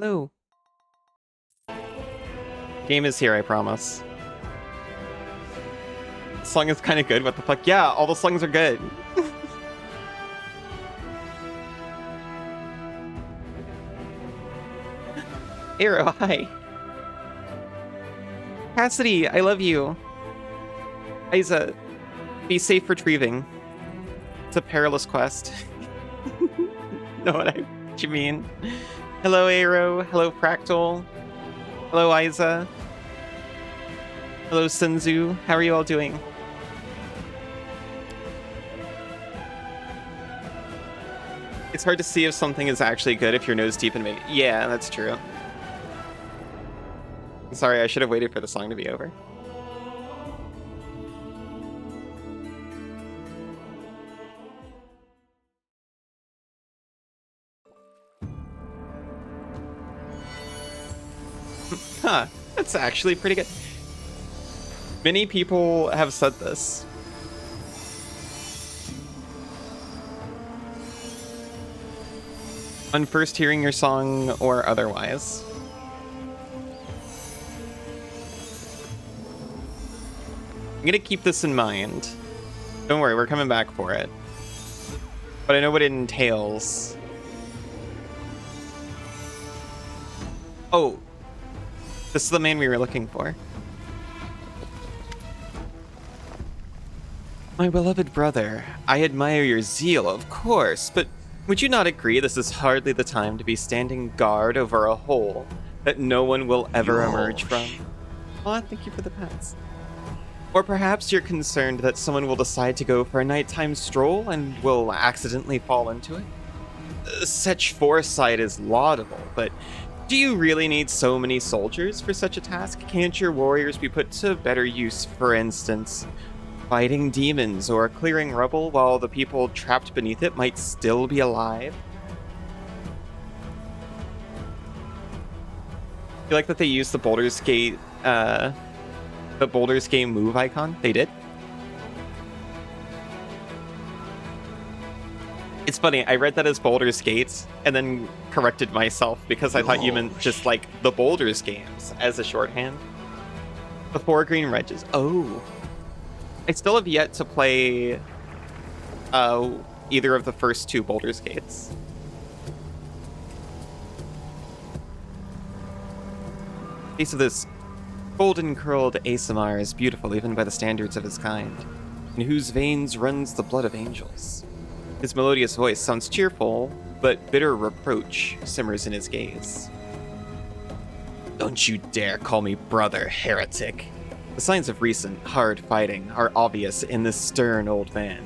Hello. Game is here, I promise. The song is kind of good. What the fuck? Yeah, all the songs are good. Arrow, hi. Cassidy, I love you. Isa, be safe retrieving. It's a perilous quest. Know what you mean? Hello, Arrow. Hello, Fractal. Hello, Isa. Hello, Senzu. How are you all doing? It's hard to see if something is actually good if you're nose deep in me. Yeah, that's true. Sorry, I should have waited for the song to be over. Huh, that's actually pretty good. Many people have said this. On first hearing your song or otherwise. I'm gonna keep this in mind. Don't worry, we're coming back for it. But I know what it entails. Oh, this is the man we were looking for. My beloved brother, I admire your zeal, of course, but would you not agree this is hardly the time to be standing guard over a hole that no one will ever emerge from? Aw, thank you for the pets. Or perhaps you're concerned that someone will decide to go for a nighttime stroll and will accidentally fall into it? Such foresight is laudable, but do you really need so many soldiers for such a task? Can't your warriors be put to better use, for instance, fighting demons or clearing rubble while the people trapped beneath it might still be alive? I feel like that they used the Baldur's Gate move icon. They did. It's funny, I read that as Baldur's Gate and then corrected myself because I thought you meant just like the Baldur's games as a shorthand. The 4 green wedges. Oh. I still have yet to play either of the first 2 Baldur's Gates. Face of this golden curled Asamar is beautiful even by the standards of his kind, in whose veins runs the blood of angels. His melodious voice sounds cheerful, but bitter reproach simmers in his gaze. Don't you dare call me brother, heretic. The signs of recent, hard fighting are obvious in this stern old man.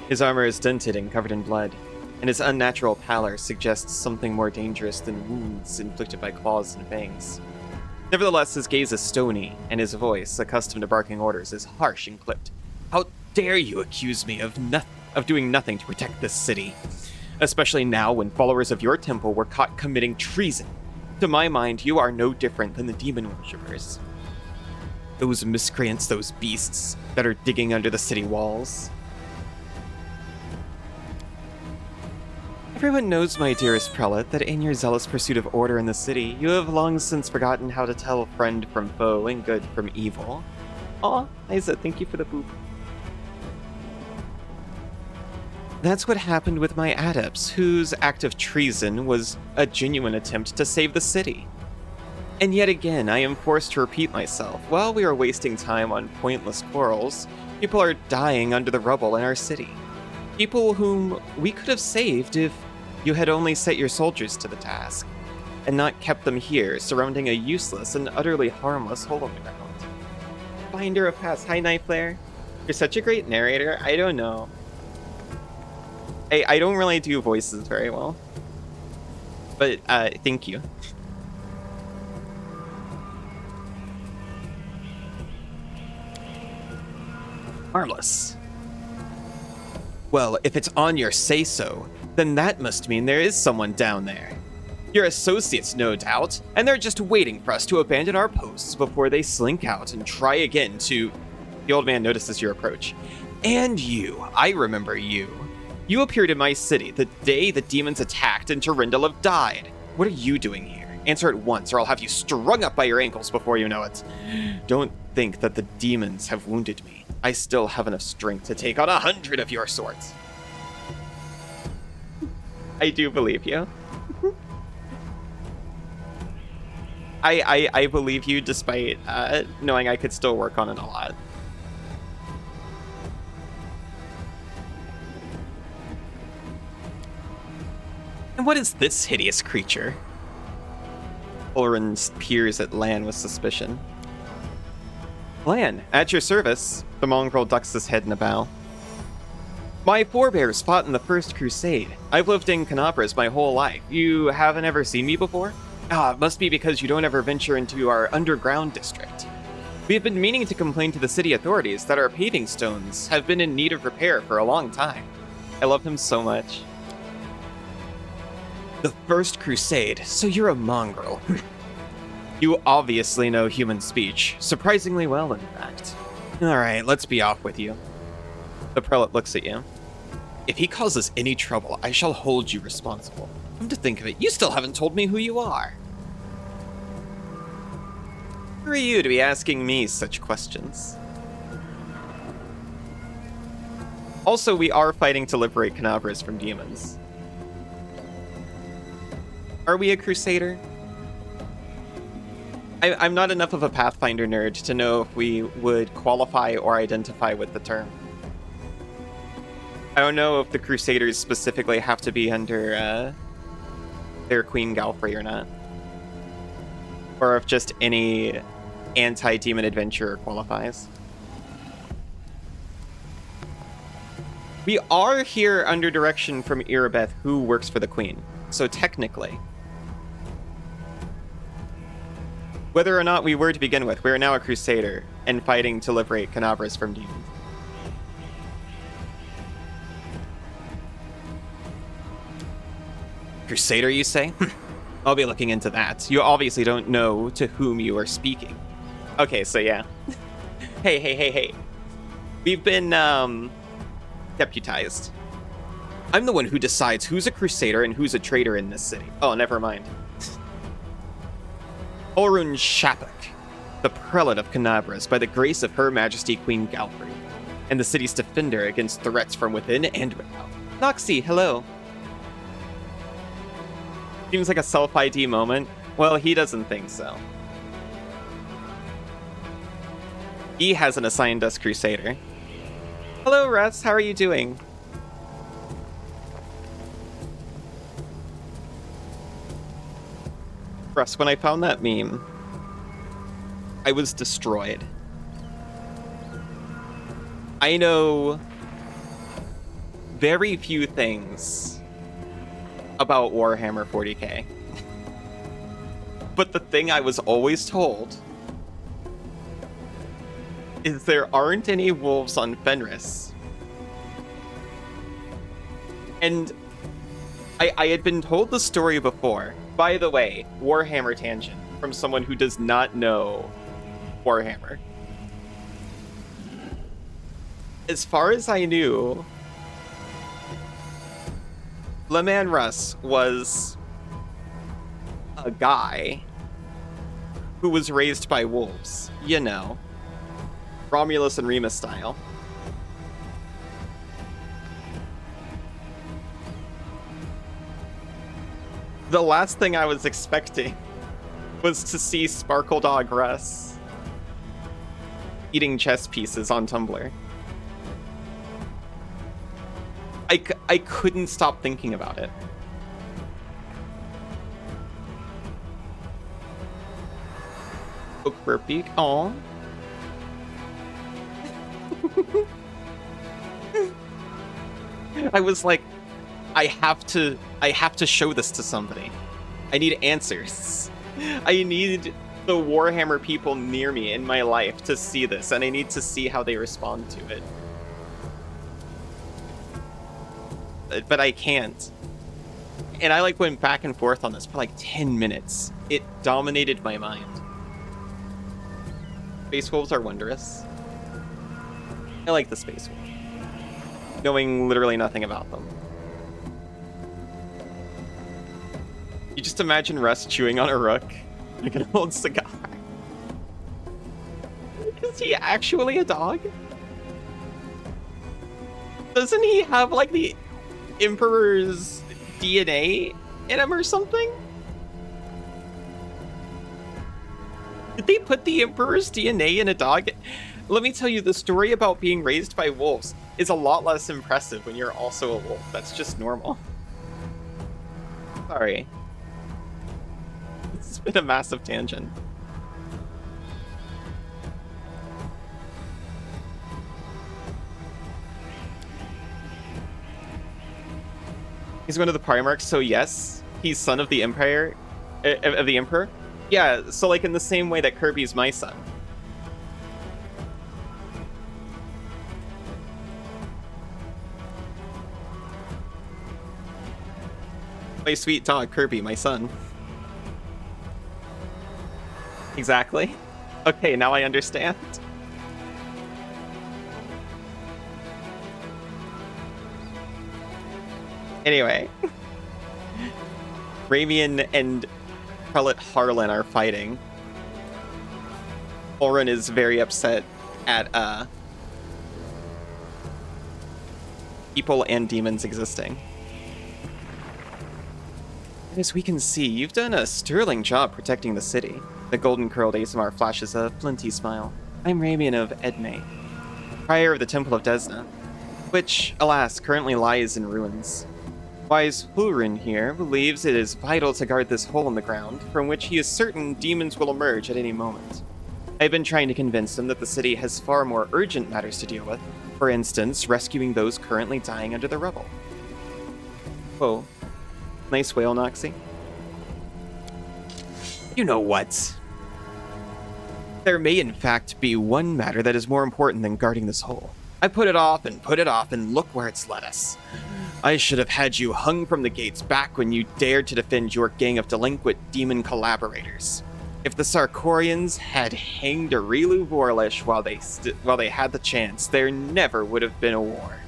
His armor is dented and covered in blood, and his unnatural pallor suggests something more dangerous than wounds inflicted by claws and fangs. Nevertheless, his gaze is stony, and his voice, accustomed to barking orders, is harsh and clipped. How dare you accuse me of doing nothing to protect this city? Especially now when followers of your temple were caught committing treason. To my mind, you are no different than the demon worshippers. Those miscreants, those beasts that are digging under the city walls. Everyone knows, my dearest prelate, that in your zealous pursuit of order in the city, you have long since forgotten how to tell friend from foe and good from evil. Aw, Isa, thank you for the boop. That's what happened with my adepts, whose act of treason was a genuine attempt to save the city. And yet again, I am forced to repeat myself. While we are wasting time on pointless quarrels, people are dying under the rubble in our city. People whom we could have saved if you had only set your soldiers to the task, and not kept them here, surrounding a useless and utterly harmless hole in the ground. Finder of Past. Hi, Knifeflare. You're such a great narrator. I don't know. I don't really do voices very well. But, thank you. Harmless. Well, if it's on your say-so, then that must mean there is someone down there. Your associates, no doubt, and they're just waiting for us to abandon our posts before they slink out and try again to... The old man notices your approach. And you, I remember you. You appeared in my city the day the demons attacked and Tarindel have died. What are you doing here? Answer at once, or I'll have you strung up by your ankles before you know it. Don't think that the demons have wounded me. I still have enough strength to take on 100 of your sorts. I do believe you. I believe you despite knowing I could still work on it a lot. And what is this hideous creature? Ulrin peers at Lan with suspicion. Lan, at your service. The mongrel ducks his head in a bow. My forebears fought in the First Crusade. I've lived in Canabras my whole life. You haven't ever seen me before? Ah, it must be because you don't ever venture into our underground district. We have been meaning to complain to the city authorities that our paving stones have been in need of repair for a long time. I love him so much. The First Crusade, so you're a mongrel. You obviously know human speech. Surprisingly well, in fact. Alright, let's be off with you. The prelate looks at you. If he causes any trouble, I shall hold you responsible. Come to think of it, you still haven't told me who you are. Who are you to be asking me such questions? Also, we are fighting to liberate Canabras from demons. Are we a crusader? I'm not enough of a Pathfinder nerd to know if we would qualify or identify with the term. I don't know if the crusaders specifically have to be under their Queen Galfrey or not. Or if just any anti-demon adventurer qualifies. We are here under direction from Irabeth, who works for the Queen. So technically, whether or not we were to begin with, we are now a crusader and fighting to liberate Canabras from demons. Crusader, you say? I'll be looking into that. You obviously don't know to whom you are speaking. Okay, so yeah. Hey. We've been, deputized. I'm the one who decides who's a crusader and who's a traitor in this city. Oh, never mind. Orun Shapik, the prelate of Canabras, by the grace of Her Majesty Queen Galfrey, and the city's defender against threats from within and without. Noxie, hello. Seems like a self-ID moment. Well, he doesn't think so. He hasn't assigned us Crusader. Hello, Russ. How are you doing? Russ, when I found that meme, I was destroyed. I know very few things about Warhammer 40k. But the thing I was always told is there aren't any wolves on Fenris. And I had been told the story before. By the way, Warhammer tangent from someone who does not know Warhammer. As far as I knew, LeMan Russ was a guy who was raised by wolves, you know, Romulus and Remus style. The last thing I was expecting was to see Sparkle Dog Russ eating chess pieces on Tumblr. I couldn't stop thinking about it. Oak Peak, aw. I was like, I have to show this to somebody. I need answers. I need the Warhammer people near me in my life to see this, and I need to see how they respond to it. But I can't. And I went back and forth on this for 10 minutes. It dominated my mind. Space wolves are wondrous. I like the space wolf, knowing literally nothing about them. You just imagine Russ chewing on a rook like an old cigar. Is he actually a dog? Doesn't he have like the Emperor's DNA in him or something? Did they put the Emperor's DNA in a dog? Let me tell you, the story about being raised by wolves is a lot less impressive when you're also a wolf. That's just normal. Sorry. It's been a massive tangent. He's one of the Primarchs, so yes, he's son of the Empire, of the Emperor. Yeah, so like in the same way that Kirby's my son. My sweet dog, Kirby, my son. Exactly. Okay, now I understand. Anyway. Ramian and Prelate Harlan are fighting. Oren is very upset at people and demons existing. As we can see, you've done a sterling job protecting the city. The golden-curled Asimar flashes a flinty smile. I'm Ramian of Edme, prior of the Temple of Desna, which, alas, currently lies in ruins. Wise Hulrin here believes it is vital to guard this hole in the ground, from which he is certain demons will emerge at any moment. I've been trying to convince him that the city has far more urgent matters to deal with, for instance, rescuing those currently dying under the rubble. Whoa. Nice whale, Noxie. You know what? There may in fact be one matter that is more important than guarding this hole. I put it off, and look where it's led us. I should have had you hung from the gates back when you dared to defend your gang of delinquent demon collaborators. If the Sarkorians had hanged Arilu Vorlish while they had the chance, there never would have been a war.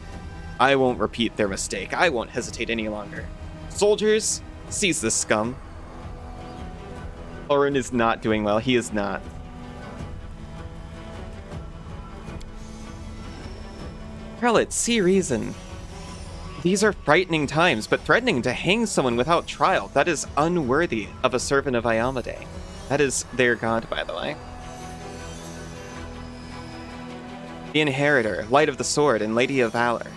I won't repeat their mistake. I won't hesitate any longer. Soldiers, seize this scum. Oren is not doing well. He is not. Prelate, see reason. These are frightening times, but threatening to hang someone without trial, that is unworthy of a servant of Iamade. That is their god, by the way. The Inheritor, Light of the Sword, and Lady of Valor.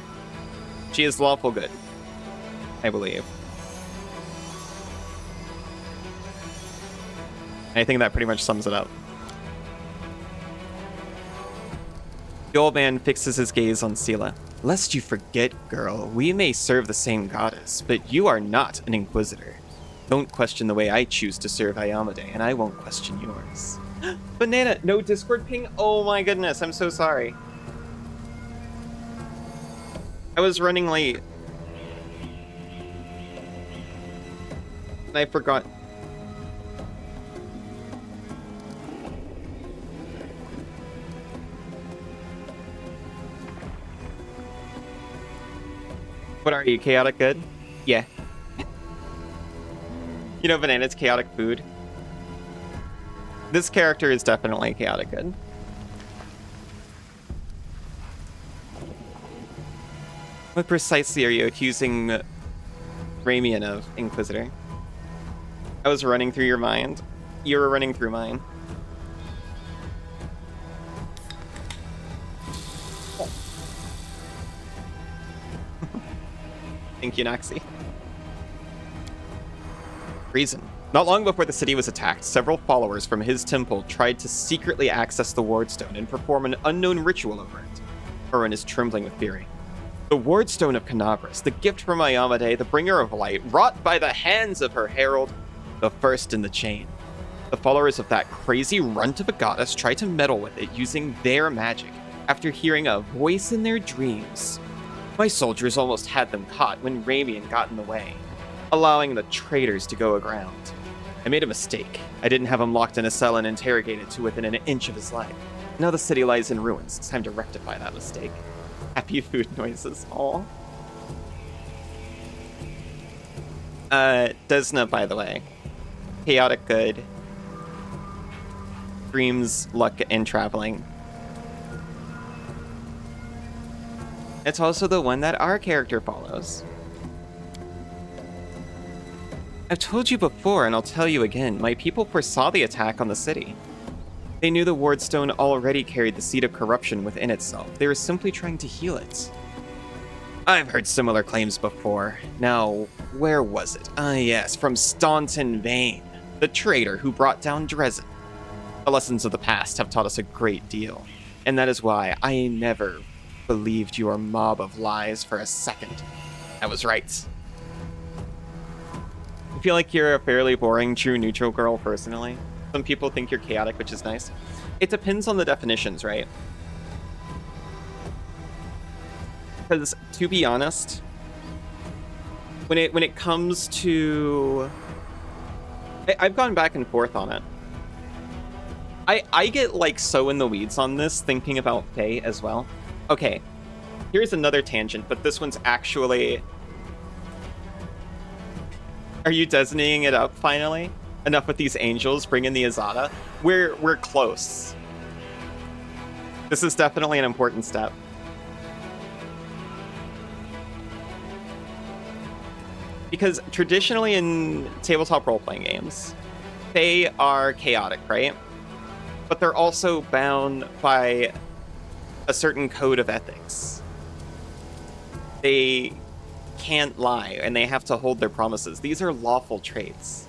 She is lawful good, I believe. I think that pretty much sums it up. The old man fixes his gaze on Sela. Lest you forget, girl, we may serve the same goddess, but you are not an inquisitor. Don't question the way I choose to serve Iamade, and I won't question yours. Banana, no Discord ping? Oh my goodness, I'm so sorry. I was running late. And I forgot. What are you, chaotic good? Yeah. You know, Banana's chaotic food. This character is definitely chaotic good. What precisely are you accusing Ramian of, Inquisitor? I was running through your mind. You were running through mine. Thank you, Noxie. Reason. Not long before the city was attacked, several followers from his temple tried to secretly access the Wardstone and perform an unknown ritual over it. Urin is trembling with fury. The Wardstone of Canabras, the gift from Iamade, the bringer of light, wrought by the hands of her herald, the first in the chain. The followers of that crazy runt of a goddess tried to meddle with it using their magic after hearing a voice in their dreams. My soldiers almost had them caught when Ramian got in the way, allowing the traitors to go aground. I made a mistake. I didn't have him locked in a cell and interrogated to within an inch of his life. Now the city lies in ruins. It's time to rectify that mistake. Happy food noises. Aw. Desna, by the way. Chaotic good. Dreams, luck, and traveling. It's also the one that our character follows. I've told you before, and I'll tell you again, my people foresaw the attack on the city. They knew the Wardstone already carried the seed of corruption within itself. They were simply trying to heal it. I've heard similar claims before. Now, where was it? Ah, yes, from Staunton Vane, the traitor who brought down Dresden. The lessons of the past have taught us a great deal, and that is why I never believed your mob of lies for a second. I was right. I feel like you're a fairly boring true neutral girl, personally. Some people think you're chaotic, which is nice. It depends on the definitions, right? Because, to be honest, when it comes to... I've gone back and forth on it. I get, like, so in the weeds on this, thinking about Fae as well. Okay, here's another tangent, but this one's actually... Are you designating it up, finally? Enough with these angels, bring in the Azada. We're close. This is definitely an important step. Because traditionally in tabletop role-playing games, they are chaotic, right? But they're also bound by a certain code of ethics. They can't lie, and they have to hold their promises. These are lawful traits.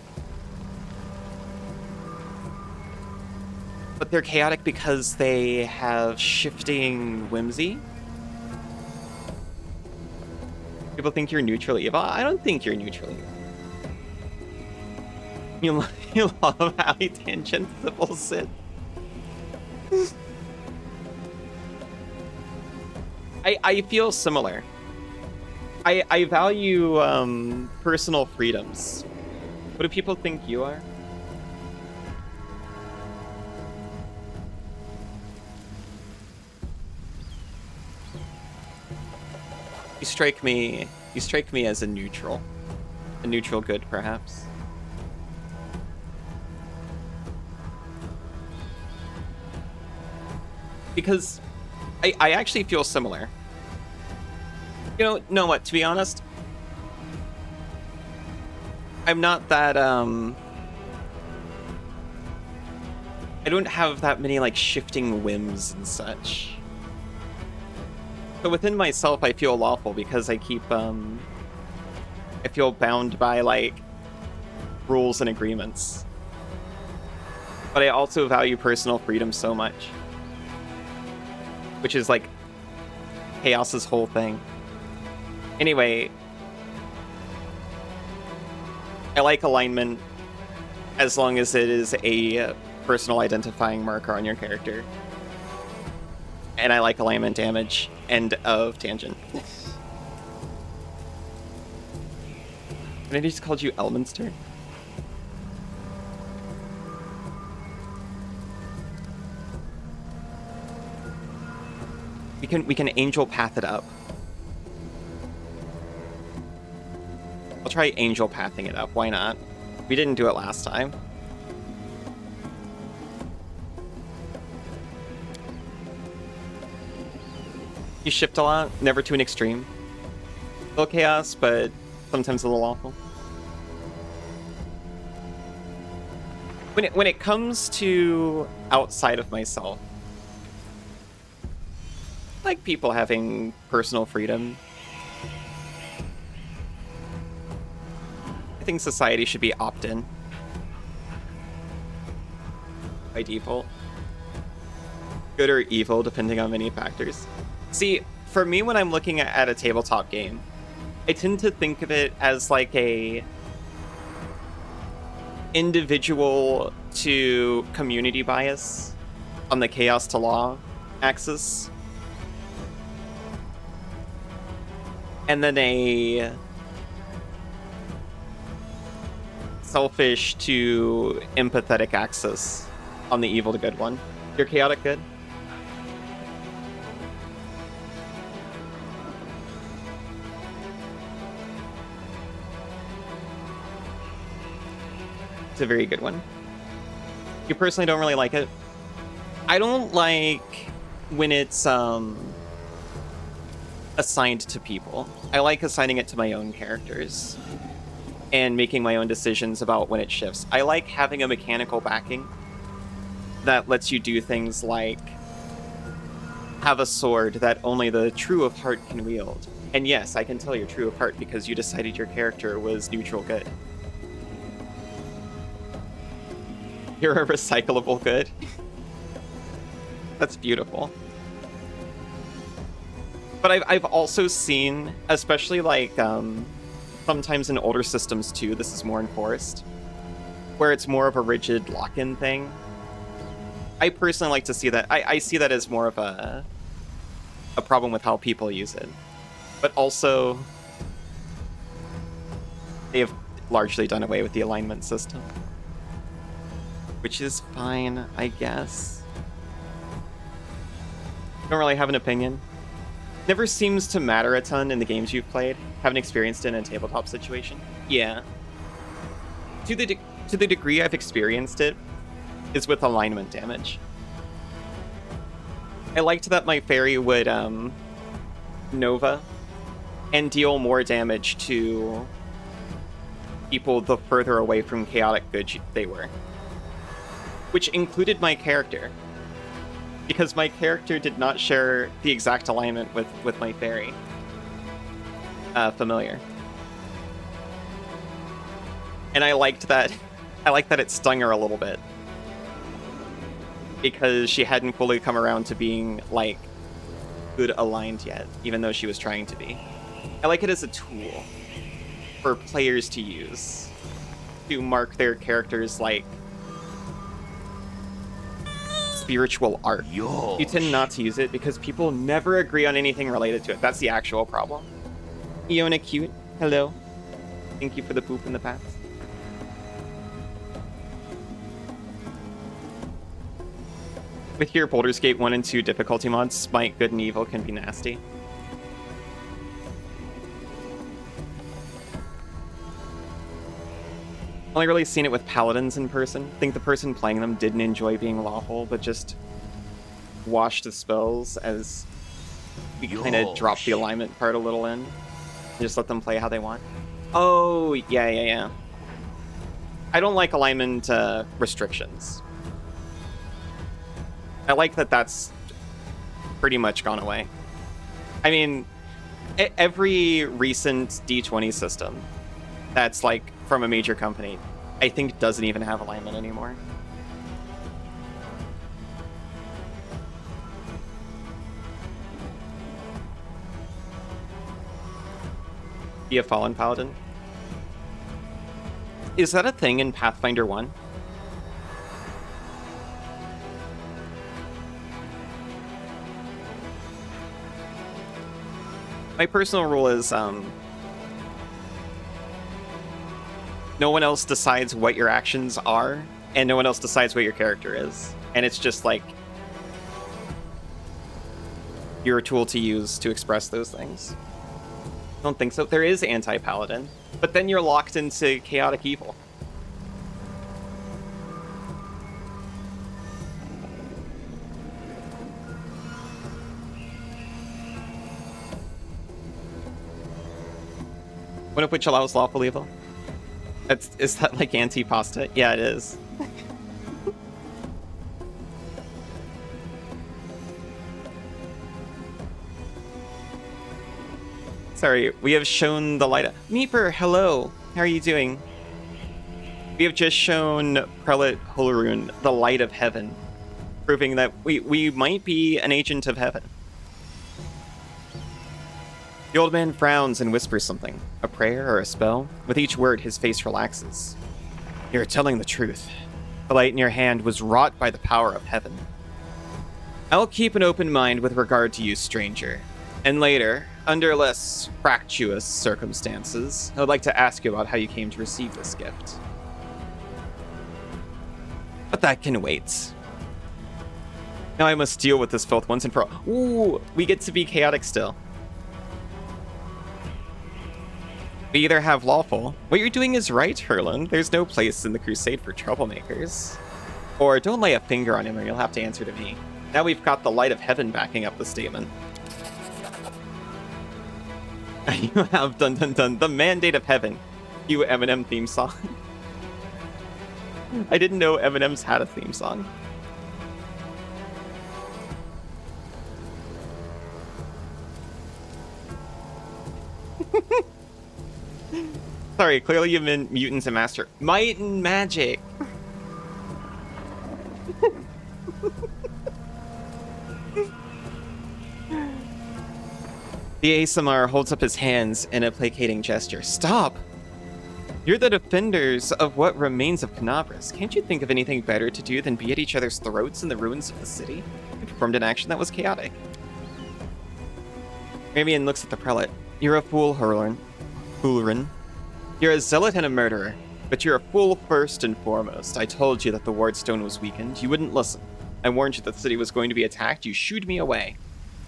But they're chaotic because they have shifting whimsy. People think you're neutral evil. I don't think you're neutral evil. You love how he tangents the bullshit. I feel similar. I value personal freedoms. What do people think you are? You strike me as a neutral good, perhaps. Because I actually feel similar. You know what, to be honest, I'm not that, I don't have that many, like, shifting whims and such. But within myself, I feel lawful because I keep, I feel bound by, like, rules and agreements. But I also value personal freedom so much. Which is, like, Chaos's whole thing. Anyway, I like alignment as long as it is a personal identifying marker on your character. And I like alignment damage. End of tangent. And I just called you Elminster? We can angel path it up. I'll try angel pathing it up. Why not? We didn't do it last time. You shift a lot, never to an extreme. A little chaos, but sometimes a little awful. When it comes to outside of myself, I like people having personal freedom. I think society should be opt-in by default. Good or evil, depending on many factors. See, for me, when I'm looking at a tabletop game, I tend to think of it as like a individual to community bias on the chaos to law axis. And then a selfish to empathetic axis on the evil to good one. You're chaotic good? It's a very good one. You personally don't really like it? I don't like when it's assigned to people. I like assigning it to my own characters and making my own decisions about when it shifts. I like having a mechanical backing that lets you do things like have a sword that only the true of heart can wield. And yes, I can tell you're true of heart because you decided your character was neutral good. You're a recyclable good. That's beautiful. But I've also seen, especially like sometimes in older systems too, this is more enforced, where it's more of a rigid lock-in thing. I personally like to see that. I see that as more of a problem with how people use it. But also, they have largely done away with the alignment system. Which is fine, I guess. Don't really have an opinion. Never seems to matter a ton in the games you've played. Haven't experienced it in a tabletop situation. Yeah. To the degree I've experienced it is with alignment damage. I liked that my fairy would Nova and deal more damage to people the further away from chaotic good they were. Which included my character. Because my character did not share the exact alignment with my fairy. Familiar. And I liked that. I liked that it stung her a little bit. Because she hadn't fully come around to being, like, good aligned yet, even though she was trying to be. I like it as a tool for players to use. To mark their characters, like, spiritual arc. You tend not to use it because people never agree on anything related to it. That's the actual problem. Iona Cute, hello. Thank you for the poop in the past. With your Baldur's Gate 1 and 2 difficulty mods, Smite, Good and Evil can be nasty. Only really seen it with paladins in person. I think the person playing them didn't enjoy being lawful, but just washed the spells as we kind of dropped the alignment part a little in. Just let them play how they want. Oh, yeah. I don't like alignment restrictions. I like that that's pretty much gone away. I mean, every recent D20 system that's like from a major company, I think doesn't even have alignment anymore. Be a Fallen Paladin? Is that a thing in Pathfinder 1? My personal rule is no one else decides what your actions are, and no one else decides what your character is. And it's just like you're a tool to use to express those things. I don't think so. There is anti-paladin, but then you're locked into chaotic evil. One of which allows lawful evil? Is that like anti-pasta? Yeah, it is. Sorry, we have shown the light. Meeper, hello. How are you doing? We have just shown Prelate Holarun the light of heaven, proving that we might be an agent of heaven. The old man frowns and whispers something, a prayer or a spell. With each word, his face relaxes. You're telling the truth. The light in your hand was wrought by the power of heaven. I'll keep an open mind with regard to you, stranger. And later, under less fractious circumstances, I would like to ask you about how you came to receive this gift. But that can wait. Now I must deal with this filth once and for all. Ooh, we get to be chaotic still. We either have lawful. What you're doing is right, Herlin. There's no place in the crusade for troublemakers. Or don't lay a finger on him or you'll have to answer to me. Now we've got the light of heaven backing up the statement. You have dun dun dun the mandate of heaven. You Eminem theme song. I didn't know Eminem's had a theme song. Sorry, clearly you meant mutants and master. Might and magic. The ASMR holds up his hands in a placating gesture. Stop! You're the defenders of what remains of Canabras. Can't you think of anything better to do than be at each other's throats in the ruins of the city? You performed an action that was chaotic. Ramian looks at the prelate. You're a fool, Hulrin. You're a zealot and a murderer, but you're a fool first and foremost. I told you that the wardstone was weakened. You wouldn't listen. I warned you that the city was going to be attacked. You shooed me away.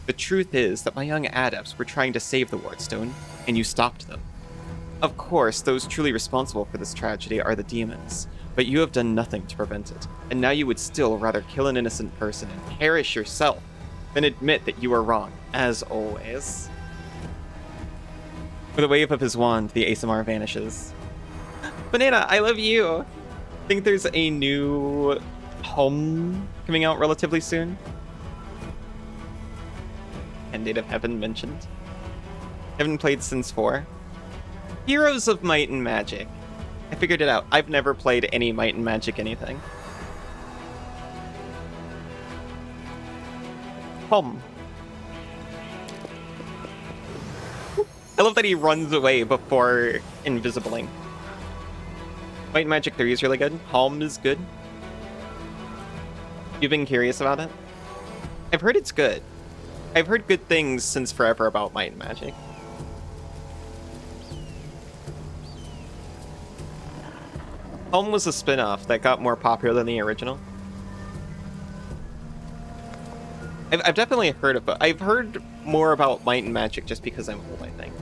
The truth is that my young adepts were trying to save the wardstone, and you stopped them. Of course, those truly responsible for this tragedy are the demons, but you have done nothing to prevent it, and now you would still rather kill an innocent person and perish yourself than admit that you are wrong, as always. With a wave of his wand, the ASMR vanishes. Banana, I love you! I think there's a new home coming out relatively soon. Mandate of Heaven mentioned. Haven't played since 4. Heroes of Might and Magic. I figured it out. I've never played any Might and Magic anything. Home. I love that he runs away before invisibling. Might and Magic 3 is really good. Home is good. You've been curious about it? I've heard it's good. I've heard good things since forever about Might and Magic. Home was a spin-off that got more popular than the original. I've definitely heard of it. I've heard more about Might and Magic just because I'm old, I think.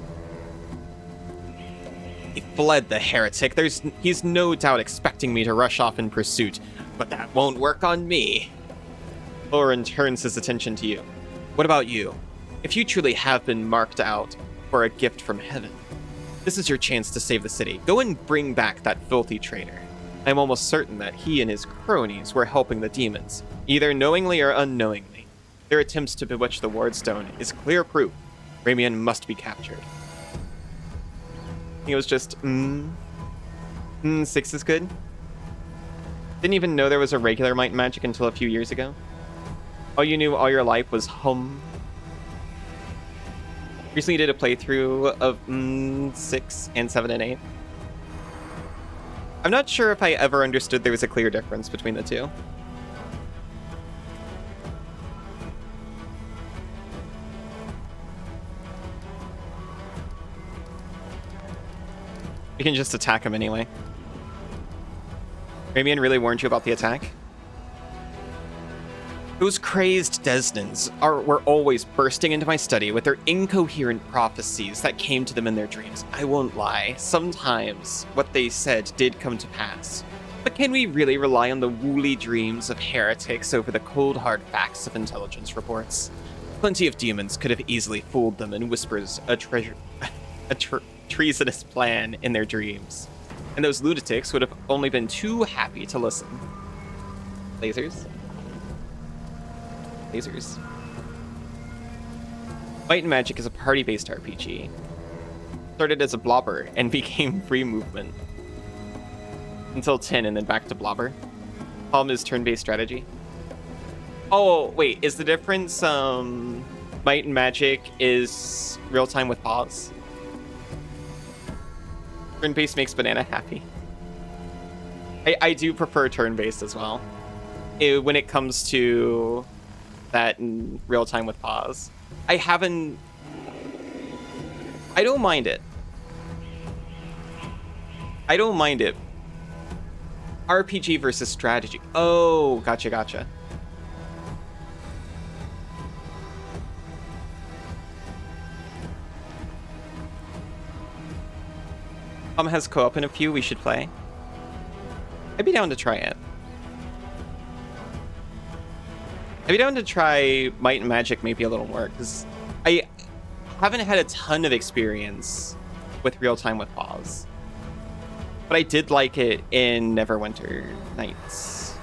He fled, the heretic. He's no doubt expecting me to rush off in pursuit, but that won't work on me. Lauren turns his attention to you. What about you? If you truly have been marked out for a gift from heaven, this is your chance to save the city. Go and bring back that filthy traitor. I'm almost certain that he and his cronies were helping the demons, either knowingly or unknowingly. Their attempts to bewitch the wardstone is clear proof Ramian must be captured. He was just, 6 is good? Didn't even know there was a regular Might and Magic until a few years ago. All you knew all your life was home. Recently did a playthrough of 6 and 7 and 8. I'm not sure if I ever understood there was a clear difference between the two. You can just attack him anyway. Ramian really warned you about the attack? Those crazed Desnans were always bursting into my study with their incoherent prophecies that came to them in their dreams. I won't lie, sometimes what they said did come to pass. But can we really rely on the woolly dreams of heretics over the cold hard facts of intelligence reports? Plenty of demons could have easily fooled them in whispers a treasonous plan in their dreams. And those lunatics would have only been too happy to listen. Lasers? Lasers. Might and Magic is a party-based RPG. Started as a blobber and became free movement. Until 10 and then back to blobber. Palm is turn-based strategy. Oh, wait, is the difference, Might and Magic is real-time with pause? Turn-based makes Banana happy. I do prefer turn-based as well. When it comes to that in real time with pause. I don't mind it. I don't mind it. RPG versus strategy. Oh, gotcha. Has co-op in a few we should play. I'd be down to try it. I'd be down to try Might and Magic maybe a little more, because I haven't had a ton of experience with real-time with pause. But I did like it in Neverwinter Nights.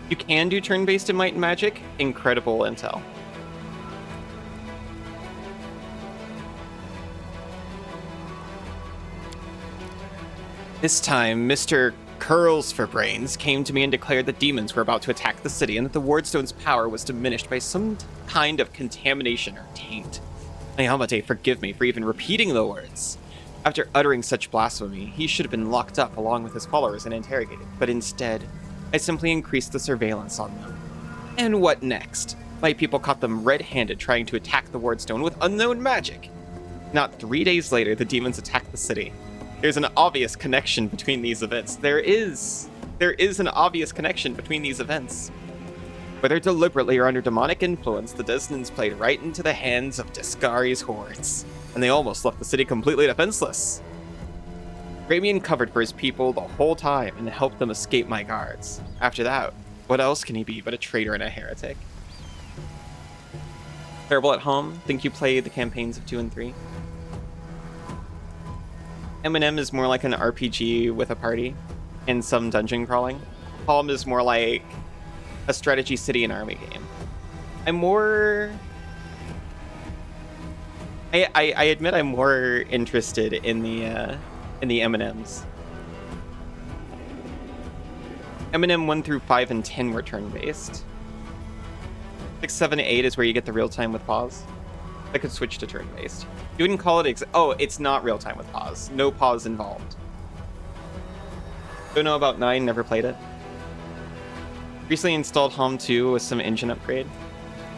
You can do turn-based in Might and Magic. Incredible intel. This time, Mr. Curls for Brains came to me and declared that demons were about to attack the city and that the Wardstone's power was diminished by some kind of contamination or taint. Ayamate, forgive me for even repeating the words. After uttering such blasphemy, he should have been locked up along with his followers and interrogated, but instead, I simply increased the surveillance on them. And what next? My people caught them red-handed trying to attack the Wardstone with unknown magic. Not 3 days later, the demons attacked the city. There's an obvious connection between these events. There is an obvious connection between these events. Whether deliberately or under demonic influence, the Desnans played right into the hands of Discari's hordes, and they almost left the city completely defenseless. Ramian covered for his people the whole time and helped them escape my guards. After that, what else can he be but a traitor and a heretic? Terrible at home? Think you played the campaigns of 2 and 3? M&M is more like an RPG with a party and some dungeon crawling. Palm is more like a strategy city and army game. I admit I'm more interested in the M&Ms. M&M 1 through 5 and 10 were turn-based. 6, 7, 8 is where you get the real-time with pause. I could switch to turn-based. You wouldn't call it oh, it's not real-time with pause. No pause involved. Don't know about 9, never played it. Recently installed Hom 2 with some engine upgrade.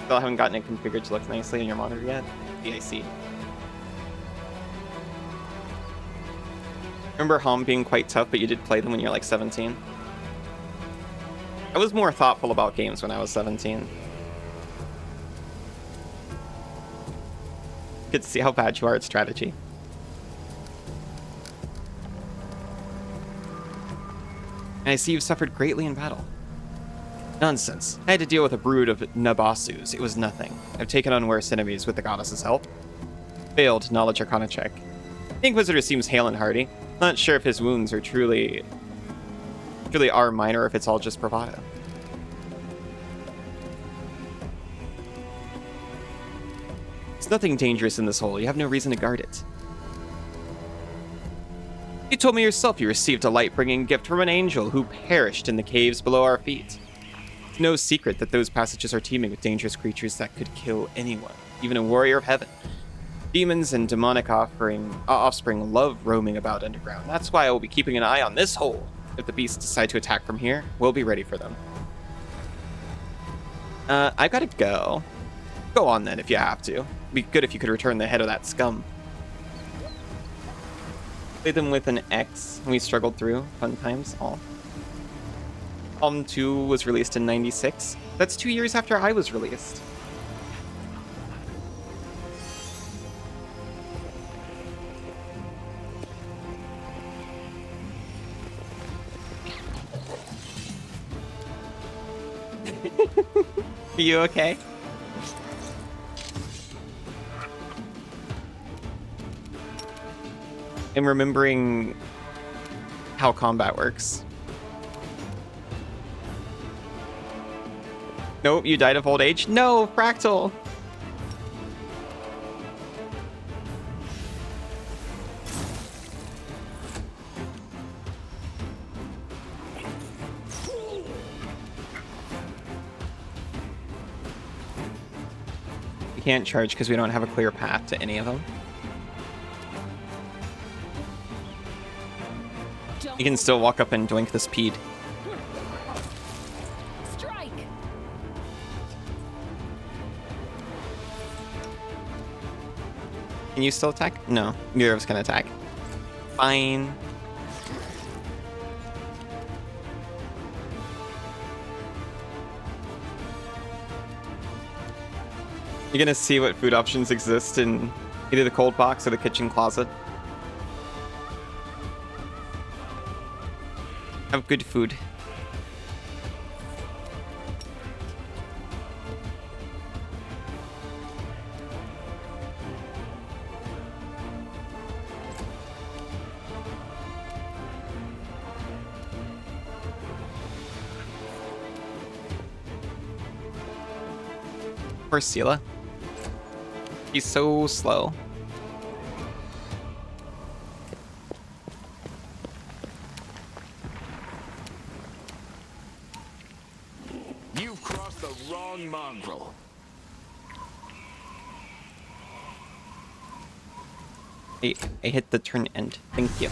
Still haven't gotten it configured to look nicely on your monitor yet. DIC. Remember Hom being quite tough, but you did play them when you're like 17? I was more thoughtful about games when I was 17. Good to see how bad you are at strategy. And I see you've suffered greatly in battle. Nonsense. I had to deal with a brood of Nabasus. It was nothing. I've taken on worse enemies with the goddess's help. Failed knowledge arcana check. The Inquisitor seems hale and hearty. Not sure if his wounds are truly are minor or if it's all just bravado. There's nothing dangerous in this hole. You have no reason to guard it. You told me yourself you received a light-bringing gift from an angel who perished in the caves below our feet. It's no secret that those passages are teeming with dangerous creatures that could kill anyone, even a warrior of heaven. Demons and demonic offspring love roaming about underground. That's why I will be keeping an eye on this hole. If the beasts decide to attack from here, we'll be ready for them. I gotta go. Go on then, if you have to. It'd be good if you could return the head of that scum. Played them with an X, and we struggled through. Fun times. Aw. Palm 2 was released in 96. That's 2 years after I was released. Are you okay? I'm remembering how combat works. Nope, you died of old age? No, Fractal! We can't charge because we don't have a clear path to any of them. You can still walk up and doink the speed. Strike. Can you still attack? No, neither of us can attack. Fine. You're gonna see what food options exist in either the cold box or the kitchen closet. Have good food. Poor Sela. He's so slow. You've crossed the wrong mongrel. I hit the turn end. Thank you.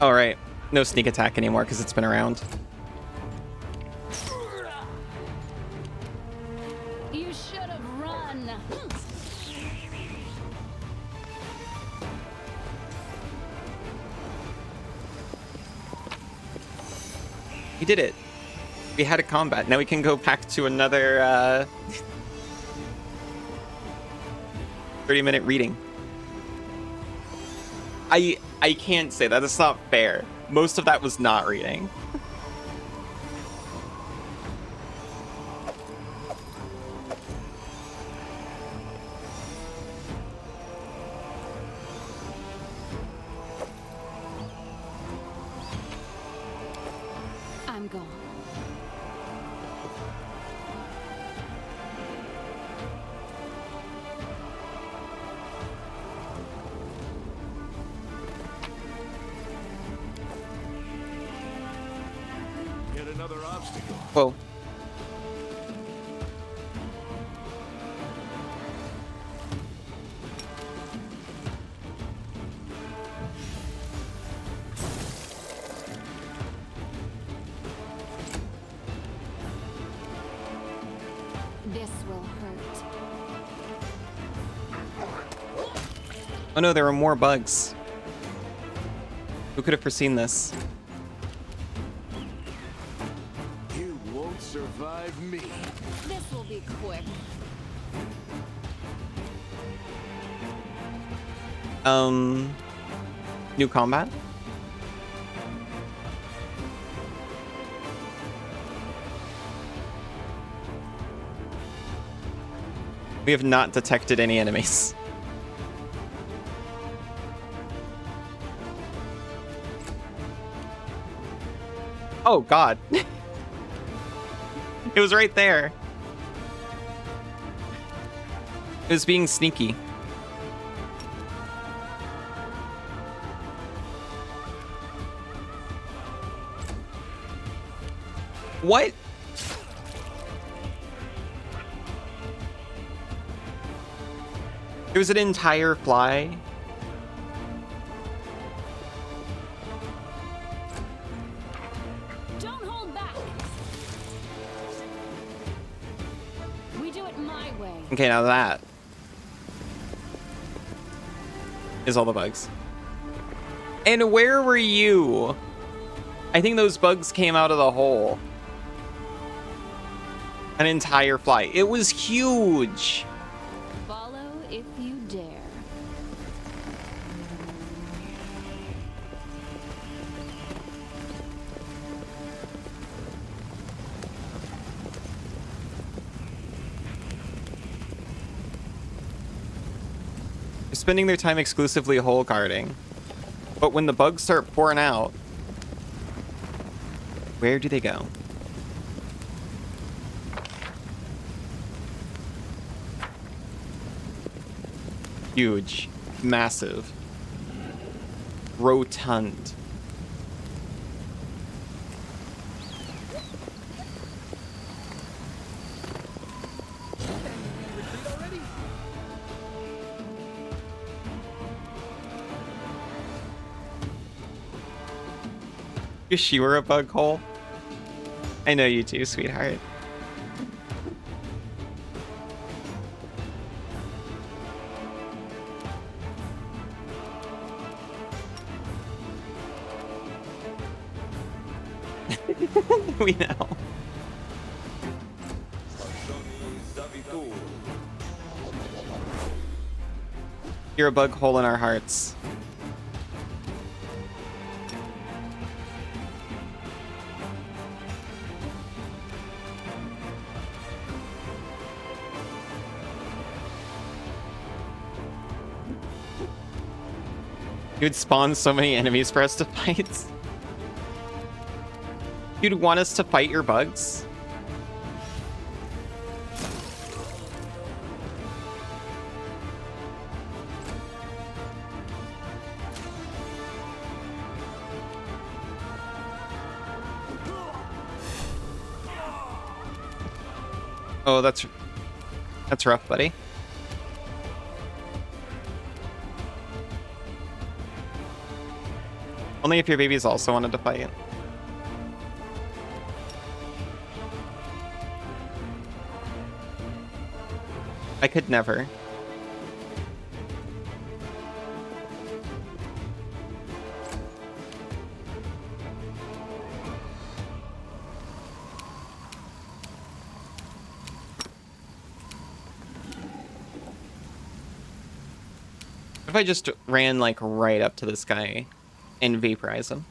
All right, no sneak attack anymore because it's been around. You should have run. We did it. We had a combat. Now we can go back to another 30-minute reading. I can't say that. That's not fair. Most of that was not reading. I'm gone. Yet another obstacle. Whoa. This will hurt. Oh no, there are more bugs. Who could have foreseen this? You won't survive me. This will be quick. New combat? We have not detected any enemies. Oh god. It was right there. It was being sneaky. What? There was an entire fly. Don't hold back. We do it my way. Okay, now that is all the bugs. And where were you? I think those bugs came out of the hole. An entire fly. It was huge. Follow if you dare. They're spending their time exclusively hole guarding. But when the bugs start pouring out, where do they go? Huge, massive, rotund. Wish you were a bug hole. I know you do, sweetheart. We know. You're a bug hole in our hearts. You'd spawn so many enemies for us to fight. You'd want us to fight your bugs? Oh, that's rough, buddy. Only if your babies also wanted to fight. I could never. If I just ran like right up to this guy and vaporize him.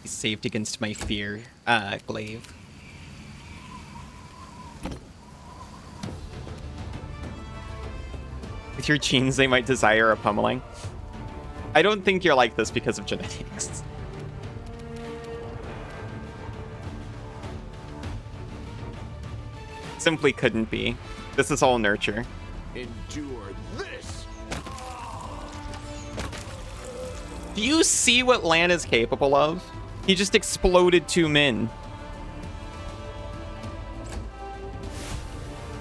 He's saved against my fear, glaive. With your genes, they might desire a pummeling. I don't think you're like this because of genetics. Simply couldn't be. This is all nurture. Endure this. Do you see what Lan is capable of? He just exploded 2 men.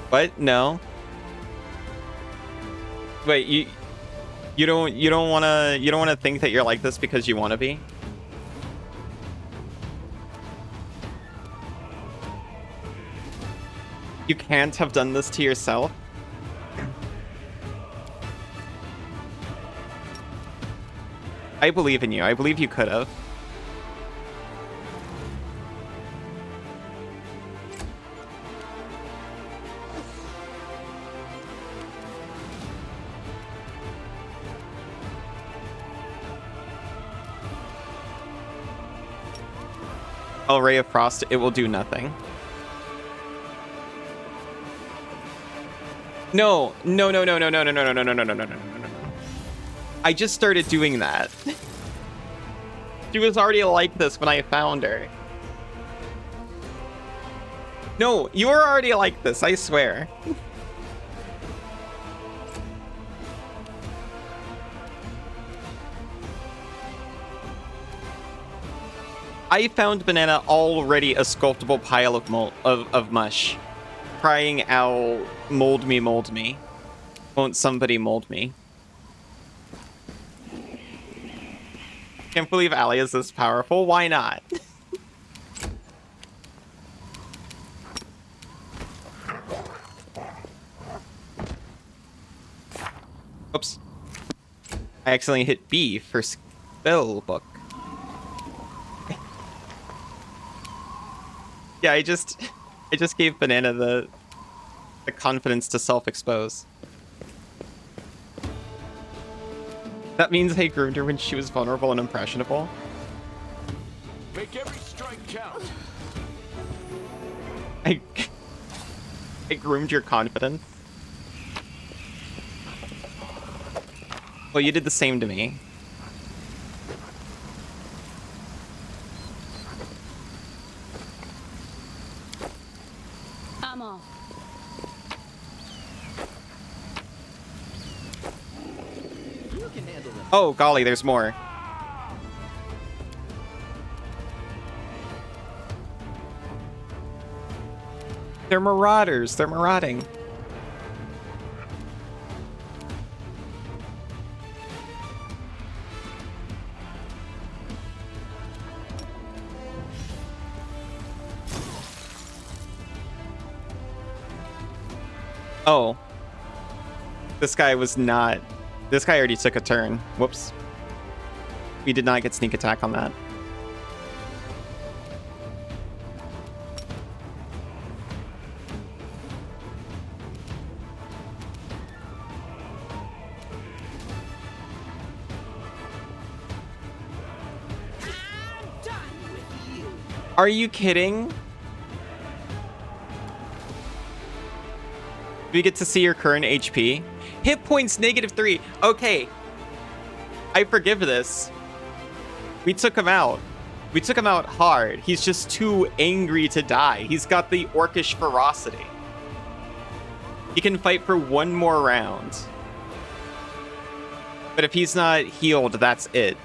What? No. Wait, you don't wanna think that you're like this because you wanna be? You can't have done this to yourself? I believe in you. I believe you could have. Oh, Ray of Frost, it will do nothing. No. I just started doing that. She was already like this when I found her. No, you were already like this, I swear. I found Banana already a sculptable pile of mush. Crying out, mold me, mold me. Won't somebody mold me? Can't believe Ali is this powerful. Why not? Oops. I accidentally hit B for spell book. Yeah, I just gave Banana the confidence to self-expose. That means I groomed her when she was vulnerable and impressionable. Make every strike count. I groomed your confidence. Well, you did the same to me. I'm off. Oh, golly, there's more. They're marauders. They're marauding. Oh. This guy was not... This guy already took a turn. Whoops. We did not get sneak attack on that. Are you kidding? We get to see your current HP. Hit points -3. Okay. I forgive this. We took him out. We took him out hard. He's just too angry to die. He's got the orcish ferocity. He can fight for one more round. But if he's not healed, that's it.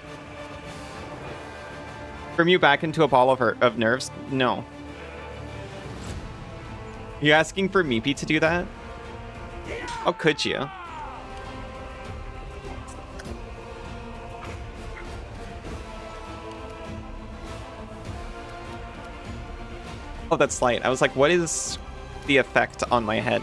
From you back into a ball of nerves? No. You asking for Meepy to do that? How could you? Oh, that's light. I was like, what is the effect on my head?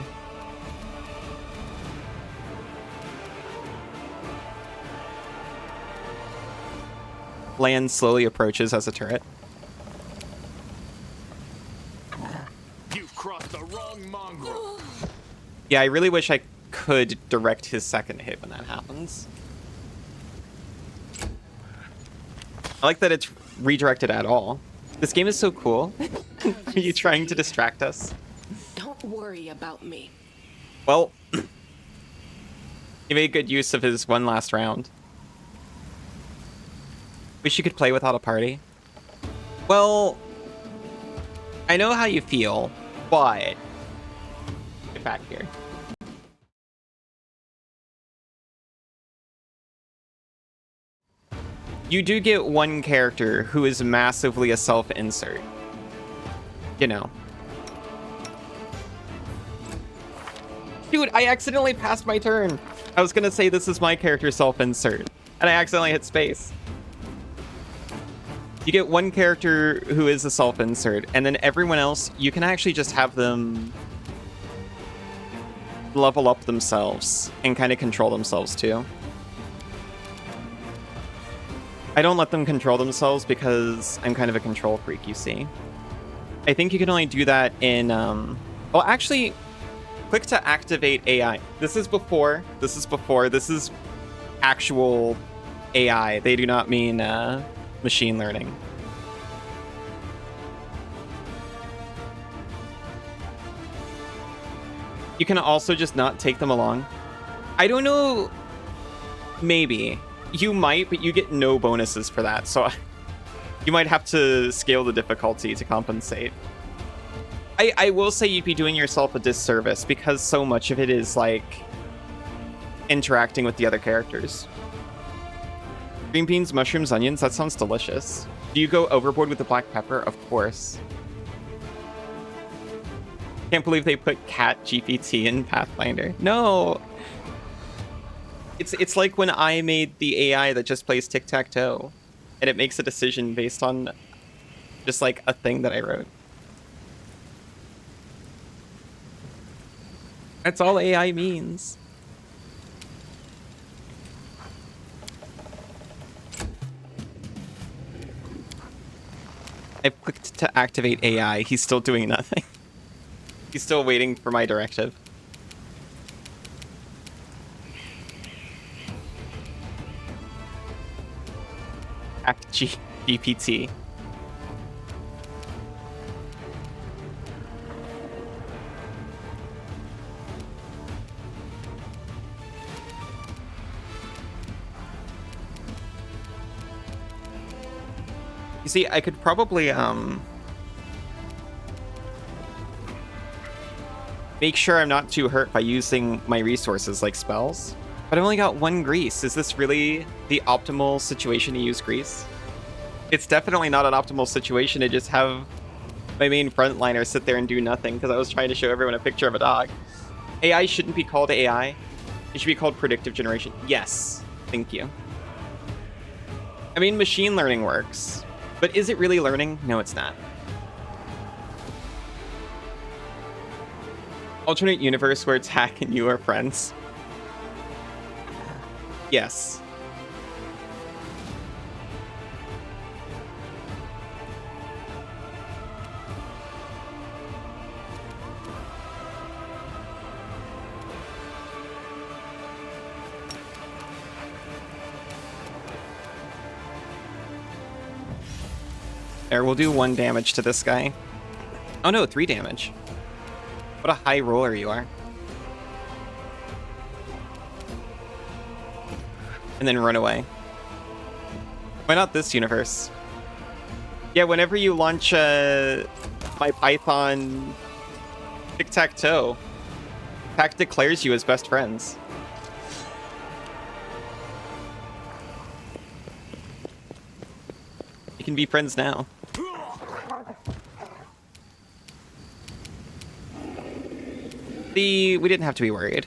Land slowly approaches as a turret. You've crossed the wrong mongrel. Yeah, I really wish I could direct his second hit when that happens. I like that it's redirected at all. This game is so cool. Are you trying to distract us? Don't worry about me. Well, he made good use of his one last round. Wish you could play without a party. Well, I know how you feel, but get back here. You do get one character who is massively a self-insert. You know. Dude, I accidentally passed my turn. I was gonna say this is my character self-insert, and I accidentally hit space. You get one character who is a self-insert, and then everyone else, you can actually just have them level up themselves and kind of control themselves too. I don't let them control themselves because I'm kind of a control freak, you see. I think you can only do that in, well, actually, click to activate AI. This is actual AI. They do not mean, machine learning. You can also just not take them along. I don't know. Maybe. You might, but you get no bonuses for that. So you might have to scale the difficulty to compensate. I will say you'd be doing yourself a disservice because so much of it is like interacting with the other characters. Green beans, mushrooms, onions, that sounds delicious. Do you go overboard with the black pepper? Of course. Can't believe they put Cat GPT in Pathfinder. No! It's like when I made the AI that just plays tic-tac-toe, and it makes a decision based on just like a thing that I wrote. That's all AI means. I've clicked to activate AI. He's still doing nothing. He's still waiting for my directive. Act GPT. You see, I could probably make sure I'm not too hurt by using my resources like spells. But I've only got one grease. Is this really the optimal situation to use grease? It's definitely not an optimal situation to just have my main frontliner sit there and do nothing because I was trying to show everyone a picture of a dog. AI shouldn't be called AI. It should be called predictive generation. Yes, thank you. I mean, machine learning works, but is it really learning? No, it's not. Alternate universe where it's Hack and you are friends. Yes. There, we'll do 1 damage to this guy. Oh no, 3 damage. What a high roller you are. And then run away. Why not this universe? Yeah, whenever you launch my Python tic-tac-toe, Pack declares you as best friends. You can be friends now. We didn't have to be worried.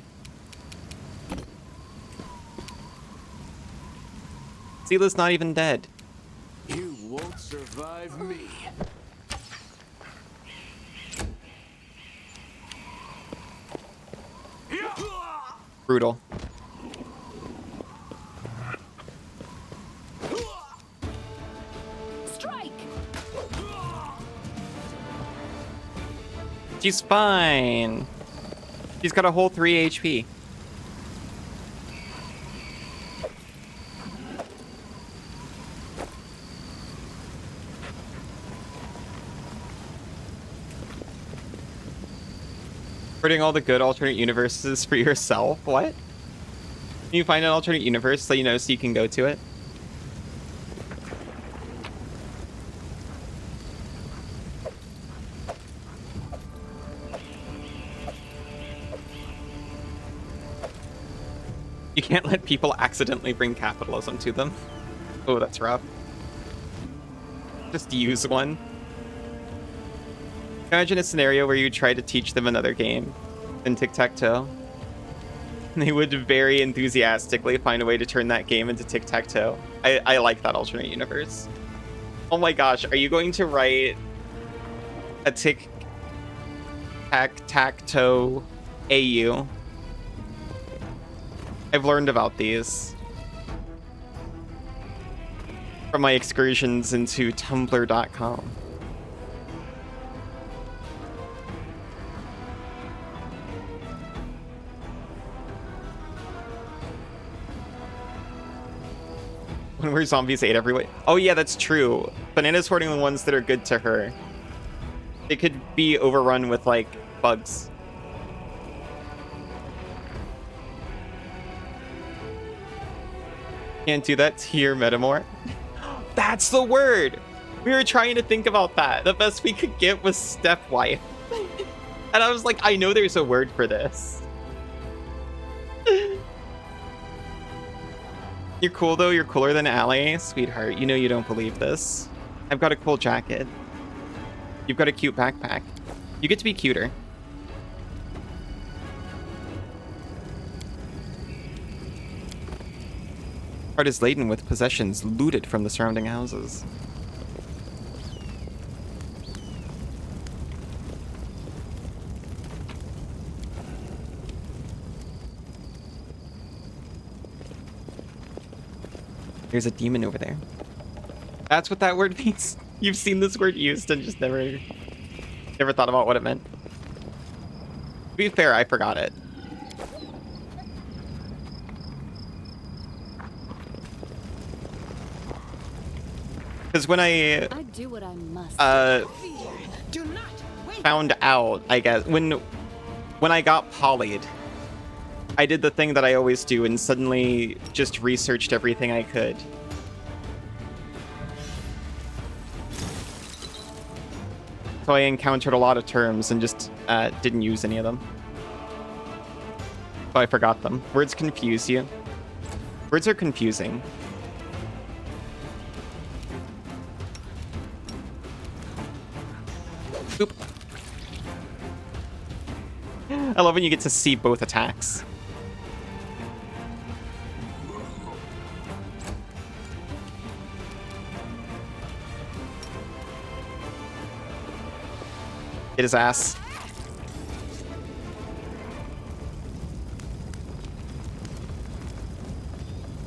Seela's not even dead. You won't survive me. Brutal. Strike! She's fine. She's got a whole 3 HP. Putting all the good alternate universes for yourself? What? Can you find an alternate universe so you know so you can go to it? You can't let people accidentally bring capitalism to them. Oh, that's rough. Just use one. Imagine a scenario where you try to teach them another game in tic-tac-toe. They would very enthusiastically find a way to turn that game into tic-tac-toe. I like that alternate universe. Oh my gosh, are you going to write a tic-tac-toe AU? I've learned about these from my excursions into tumblr.com. When we're zombies ate everyone. Oh yeah, that's true. Banana's hoarding the ones that are good to her. It could be overrun with like bugs. Can't do that to your metamorph. That's the word. We were trying to think about that. The best we could get was stepwife. And I was like, I know there's a word for this. You're cool though, you're cooler than Ally. Sweetheart, you know you don't believe this. I've got a cool jacket. You've got a cute backpack. You get to be cuter. Cart is laden with possessions looted from the surrounding houses. There's a demon over there. That's what that word means. You've seen this word used and just never thought about what it meant. To be fair, I forgot it. Because when I do what I must. Do not wait. found out, I guess, when I got polyed, I did the thing that I always do and suddenly just researched everything I could. So I encountered a lot of terms and just didn't use any of them. So I forgot them. Words confuse you. Words are confusing. Oop. I love when you get to see both attacks. Get his ass.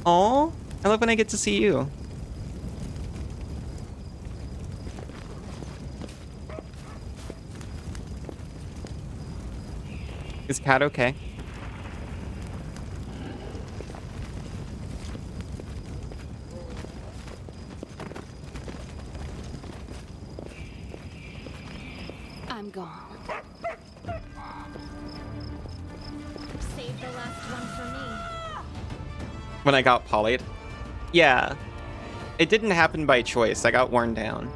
Aw, I love when I get to see you. Is Cat okay? I'm gone. Save the last one for me. When I got polyed? Yeah. It didn't happen by choice. I got worn down.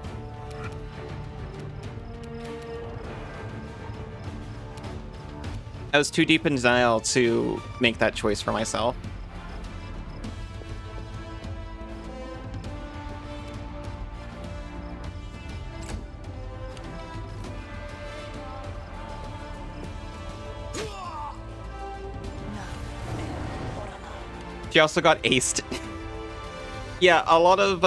I was too deep in denial to make that choice for myself. She also got aced. Yeah, a lot of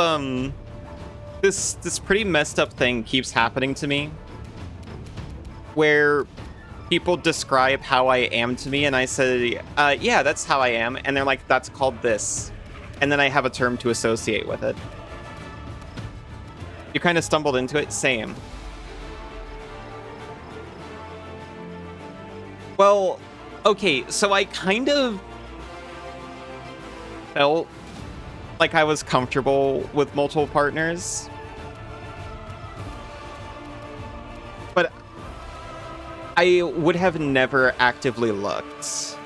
this pretty messed up thing keeps happening to me, where people describe how I am to me, and I say, yeah, that's how I am, and they're like, that's called this, and then I have a term to associate with it. You kind of stumbled into it? Same. Well, okay, so I kind of felt like I was comfortable with multiple partners, but I would have never actively looked.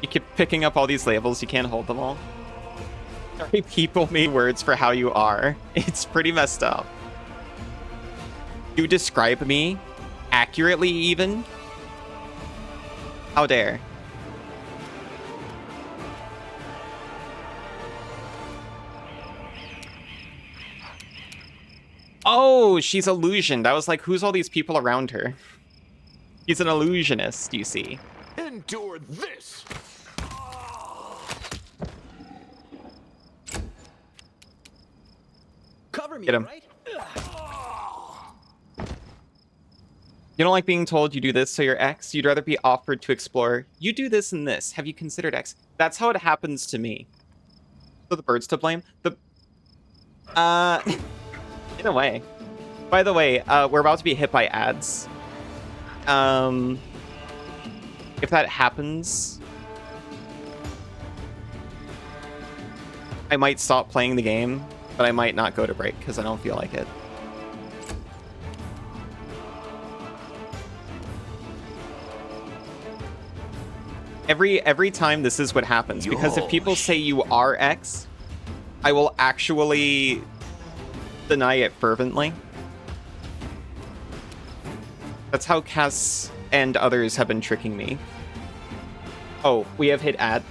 You keep picking up all these labels, you can't hold them all. Sorry, people made words for how you are. It's pretty messed up. You describe me accurately, even? How dare? Oh, she's illusioned. I was like, who's all these people around her? He's an illusionist, you see. Endure this. Cover me, Get him. right? You don't like being told you do this to your ex? You'd rather be offered to explore. You do this and this. Have you considered X? That's how it happens to me. So the bird's to blame? In a way. By the way, we're about to be hit by ads. If that happens, I might stop playing the game, but I might not go to break because I don't feel like it. Every time this is what happens, because if people say you are X, I will actually deny it fervently. That's how Cass and others have been tricking me. Oh, we have hit ad.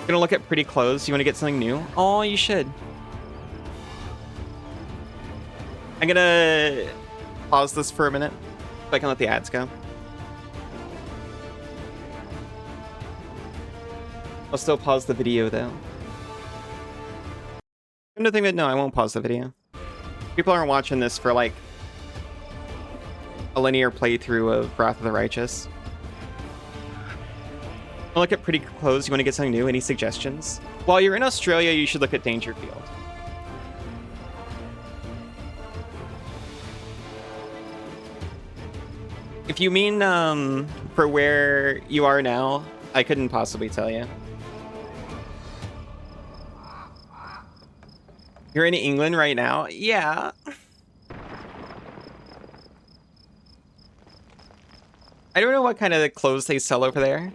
Gonna look at pretty clothes. You want to get something new? Oh, you should. I'm gonna pause this for a minute so I can let the ads go. I'll still pause the video though. I'm gonna think that no, I won't pause the video. People aren't watching this for like a linear playthrough of Wrath of the Righteous. I'll look at pretty clothes. You want to get something new? Any suggestions? While you're in Australia, you should look at Dangerfield. If you mean for where you are now, I couldn't possibly tell you. You're in England right now? Yeah. I don't know what kind of clothes they sell over there.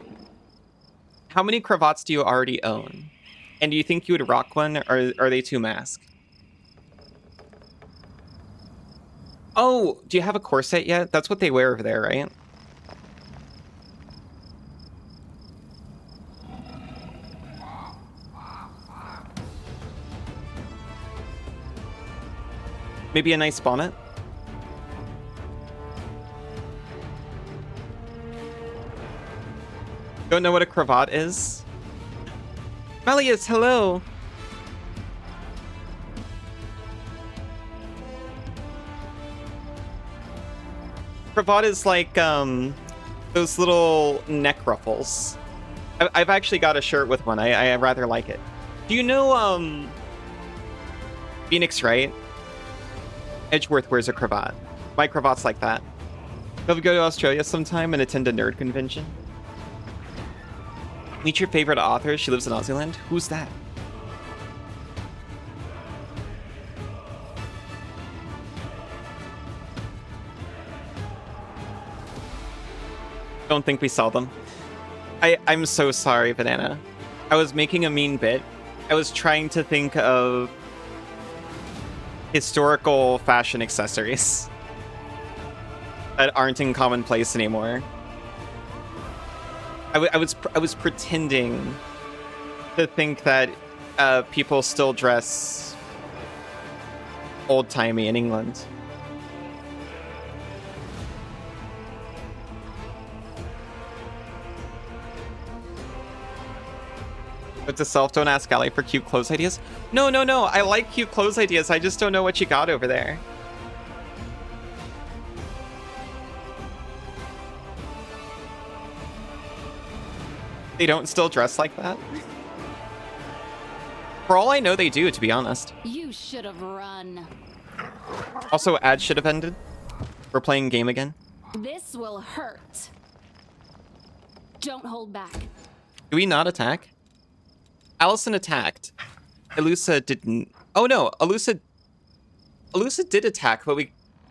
How many cravats do you already own? And do you think you would rock one, or are they too masked? Oh, do you have a corset yet? That's what they wear over there, right? Maybe a nice bonnet? Don't know what a cravat is? Malleus, hello. Cravat is like those little neck ruffles. I've actually got a shirt with one. I rather like it. Do you know Phoenix Wright? Edgeworth wears a cravat. My cravat's like that. Love to go to Australia sometime and attend a nerd convention. Meet your favorite author. She lives in Aussie. Who's that? Don't think we saw them. I'm so sorry, Banana. I was making a mean bit. I was trying to think of historical fashion accessories that aren't in commonplace anymore. I was pretending to think that people still dress old-timey in England. But to self, don't ask Allie for cute clothes ideas. No. I like cute clothes ideas. I just don't know what you got over there. They don't still dress like that? For all I know, they do, to be honest. You should have run. Also, ads should have ended. We're playing game again. This will hurt. Don't hold back. Do we not attack? Allison attacked. Elusa didn't. Oh no, Elusa did attack, but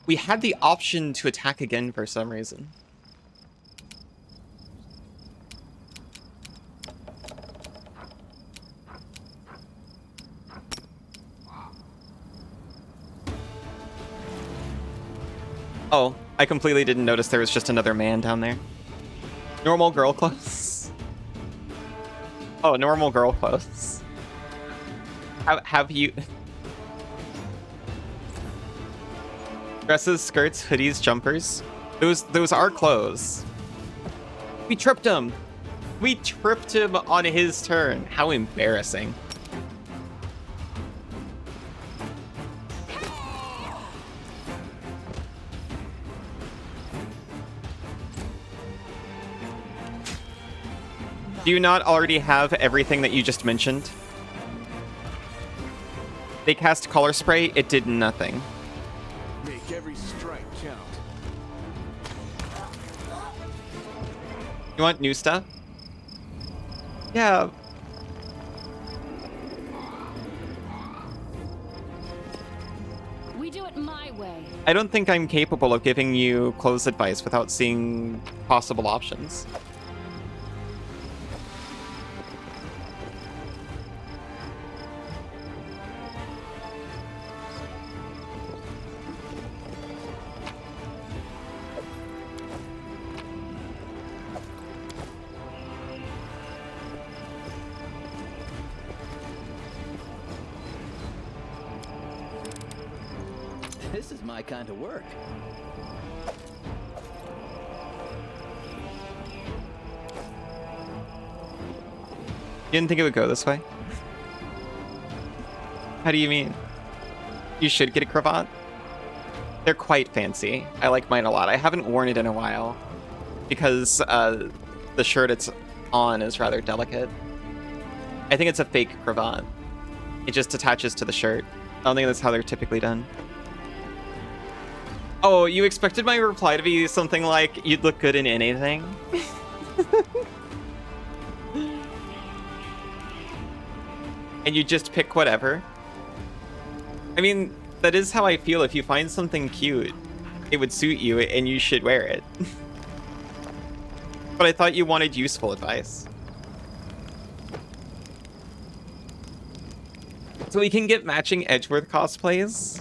we had the option to attack again for some reason. Oh, I completely didn't notice there was just another man down there. Normal girl clothes. Oh, normal girl clothes. Have you... Dresses, skirts, hoodies, jumpers. Those are clothes. We tripped him. We tripped him on his turn. How embarrassing. Do you not already have everything that you just mentioned? They cast color spray, it did nothing. Make every strike count. You want new stuff? Yeah. We do it my way. I don't think I'm capable of giving you clothes advice without seeing possible options. This is my kind of work. You didn't think it would go this way? How do you mean? You should get a cravat? They're quite fancy. I like mine a lot. I haven't worn it in a while because the shirt it's on is rather delicate. I think it's a fake cravat. It just attaches to the shirt. I don't think that's how they're typically done. Oh, you expected my reply to be something like, you'd look good in anything? And you just pick whatever? I mean, that is how I feel. If you find something cute, it would suit you and you should wear it. But I thought you wanted useful advice. So we can get matching Edgeworth cosplays?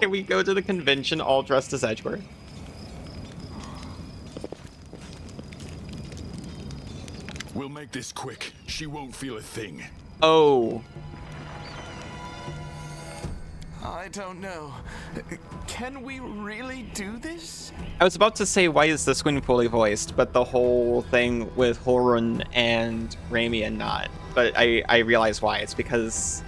Can we go to the convention all dressed as Edgeworth? We'll make this quick. She won't feel a thing. Oh. I don't know. Can we really do this? I was about to say, why is this Squin fully voiced, but the whole thing with Horun and Ramian not. But I realize why. It's because...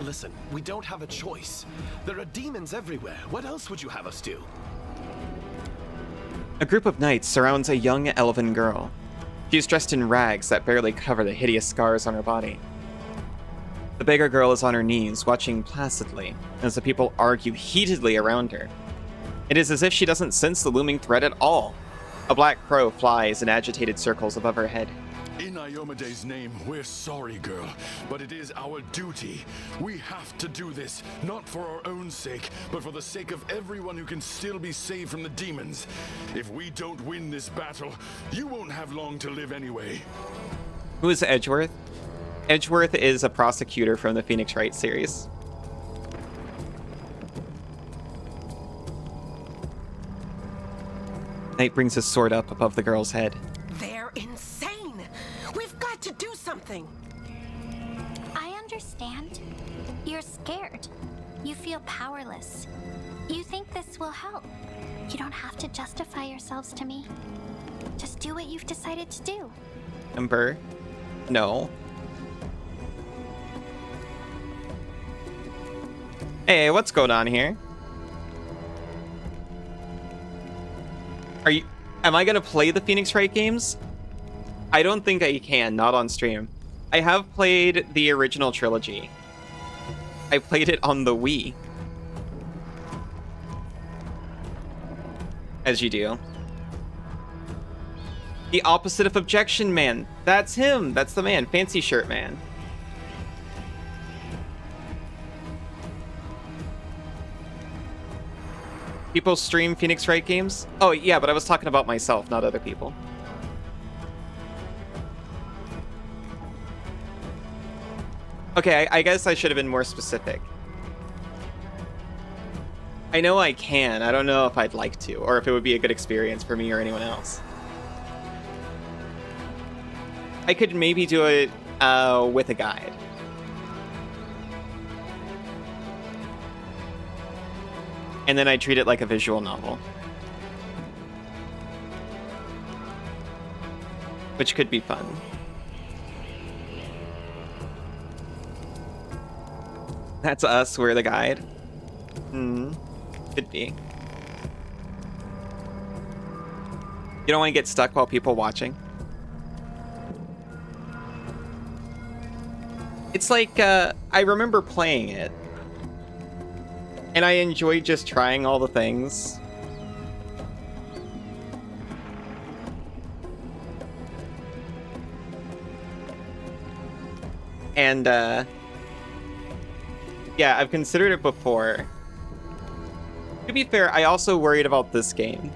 Listen, we don't have a choice. There are demons everywhere. What else would you have us do? A group of knights surrounds a young elven girl. She is dressed in rags that barely cover the hideous scars on her body. The beggar girl is on her knees, watching placidly, as the people argue heatedly around her. It is as if she doesn't sense the looming threat at all. A black crow flies in agitated circles above her head. In Iomede's name, we're sorry, girl, but it is our duty. We have to do this, not for our own sake, but for the sake of everyone who can still be saved from the demons. If we don't win this battle, you won't have long to live anyway. Who is Edgeworth? Edgeworth is a prosecutor from the Phoenix Wright series. Knight brings his sword up above the girl's head. They're insane. We've got to do something. I understand. You're scared. You feel powerless. You think this will help. You don't have to justify yourselves to me. Just do what you've decided to do. Ember? No. Hey, what's going on here? Am I gonna play the Phoenix Wright games? I don't think I can, not on stream. I have played the original trilogy. I played it on the Wii. As you do. The opposite of Objection Man. That's him. That's the man. Fancy Shirt Man. People stream Phoenix Wright games? Oh, yeah, but I was talking about myself, not other people. Okay, I guess I should have been more specific. I know I can. I don't know if I'd like to, or if it would be a good experience for me or anyone else. I could maybe do it with a guide. And then I treat it like a visual novel. Which could be fun. That's us, we're the guide. Could be. You don't want to get stuck while people watching. It's like, I remember playing it. And I enjoyed just trying all the things. And, yeah, I've considered it before. To be fair, I also worried about this game.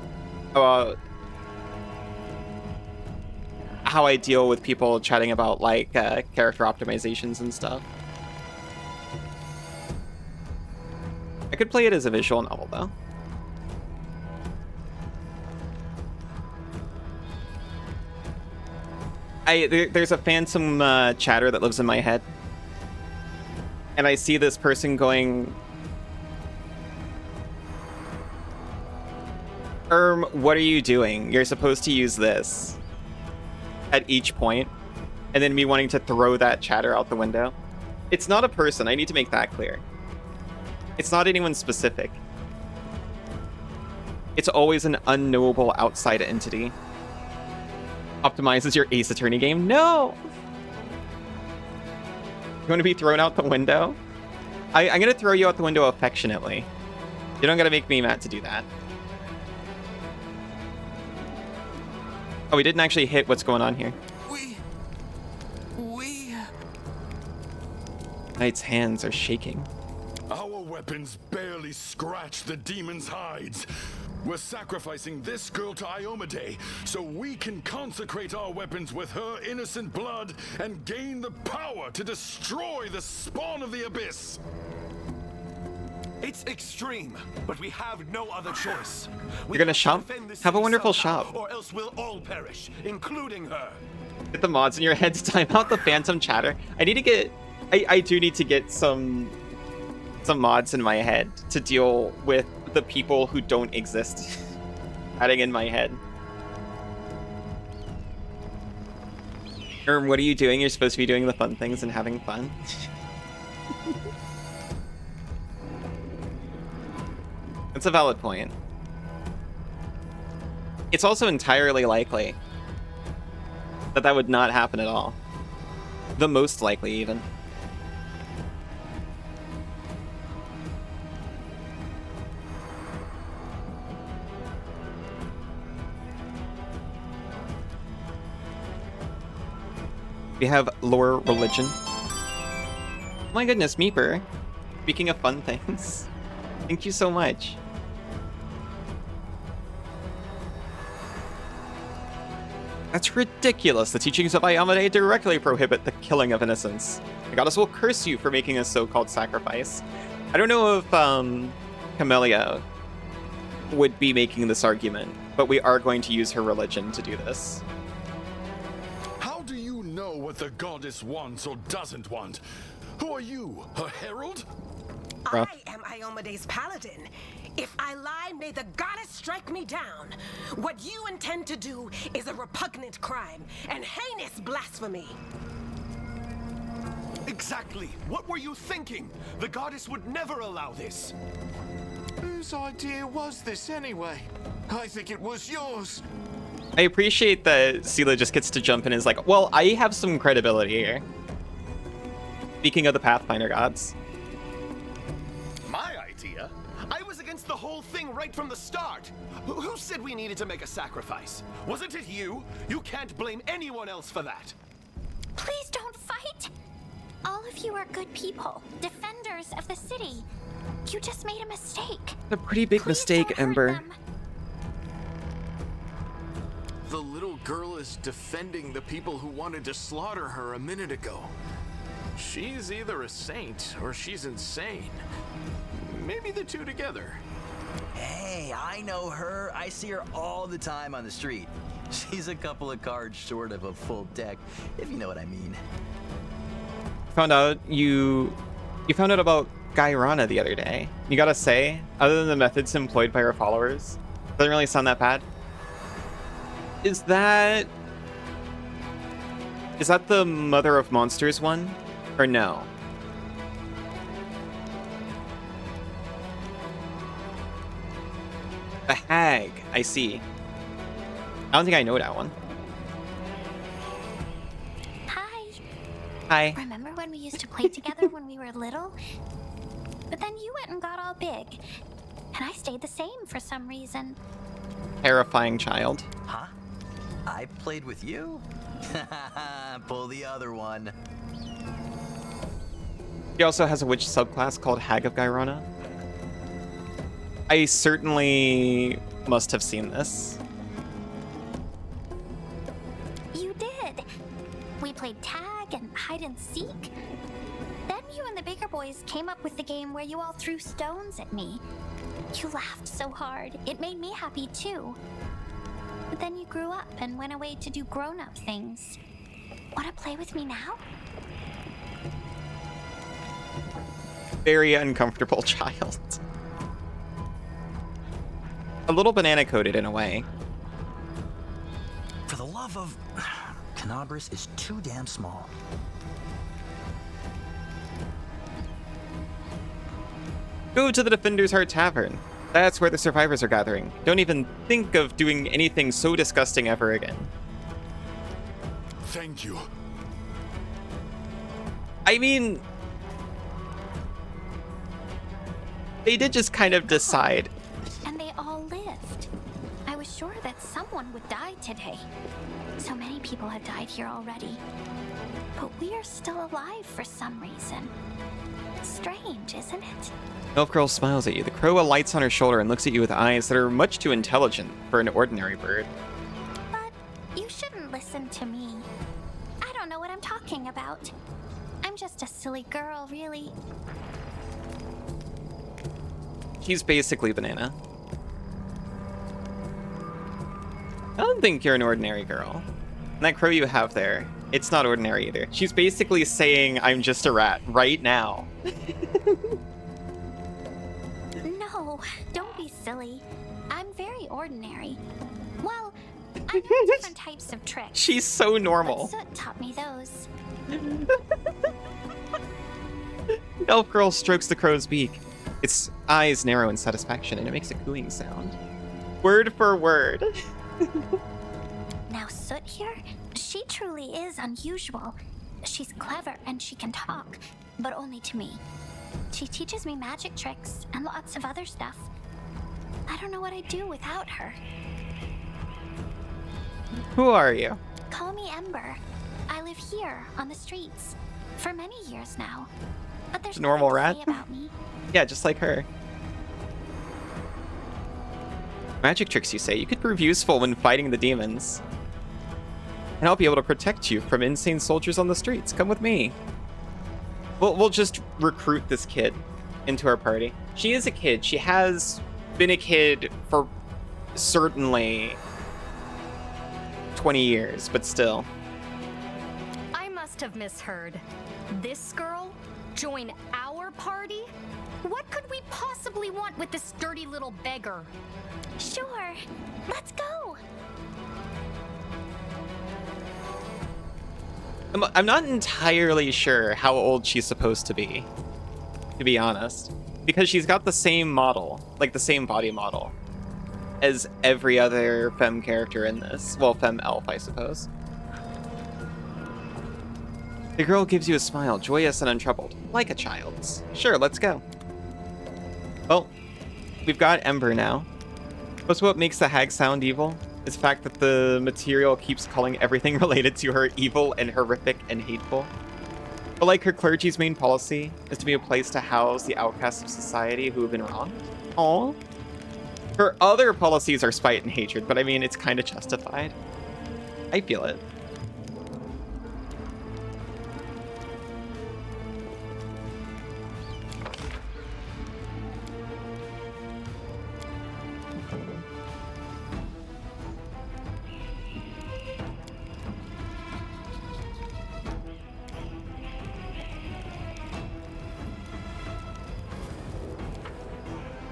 About how I deal with people chatting about, like, character optimizations and stuff. I could play it as a visual novel, though. There's a phantom chatter that lives in my head. And I see this person going... what are you doing? You're supposed to use this. At each point. And then me wanting to throw that chatter out the window. It's not a person. I need to make that clear. It's not anyone specific. It's always an unknowable outside entity. Optimizes your Ace Attorney game? No! You want to be thrown out the window? I'm going to throw you out the window affectionately. You don't got to make me mad to do that. Oh, we didn't actually hit what's going on here. Knight's hands are shaking. Our weapons barely scratch the demon's hides. We're sacrificing this girl to Iomade so we can consecrate our weapons with her innocent blood and gain the power to destroy the spawn of the abyss. It's extreme, but we have no other choice. You're gonna shop? Have a wonderful shop. Or else we'll all perish, including her. Get the mods in your head to time out the phantom chatter. I need to get... I do need to get some some mods in my head to deal with the people who don't exist. Adding in my head. What are you doing? You're supposed to be doing the fun things and having fun. That's a valid point. It's also entirely likely that that would not happen at all. The most likely, even. We have lore religion. Oh my goodness, Meeper. Speaking of fun things. Thank you so much. That's ridiculous. The teachings of Ayamade directly prohibit the killing of innocents. The goddess will curse you for making a so-called sacrifice. I don't know if Camellia would be making this argument, but we are going to use her religion to do this. How do you know what the goddess wants or doesn't want? Who are you, her herald? Rough. I am Iomede's paladin. If I lie, may the goddess strike me down. What you intend to do is a repugnant crime and heinous blasphemy. Exactly. What were you thinking? The goddess would never allow this. Whose idea was this anyway? I think it was yours. I appreciate that Sela just gets to jump in and is like, well, I have some credibility here. Speaking of the Pathfinder gods. My idea? I was against the whole thing right from the start. Who said we needed to make a sacrifice? Wasn't it you? You can't blame anyone else for that. Please don't fight! All of you are good people, defenders of the city. You just made a mistake. A pretty big Please mistake, don't hurt Ember. them. The little girl is defending the people who wanted to slaughter her a minute ago. She's either a saint or she's insane. Maybe the two together. Hey, I know her. I see her all the time on the street. She's a couple of cards short of a full deck, if you know what I mean. Found out you found out about Gairana the other day. You gotta say, other than the methods employed by her followers, doesn't really sound that bad. Is that the Mother of Monsters one? Or no? The Hag, I see. I don't think I know that one. Hi. Hi. Remember when we used to play together when we were little? But then you went and got all big. And I stayed the same for some reason. Terrifying child. Huh? I played with you? Pull the other one. He also has a witch subclass called Hag of Gairana. I certainly must have seen this. You did. We played tag and hide and seek. Then you and the bigger boys came up with the game where you all threw stones at me. You laughed so hard. It made me happy too. But then you grew up and went away to do grown-up things. Want to play with me now? Very uncomfortable child. A little banana-coated in a way. For the love of... Canabris is too damn small. Go to the Defender's Heart Tavern. That's where the survivors are gathering. Don't even think of doing anything so disgusting ever again. Thank you. I mean... They did just kind of decide. And they all lived. I was sure that someone would die today. So many people have died here already. But we are still alive for some reason. Strange, isn't it? Elf Girl smiles at you. The crow alights on her shoulder and looks at you with eyes that are much too intelligent for an ordinary bird. But you shouldn't listen to me. I don't know what I'm talking about. I'm just a silly girl, really. He's basically Banana. I don't think you're an ordinary girl. And that crow you have there, it's not ordinary either. She's basically saying, I'm just a rat right now. Oh, don't be silly. I'm very ordinary. Well, I know different types of tricks. She's so normal. But Soot taught me those. Elf girl strokes the crow's beak. Its eyes narrow in satisfaction, and it makes a cooing sound. Word for word. Now Soot here, she truly is unusual. She's clever and she can talk, but only to me. She teaches me magic tricks and lots of other stuff. I don't know what I'd do without her. Who are you? Call me Ember. I live here on the streets for many years now. But there's Normal nothing to rat? say about me. Yeah, just like her. Magic tricks, you say? You could prove useful when fighting the demons. And I'll be able to protect you from insane soldiers on the streets. Come with me. We'll just recruit this kid into our party. She is a kid. She has been a kid for certainly 20 years, but still. I must have misheard. This girl? Join our party? What could we possibly want with this dirty little beggar? Sure, let's go. I'm not entirely sure how old she's supposed to be honest. Because she's got the same model, like the same body model, as every other femme character in this. Well, femme elf, I suppose. The girl gives you a smile, joyous and untroubled, like a child's. Sure, let's go. Well, we've got Ember now. What's what makes the hag sound evil? Is the fact that the material keeps calling everything related to her evil and horrific and hateful. But like her clergy's main policy is to be a place to house the outcasts of society who have been wronged. Aww. Her other policies are spite and hatred, but I mean, it's kind of justified. I feel it.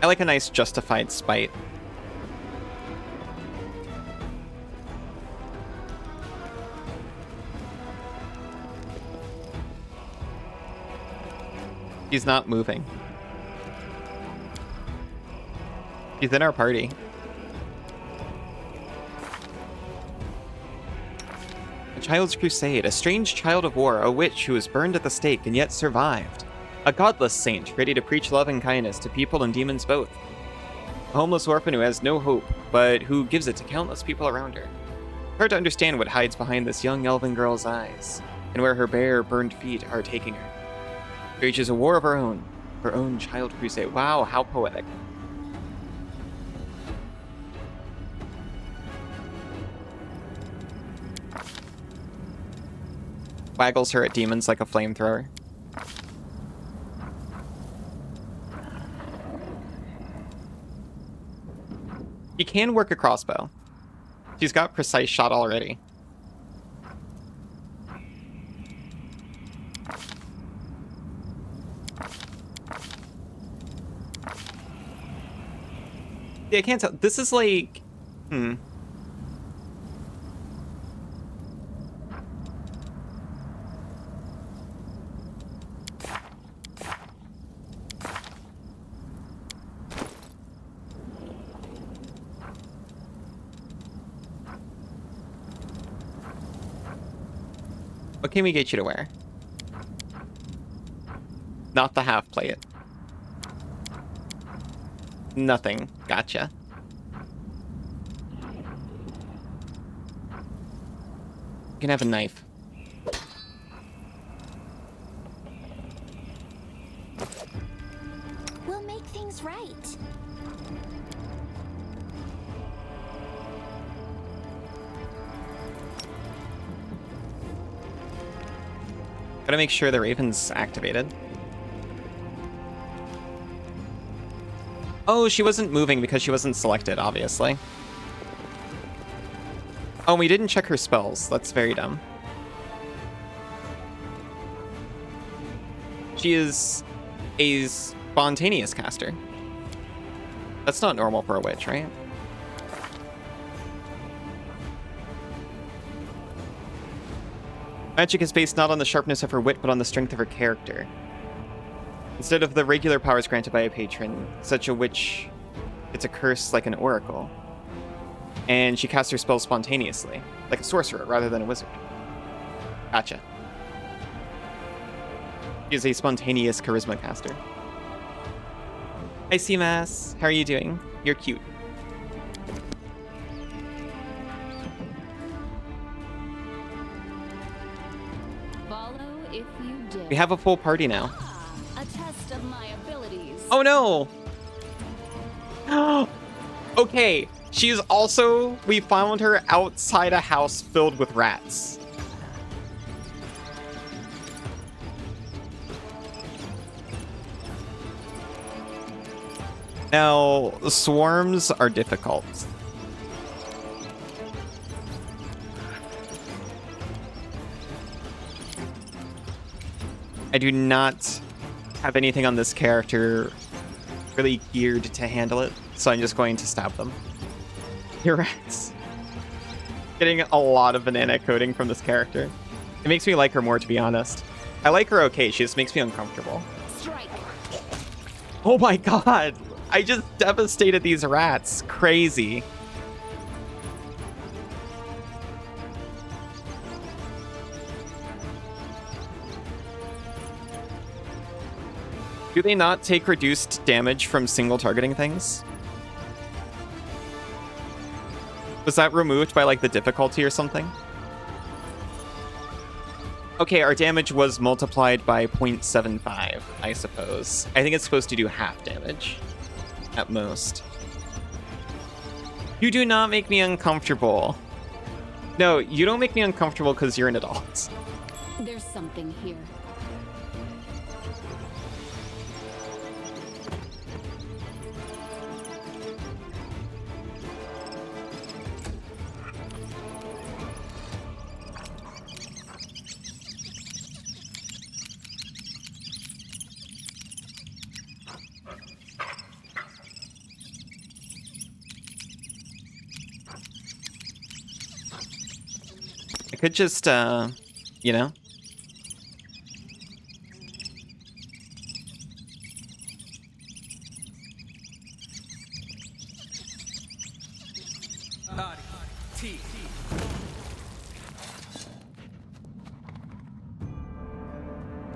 I like a nice justified spite. He's not moving. He's in our party. A child's crusade, a strange child of war, a witch who was burned at the stake and yet survived. A godless saint, ready to preach love and kindness to people and demons both. A homeless orphan who has no hope, but who gives it to countless people around her. Hard to understand what hides behind this young elven girl's eyes, and where her bare, burned feet are taking her. Wages a war of her own child crusade. Wow, how poetic. Waggles her at demons like a flamethrower. She can work a crossbow. She's got precise shot already. Yeah, I can't tell. This is like... What can we get you to wear? Not the half plate. Nothing. Gotcha. You can have a knife. We'll make things right. Gotta make sure the Raven's activated. Oh, she wasn't moving because she wasn't selected, obviously. Oh, we didn't check her spells. That's very dumb. She is a spontaneous caster. That's not normal for a witch, right? Magic is based not on the sharpness of her wit, but on the strength of her character. Instead of the regular powers granted by a patron, such a witch gets a curse like an oracle. And she casts her spells spontaneously, like a sorcerer rather than a wizard. Gotcha. She is a spontaneous charisma caster. Hi, Seamass. How are you doing? You're cute. Follow if you dare. We have a full party now. A test of my abilities. Oh no! Okay, she's also... We found her outside a house filled with rats. Now, swarms are difficult. I do not have anything on this character really geared to handle it, so I'm just going to stab them. You're rats. Getting a lot of banana coating from this character. It makes me like her more, to be honest. I like her okay, she just makes me uncomfortable. Strike. Oh my god! I just devastated these rats. Crazy. Do they not take reduced damage from single targeting things? Was that removed by, like, the difficulty or something? Okay, our damage was multiplied by 0.75, I suppose. I think it's supposed to do half damage. At most. You do not make me uncomfortable. No, you don't make me uncomfortable because you're an adult. There's something here. I could just, you know.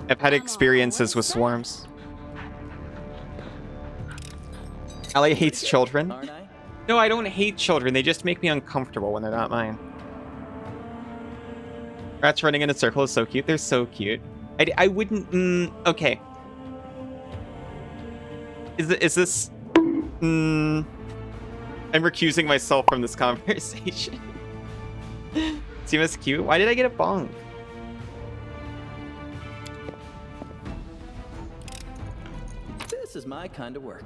I've had experiences with swarms. Allie hates children. Aren't I? No, I don't hate children. They just make me uncomfortable when they're not mine. Rats running in a circle is so cute. They're so cute. I wouldn't... okay. Is this... I'm recusing myself from this conversation. Seem as cute? Why did I get a bong? This is my kind of work.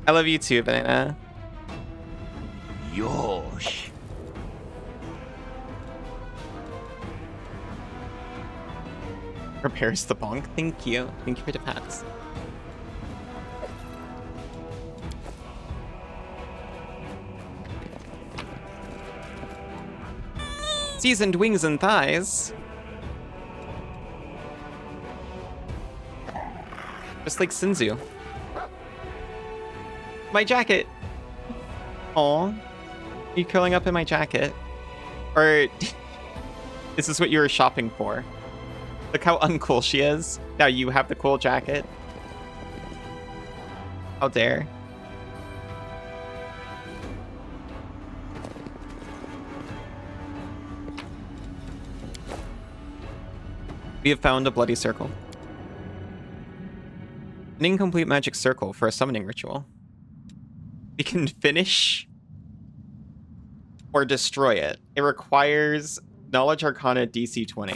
I love you too, Banana. Yosh. Repairs the bonk. Thank you. Thank you for the pats. Seasoned wings and thighs. Just like Sinzu. My jacket. Aw. Are you curling up in my jacket? Or is this what you were shopping for? Look how uncool she is. Now you have the cool jacket. How dare. We have found a bloody circle. An incomplete magic circle for a summoning ritual. We can finish or destroy it. It requires Knowledge Arcana DC 20.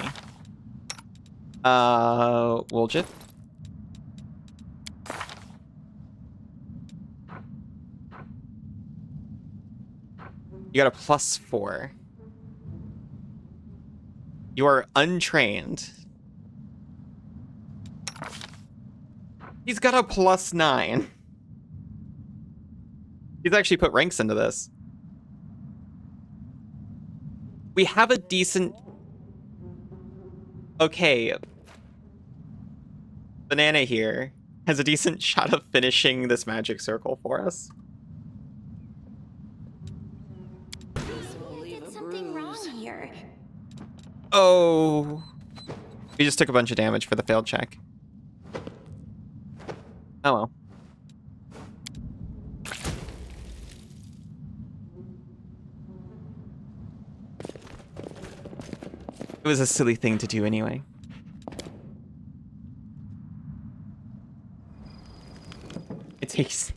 Woljit. You got a +4. You are untrained. He's got a +9. He's actually put ranks into this. We have a decent... Okay. Banana here has a decent shot of finishing this magic circle for us. Did something wrong here? Oh. We just took a bunch of damage for the failed check. Oh well. It was a silly thing to do anyway. It takes...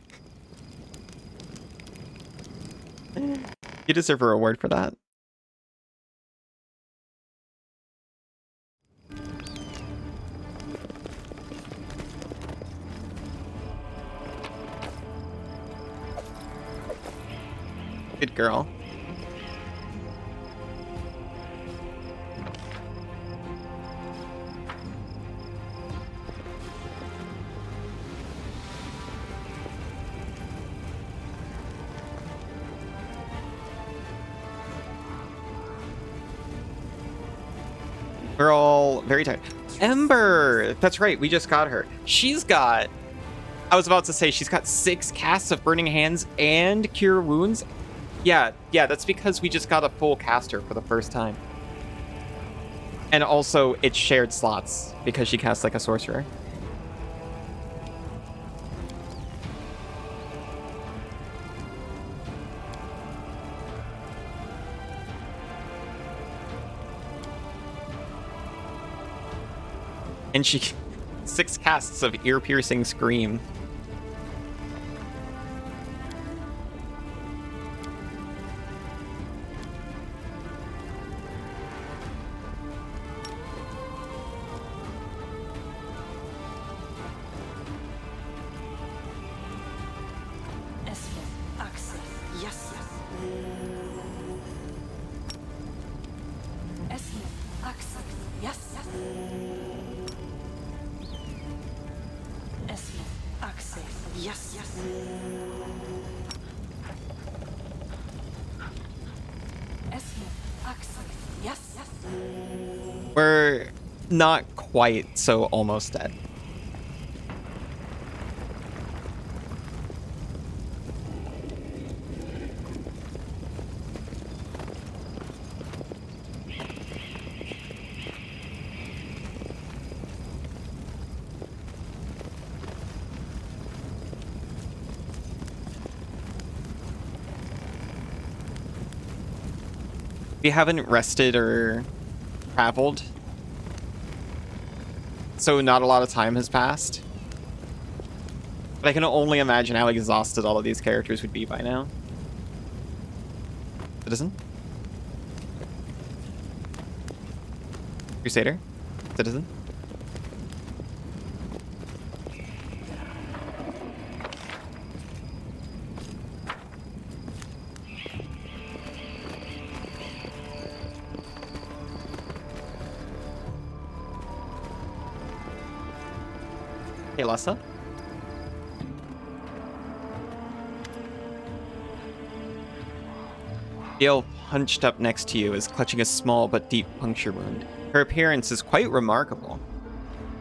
You deserve a reward for that. Good girl. We're all very tired. Ember! That's right, we just got her. She's got... I was about to say, she's got 6 casts of Burning Hands and Cure Wounds. Yeah, that's because we just got a full caster for the first time. And also, it's shared slots, because she casts like a sorcerer. And she... 6 casts of ear-piercing scream. We're not quite so almost dead. We haven't rested or traveled, so not a lot of time has passed. But I can only imagine how exhausted all of these characters would be by now. Citizen? Crusader? Citizen? Hey, Lessa. Gale, hunched up next to you, is clutching a small but deep puncture wound. Her appearance is quite remarkable.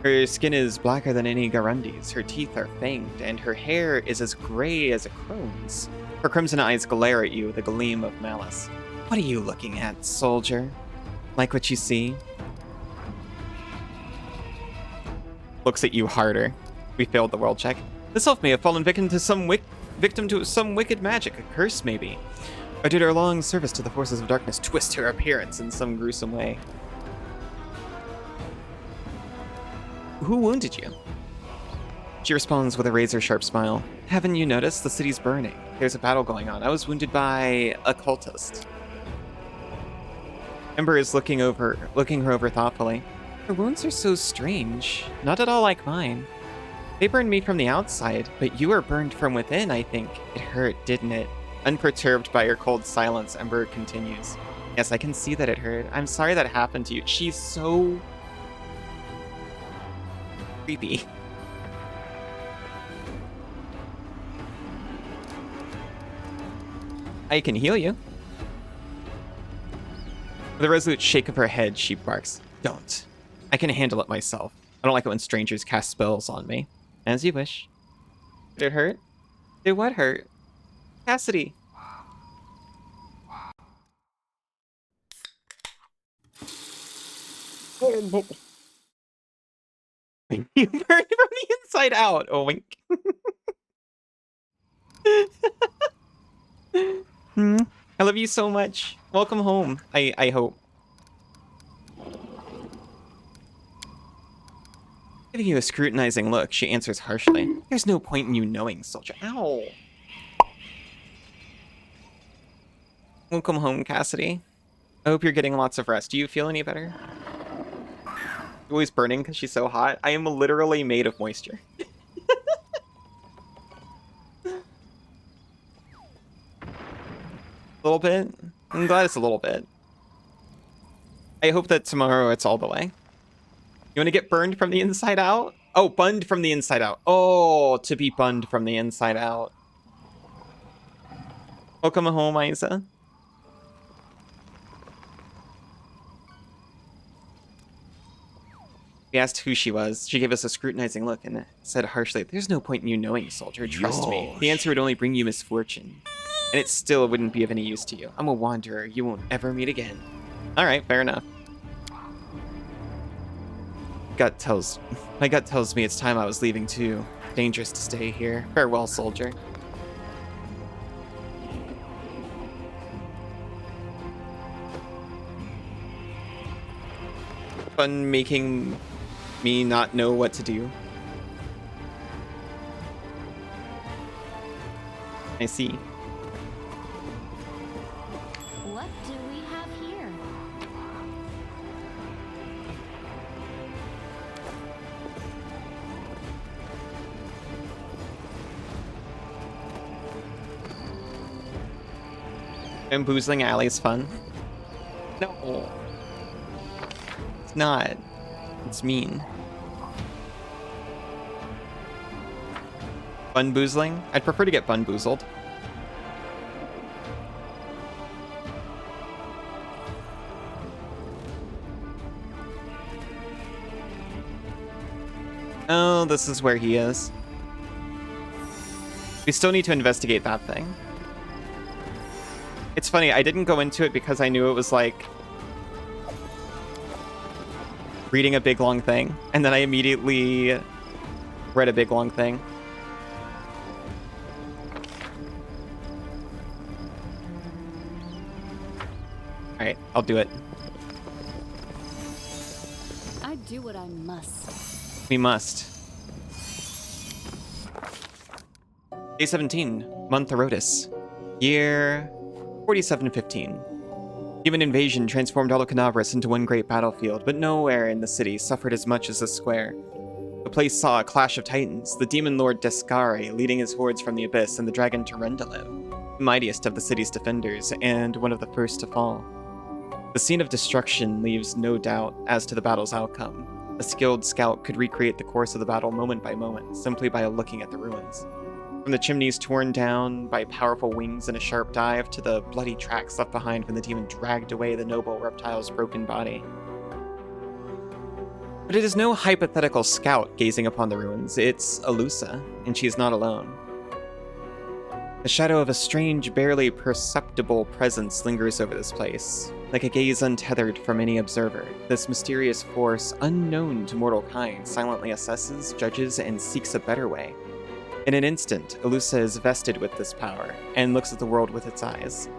Her skin is blacker than any Garundi's, her teeth are fanged, and her hair is as gray as a crone's. Her crimson eyes glare at you with a gleam of malice. What are you looking at, soldier? Like what you see? Looks at you harder. We failed the world check. This elf may have fallen victim to some wicked magic, a curse maybe. Or did her long service to the forces of darkness twist her appearance in some gruesome way? Who wounded you? She responds with a razor-sharp smile. Haven't you noticed? The city's burning. There's a battle going on. I was wounded by a cultist. Ember is looking her over thoughtfully. Her wounds are so strange. Not at all like mine. They burned me from the outside, but you were burned from within, I think. It hurt, didn't it? Unperturbed by your cold silence, Ember continues. Yes, I can see that it hurt. I'm sorry that happened to you. She's so... creepy. I can heal you. With a resolute shake of her head, she barks, "Don't. I can handle it myself. I don't like it when strangers cast spells on me." As you wish. Did it hurt? Did what hurt? Cassidy. You burned from the inside out. Oh, wink. I love you so much. Welcome home. I hope. Giving you a scrutinizing look, she answers harshly. There's no point in you knowing, soldier. Ow. Welcome home, Cassidy. I hope you're getting lots of rest. Do you feel any better? Always burning because she's so hot. I am literally made of moisture. A little bit? I'm glad it's a little bit. I hope that tomorrow it's all the way. You want to get burned from the inside out? Oh, bunned from the inside out. Oh, to be bunned from the inside out. Welcome home, Isa. We asked who she was. She gave us a scrutinizing look and said harshly, "There's no point in you knowing, soldier. Trust me. The answer would only bring you misfortune. And it still wouldn't be of any use to you. I'm a wanderer you won't ever meet again." Alright, fair enough. My gut tells me it's time I was leaving too. Dangerous to stay here. Farewell, soldier. Fun making me not know what to do. I see. What do we have here? Bamboozling Alley is fun. No. It's not. It's mean. Bunboozling? I'd prefer to get bunboozled. Oh, this is where he is. We still need to investigate that thing. It's funny, I didn't go into it because I knew it was like reading a big long thing, and then I immediately read a big long thing. Alright, I'll do it. I do what I must. We must. Day 17, month Erotis. Year 4715. Human invasion transformed all of Canavras into one great battlefield, but nowhere in the city suffered as much as the square. The place saw a clash of titans, the demon lord Descare leading his hordes from the abyss, and the dragon Terendalev, the mightiest of the city's defenders, and one of the first to fall. The scene of destruction leaves no doubt as to the battle's outcome. A skilled scout could recreate the course of the battle moment by moment, simply by looking at the ruins. From the chimneys torn down by powerful wings and a sharp dive to the bloody tracks left behind when the demon dragged away the noble reptile's broken body. But it is no hypothetical scout gazing upon the ruins, it's Alusa, and she is not alone. The shadow of a strange, barely perceptible presence lingers over this place. Like a gaze untethered from any observer, this mysterious force, unknown to mortal kind, silently assesses, judges, and seeks a better way. In an instant, Alusa is vested with this power, and looks at the world with its eyes.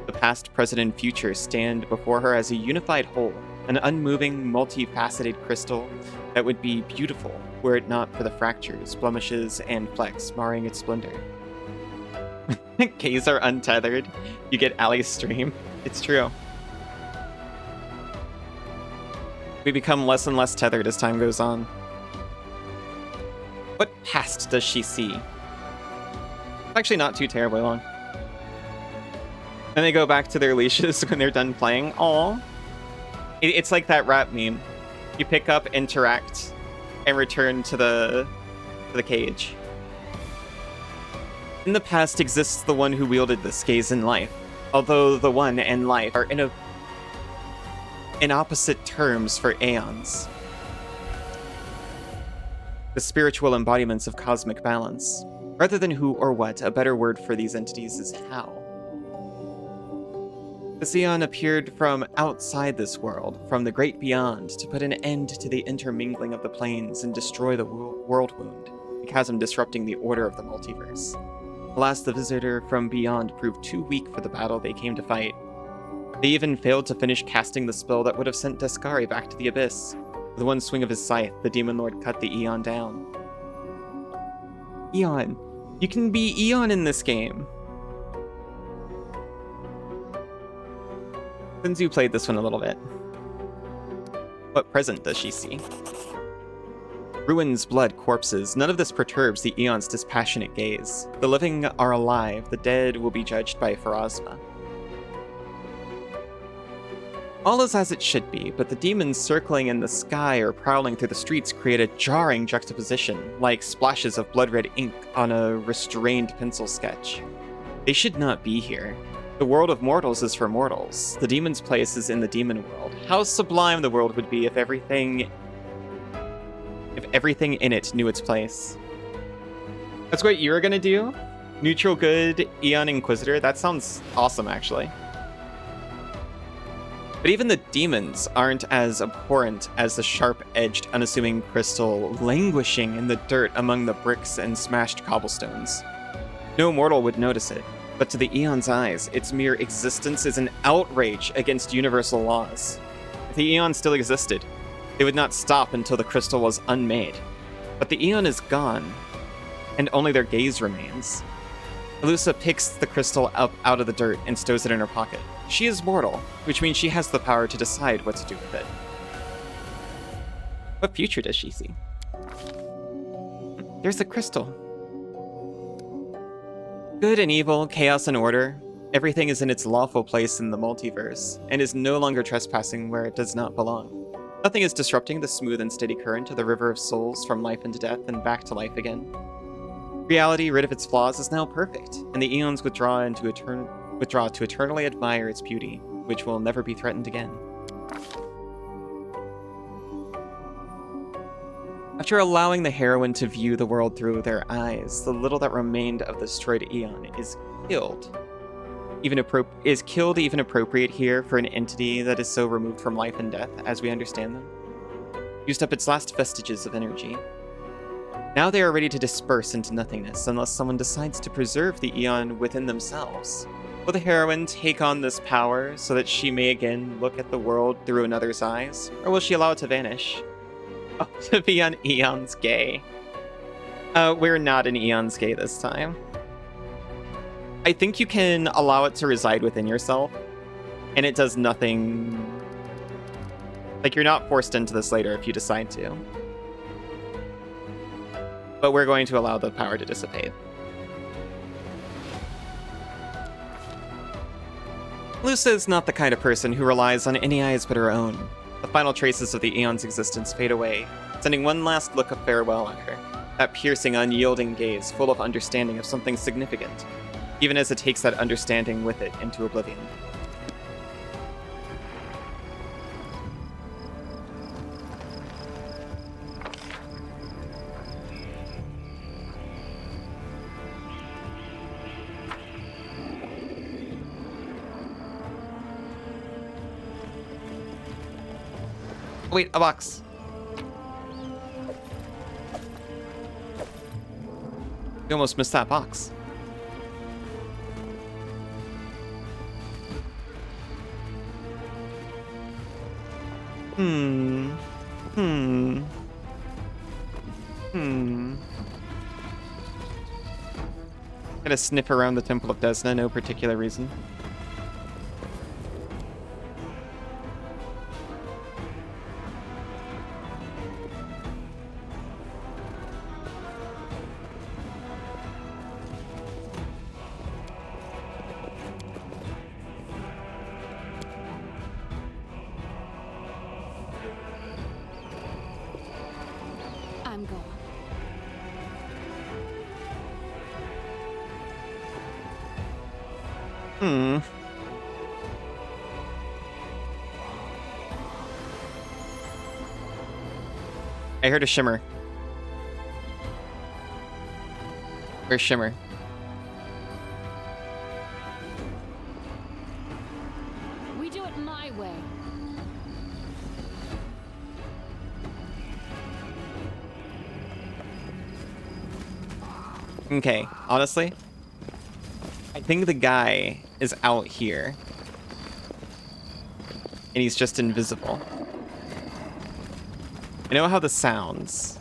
The past, present, and future stand before her as a unified whole, an unmoving, multifaceted crystal that would be beautiful were it not for the fractures, blemishes, and flecks marring its splendor. Gaze are untethered. You get Ali's stream. It's true. We become less and less tethered as time goes on. What past does she see? It's actually not too terribly long. Then they go back to their leashes when they're done playing. Aww. It's like that rap meme. You pick up, interact, and return to the cage. In the past exists the one who wielded this gaze in life, although the one and life are in opposite terms for aeons. The spiritual embodiments of cosmic balance. Rather than who or what, a better word for these entities is how. The Aeon appeared from outside this world, from the great beyond, to put an end to the intermingling of the planes and destroy the world wound, the chasm disrupting the order of the multiverse. Alas, the visitor from beyond proved too weak for the battle they came to fight. They even failed to finish casting the spell that would have sent Deskari back to the Abyss. With one swing of his scythe, the Demon Lord cut the Aeon down. Aeon. You can be Aeon in this game. Sinzu played this one a little bit. What present does she see? Ruins, blood, corpses. None of this perturbs the Aeon's dispassionate gaze. The living are alive, the dead will be judged by Pharasma. All is as it should be, but the demons circling in the sky or prowling through the streets create a jarring juxtaposition, like splashes of blood-red ink on a restrained pencil sketch. They should not be here. The world of mortals is for mortals. The demon's place is in the demon world. How sublime the world would be if everything in it knew its place. That's what you're gonna do? Neutral good, Aeon Inquisitor? That sounds awesome, actually. But even the demons aren't as abhorrent as the sharp-edged, unassuming crystal languishing in the dirt among the bricks and smashed cobblestones. No mortal would notice it, but to the Aeon's eyes, its mere existence is an outrage against universal laws. If the Aeon still existed, they would not stop until the crystal was unmade. But the Aeon is gone, and only their gaze remains. Elusa picks the crystal up out of the dirt and stows it in her pocket. She is mortal, which means she has the power to decide what to do with it. What future does she see? There's the crystal. Good and evil, chaos and order, everything is in its lawful place in the multiverse, and is no longer trespassing where it does not belong. Nothing is disrupting the smooth and steady current of the river of souls from life into death and back to life again. Reality, rid of its flaws, is now perfect, and the Aeons withdraw to eternally admire its beauty, which will never be threatened again. After allowing the heroine to view the world through their eyes, the little that remained of the destroyed Aeon is killed. Even appropriate here for an entity that is so removed from life and death as we understand them? Used up its last vestiges of energy. Now they are ready to disperse into nothingness unless someone decides to preserve the Aeon within themselves. Will the heroine take on this power so that she may again look at the world through another's eyes? Or will she allow it to vanish? Oh, to be an Aeon's gay. We're not an Aeon's gay this time. I think you can allow it to reside within yourself, and it does nothing. Like, you're not forced into this later if you decide to. But we're going to allow the power to dissipate. Lusa is not the kind of person who relies on any eyes but her own. The final traces of the Aeon's existence fade away, sending one last look of farewell at her. That piercing, unyielding gaze, full of understanding of something significant, even as it takes that understanding with it into oblivion. Wait, a box. We almost missed that box. Gotta sniff around the Temple of Desna, no particular reason. I'm gone. I heard a shimmer. Where's Shimmer? We do it my way. Okay, honestly, I think the guy is out here. And he's just invisible. I know how this sounds.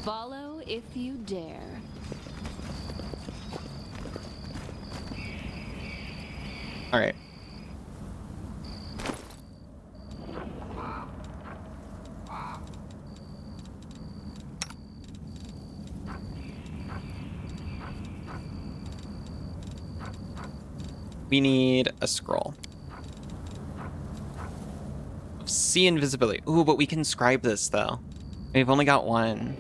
Follow if you dare. All right. We need a scroll. See invisibility. Ooh, but we can scribe this, though. We've only got one.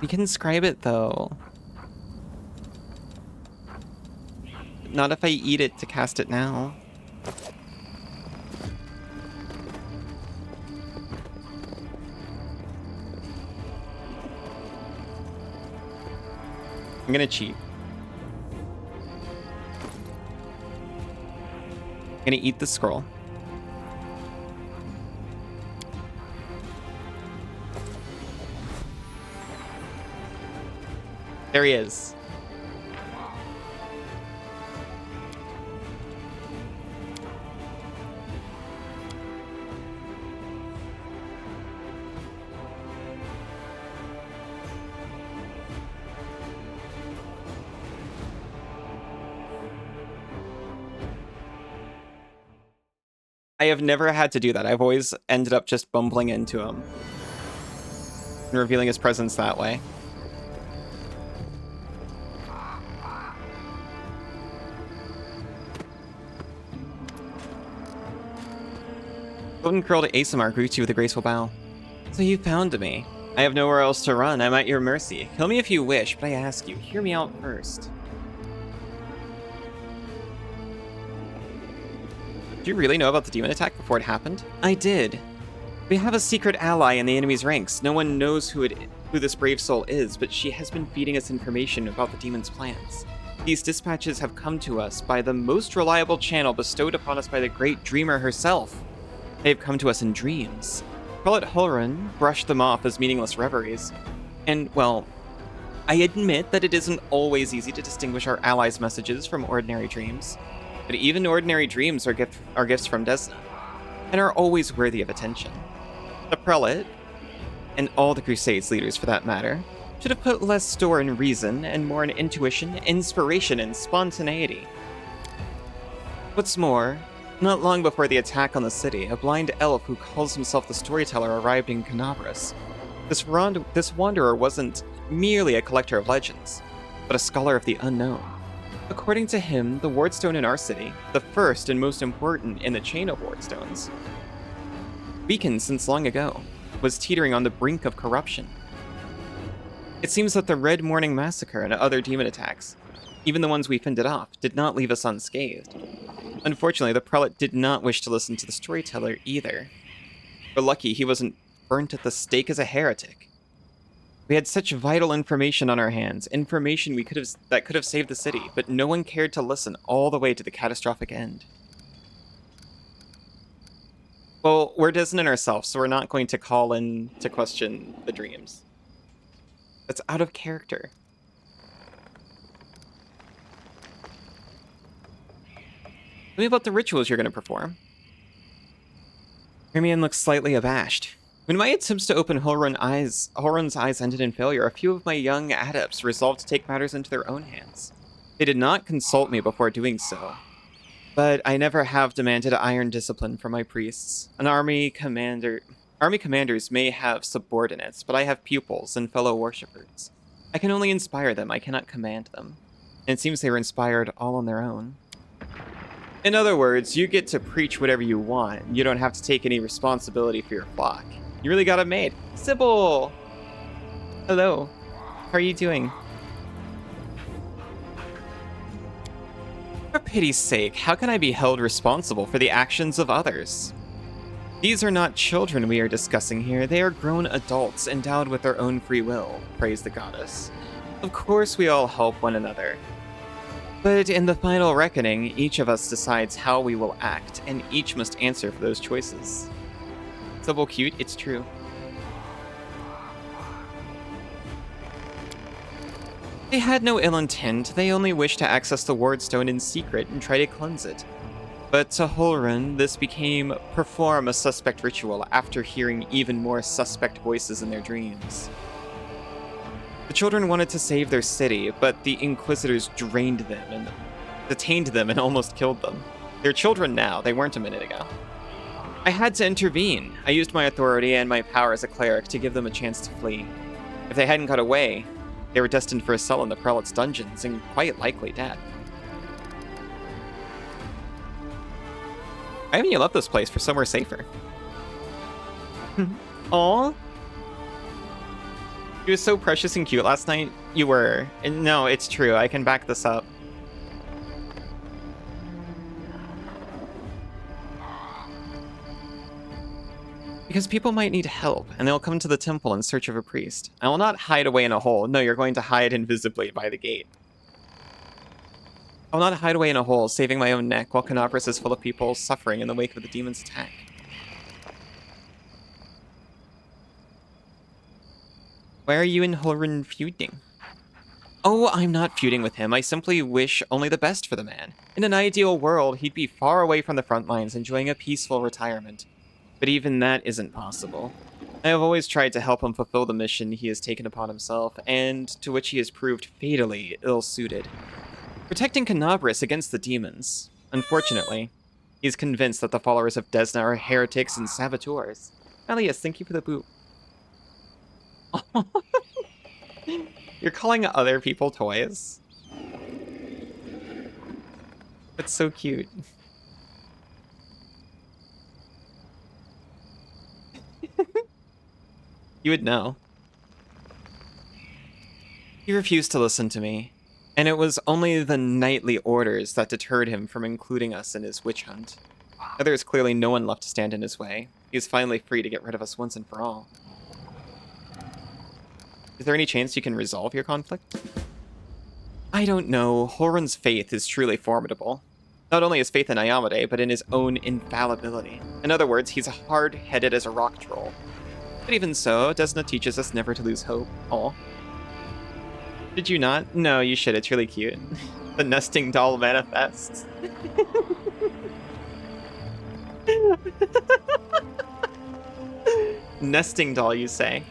We can scribe it, though. Not if I eat it to cast it now. I'm gonna cheat. I'm gonna eat the scroll. There he is. I have never had to do that. I've always ended up just bumbling into him and revealing his presence that way. Golden curled ASMR greets you with a graceful bow. So you found me. I have nowhere else to run. I'm at your mercy. Kill me if you wish, but I ask you, hear me out first. Did you really know about the demon attack before it happened? I did. We have a secret ally in the enemy's ranks. No one knows who this brave soul is, but she has been feeding us information about the demon's plans. These dispatches have come to us by the most reliable channel bestowed upon us by the great dreamer herself. They have come to us in dreams. Prelate Hulrun brushed them off as meaningless reveries. And, well, I admit that it isn't always easy to distinguish our allies' messages from ordinary dreams. But even ordinary dreams are gifts from Desna, and are always worthy of attention. The Prelate, and all the Crusades leaders for that matter, should have put less store in reason and more in intuition, inspiration, and spontaneity. What's more, not long before the attack on the city, a blind elf who calls himself the Storyteller arrived in Canabras. This wanderer wasn't merely a collector of legends, but a scholar of the unknown. According to him, the wardstone in our city, the first and most important in the chain of wardstones, weakened since long ago, was teetering on the brink of corruption. It seems that the Red Morning Massacre and other demon attacks, even the ones we fended off, did not leave us unscathed. Unfortunately, the prelate did not wish to listen to the storyteller either. We're lucky he wasn't burnt at the stake as a heretic. We had such vital information on our hands, information that could have saved the city, but no one cared to listen all the way to the catastrophic end. Well, we're Disneying ourselves, so we're not going to call in to question the dreams. That's out of character. Tell me about the rituals you're going to perform. Hermione looks slightly abashed. When my attempts to open Hulrun's eyes ended in failure, a few of my young adepts resolved to take matters into their own hands. They did not consult me before doing so. But I never have demanded iron discipline from my priests. Army commanders may have subordinates, but I have pupils and fellow worshippers. I can only inspire them, I cannot command them. And it seems they were inspired all on their own. In other words, you get to preach whatever you want. You don't have to take any responsibility for your flock. You really got it made. Sybil! Hello. How are you doing? For pity's sake, how can I be held responsible for the actions of others? These are not children we are discussing here. They are grown adults endowed with their own free will, praised the goddess. Of course we all help one another. But in the final reckoning, each of us decides how we will act, and each must answer for those choices. Sybil cute, it's true. They had no ill intent, they only wished to access the ward stone in secret and try to cleanse it. But to Holrun, this became perform a suspect ritual after hearing even more suspect voices in their dreams. The children wanted to save their city, but the Inquisitors detained them and almost killed them. They're children now, they weren't a minute ago. I had to intervene. I used my authority and my power as a cleric to give them a chance to flee. If they hadn't got away, they were destined for a cell in the Prelate's dungeons, and quite likely dead. I mean, you left this place for somewhere safer. Aww. You were so precious and cute last night. You were. And no, it's true. I can back this up. Because people might need help, and they'll come to the temple in search of a priest. I will not hide away in a hole. No, you're going to hide invisibly by the gate. I will not hide away in a hole, saving my own neck, while Canopus is full of people suffering in the wake of the demon's attack. Why are you and Holrun feuding? Oh, I'm not feuding with him. I simply wish only the best for the man. In an ideal world, he'd be far away from the front lines, enjoying a peaceful retirement. But even that isn't possible. I have always tried to help him fulfill the mission he has taken upon himself, and to which he has proved fatally ill-suited. Protecting Canopus against the demons. Unfortunately, he's convinced that the followers of Desna are heretics and saboteurs. Elias, thank you for the boot. You're calling other people toys? That's so cute. You would know. He refused to listen to me, and it was only the nightly orders that deterred him from including us in his witch hunt. Now there is clearly no one left to stand in his way. He is finally free to get rid of us once and for all. Is there any chance you can resolve your conflict? I don't know. Holrun's faith is truly formidable. Not only his faith in Ayamade, but in his own infallibility. In other words, he's hard-headed as a rock troll. But even so, Desna teaches us never to lose hope. Aw. Did you not? No, you should. It's really cute. The nesting doll manifests. Nesting doll, you say?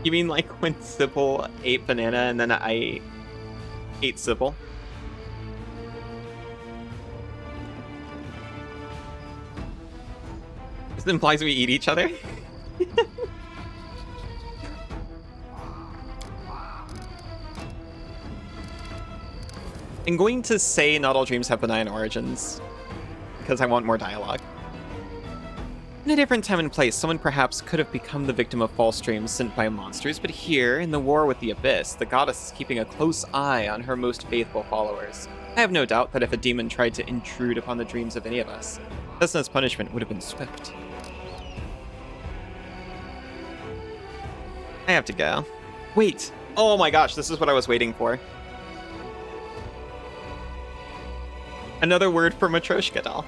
You mean like when Sybil ate banana and then I ate Sybil? This implies we eat each other? I'm going to say not all dreams have benign origins, because I want more dialogue. In a different time and place, someone perhaps could have become the victim of false dreams sent by monsters, but here, in the war with the Abyss, the goddess is keeping a close eye on her most faithful followers. I have no doubt that if a demon tried to intrude upon the dreams of any of us, Desna's punishment would have been swift. I have to go. Wait! Oh my gosh, this is what I was waiting for. Another word for Matryoshka doll.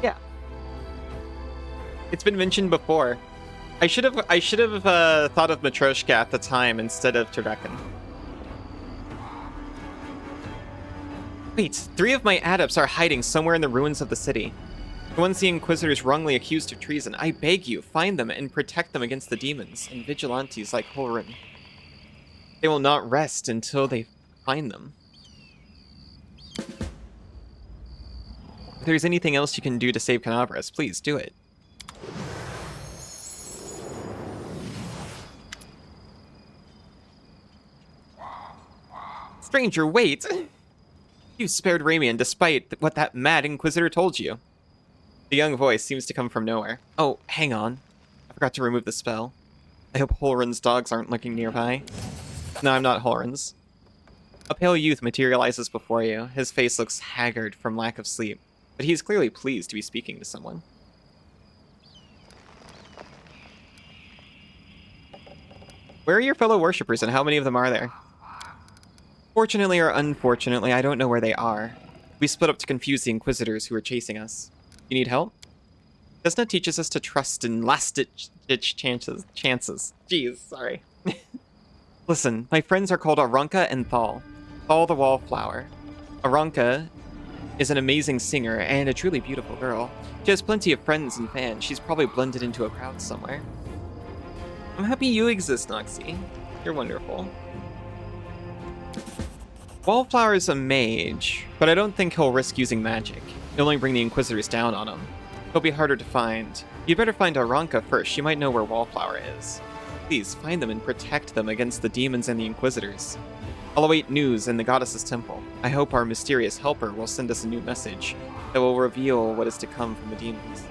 Yeah. It's been mentioned before. I should have thought of Matryoshka at the time instead of Turducken. Wait, 3 of my adepts are hiding somewhere in the ruins of the city. The ones the Inquisitors wrongly accused of treason. I beg you, find them and protect them against the demons and vigilantes like Holrun. They will not rest until they find them. there's anything else you can do to save Canabras, please do it. Stranger, wait! You spared Ramian despite what that mad Inquisitor told you. The young voice seems to come from nowhere. Oh, hang on. I forgot to remove the spell. I hope Holren's dogs aren't lurking nearby. No, I'm not Holren's. A pale youth materializes before you. His face looks haggard from lack of sleep, but he's clearly pleased to be speaking to someone. Where are your fellow worshippers, and how many of them are there? Fortunately or unfortunately, I don't know where they are. We split up to confuse the Inquisitors who were chasing us. You need help? Desna teaches us to trust in last-ditch chances. Jeez, sorry. Listen, my friends are called Aranka and Thal. Thal the Wallflower. Aranka is an amazing singer and a truly beautiful girl. She has plenty of friends and fans. She's probably blended into a crowd somewhere. I'm happy you exist, Noxie. You're wonderful. Wallflower is a mage, but I don't think he'll risk using magic. He'll only bring the Inquisitors down on him. He'll be harder to find. You'd better find Aranka first. She might know where Wallflower is. Please, find them and protect them against the demons and the Inquisitors. I'll await news in the Goddess's Temple. I hope our mysterious helper will send us a new message that will reveal what is to come from the demons.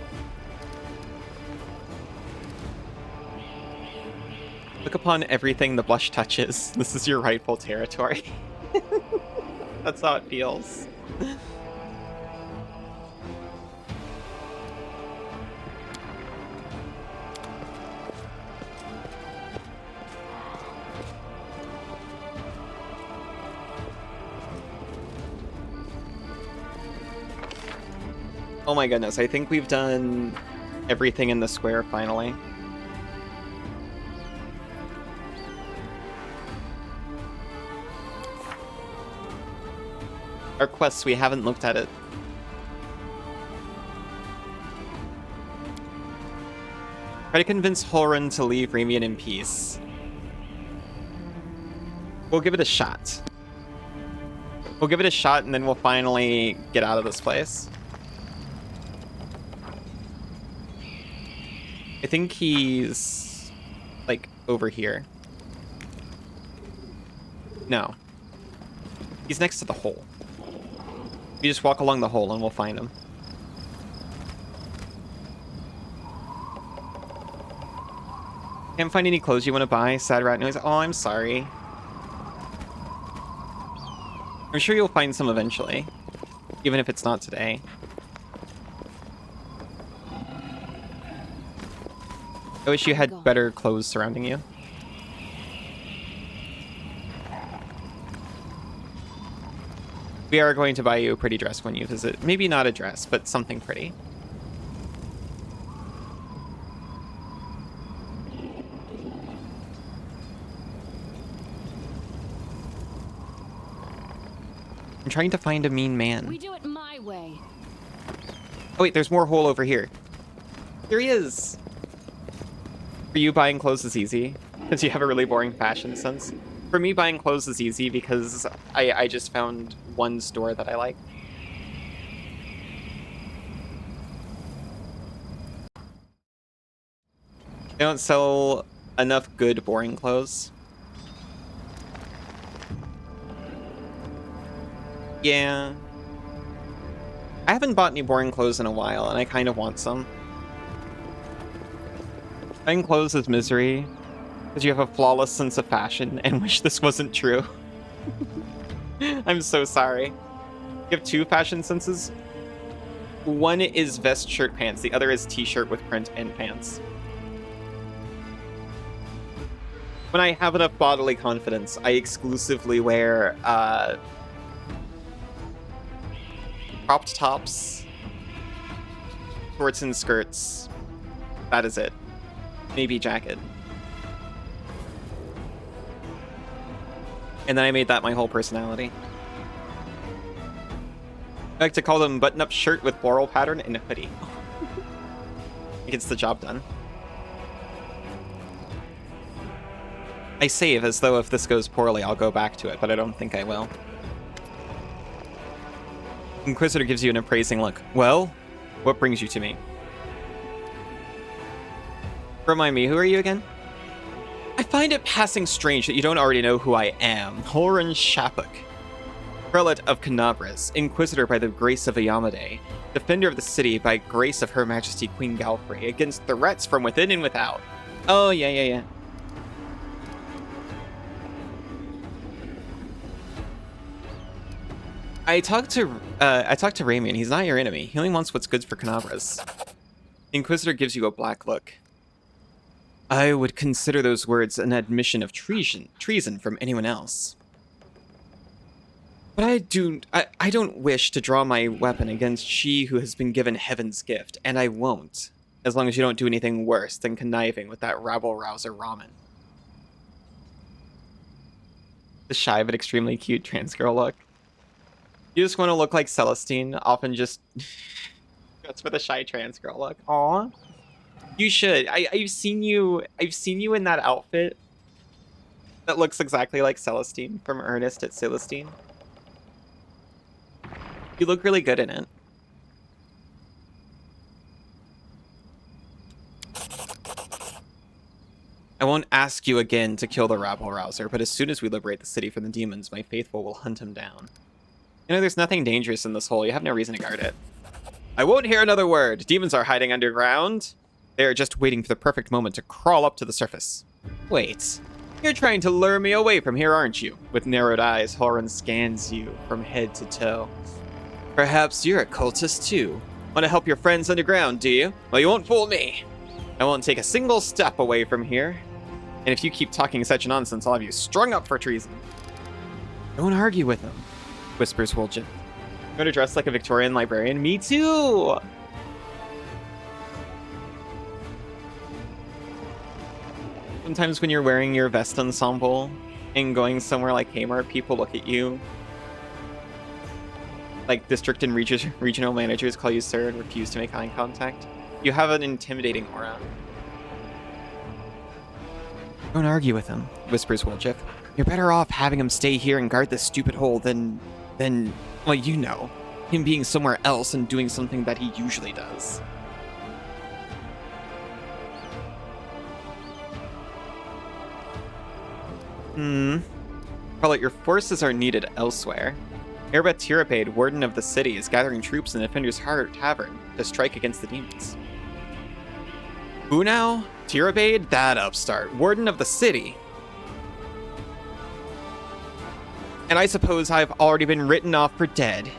Look upon everything the blush touches. This is your rightful territory. That's how it feels. Oh my goodness, I think we've done everything in the square finally. Our quests, we haven't looked at it. Try to convince Holren to leave Ramian in peace. We'll give it a shot. We'll give it a shot and then we'll finally get out of this place. I think he's like over here. No. He's next to the hole. You just walk along the hole and we'll find him. Can't find any clothes you want to buy? Sad rat noise. Oh, I'm sorry. I'm sure you'll find some eventually. Even if it's not today. I wish you had better clothes surrounding you. We are going to buy you a pretty dress when you visit. Maybe not a dress, but something pretty. I'm trying to find a mean man. We do it my way. Oh wait, there's more hole over here. Here he is. For you, buying clothes is easy, because you have a really boring fashion sense. For me, buying clothes is easy because I just found one store that I like. They don't sell enough good, boring clothes. Yeah. I haven't bought any boring clothes in a while, and I kind of want some. Buying clothes is misery, because you have a flawless sense of fashion and wish this wasn't true. I'm so sorry. You have two fashion senses? One is vest, shirt, pants. The other is t-shirt with print and pants. When I have enough bodily confidence, I exclusively wear cropped tops, shorts and skirts. That is it. Maybe jacket. And then I made that my whole personality. I like to call them button-up shirt with floral pattern and a hoodie. It gets the job done. I save as though if this goes poorly, I'll go back to it, but I don't think I will. Inquisitor gives you an appraising look. Well, what brings you to me? Remind me, who are you again? I find it passing strange that you don't already know who I am. Horan Shapuk, Prelate of Canabras, Inquisitor by the grace of Ayamade, Defender of the city by grace of Her Majesty Queen Galfrey, against threats from within and without. Oh, yeah. I talked to Ramian. He's not your enemy. He only wants what's good for Canabras. The Inquisitor gives you a black look. I would consider those words an admission of treason from anyone else. But I don't wish to draw my weapon against she who has been given heaven's gift, and I won't, as long as you don't do anything worse than conniving with that rabble-rouser Ramen. The shy but extremely cute trans girl look. You just want to look like Celestine, often just... That's for the shy trans girl look. Aw. You should. I've seen you in that outfit that looks exactly like Celestine from Ernest at Celestine. You look really good in it. I won't ask you again to kill the rabble-rouser, but as soon as we liberate the city from the demons, my faithful will hunt him down. You know, there's nothing dangerous in this hole. You have no reason to guard it. I won't hear another word. Demons are hiding underground. They are just waiting for the perfect moment to crawl up to the surface. Wait. You're trying to lure me away from here, aren't you? With narrowed eyes, Horan scans you from head to toe. Perhaps you're a cultist too. Want to help your friends underground, do you? Well, you won't fool me. I won't take a single step away from here. And if you keep talking such nonsense, I'll have you strung up for treason. Don't argue with him, whispers Woljit. You want to dress like a Victorian librarian? Me too! Sometimes when you're wearing your vest ensemble and going somewhere like Kmart, people look at you. Like district and regional managers call you sir and refuse to make eye contact. You have an intimidating aura. Don't argue with him, whispers Woljit. You're better off having him stay here and guard this stupid hole than, well, you know, him being somewhere else and doing something that he usually does. Prelate, your forces are needed elsewhere. Erba Tirapade, Warden of the City, is gathering troops in the Defender's Heart Tavern to strike against the demons. Who now? Tirapade? That upstart. Warden of the City. And I suppose I've already been written off for dead.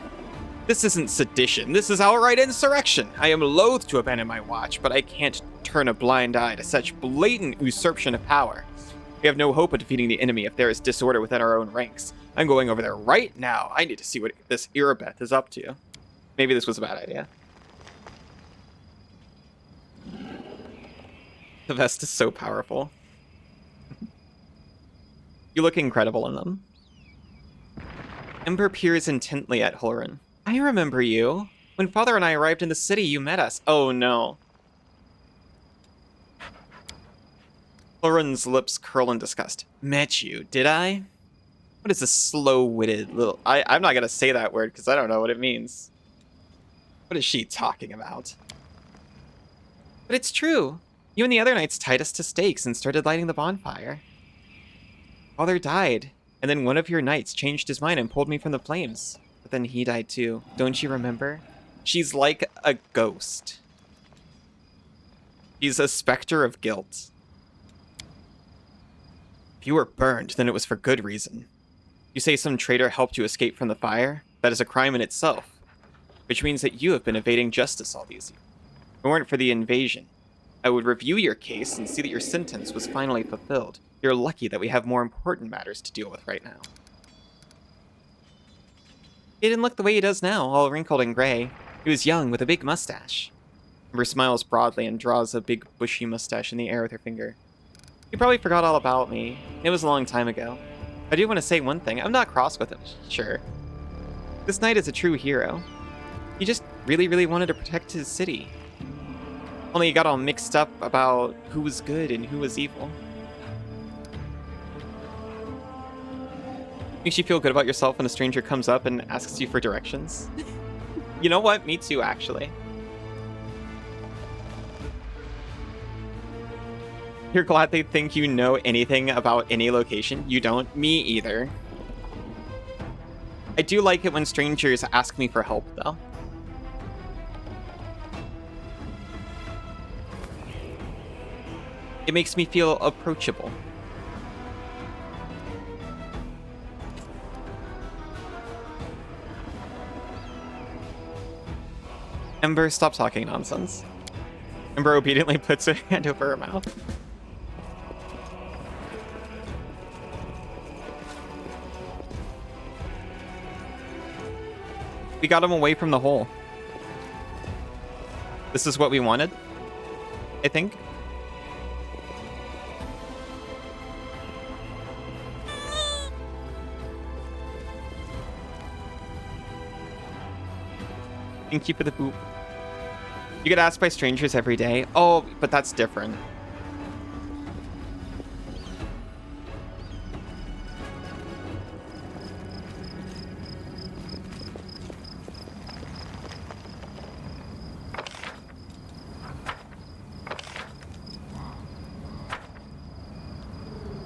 This isn't sedition. This is outright insurrection. I am loath to abandon my watch, but I can't turn a blind eye to such blatant usurpation of power. We have no hope of defeating the enemy if there is disorder within our own ranks. I'm going over there right now. I need to see what this Irabeth is up to. Maybe this was a bad idea. The vest is so powerful. You look incredible in them. Ember peers intently at Horan. I remember you. When Father and I arrived in the city, you met us. Oh no. Horan's lips curl in disgust. Met you, did I? What is this slow-witted little... I'm not going to say that word because I don't know what it means. What is she talking about? But it's true. You and the other knights tied us to stakes and started lighting the bonfire. Father died, and then one of your knights changed his mind and pulled me from the flames. But then he died too. Don't you remember? She's like a ghost. She's a specter of guilt. If you were burned, then it was for good reason. You say some traitor helped you escape from the fire? That is a crime in itself. Which means that you have been evading justice all these years. If it weren't for the invasion, I would review your case and see that your sentence was finally fulfilled. You're lucky that we have more important matters to deal with right now. He didn't look the way he does now, all wrinkled and gray. He was young, with a big mustache. Amber smiles broadly and draws a big bushy mustache in the air with her finger. You probably forgot all about me. It was a long time ago. I do want to say one thing. I'm not cross with him, sure. This knight is a true hero. He just really, really wanted to protect his city. Only he got all mixed up about who was good and who was evil. Makes you feel good about yourself when a stranger comes up and asks you for directions? You know what? Me too, actually. You're glad they think you know anything about any location? You don't? Me either. I do like it when strangers ask me for help, though. It makes me feel approachable. Ember, stop talking nonsense. Ember obediently puts her hand over her mouth. We got him away from the hole. This is what we wanted, I think. Thank you for the boop. You get asked by strangers every day. Oh, but that's different.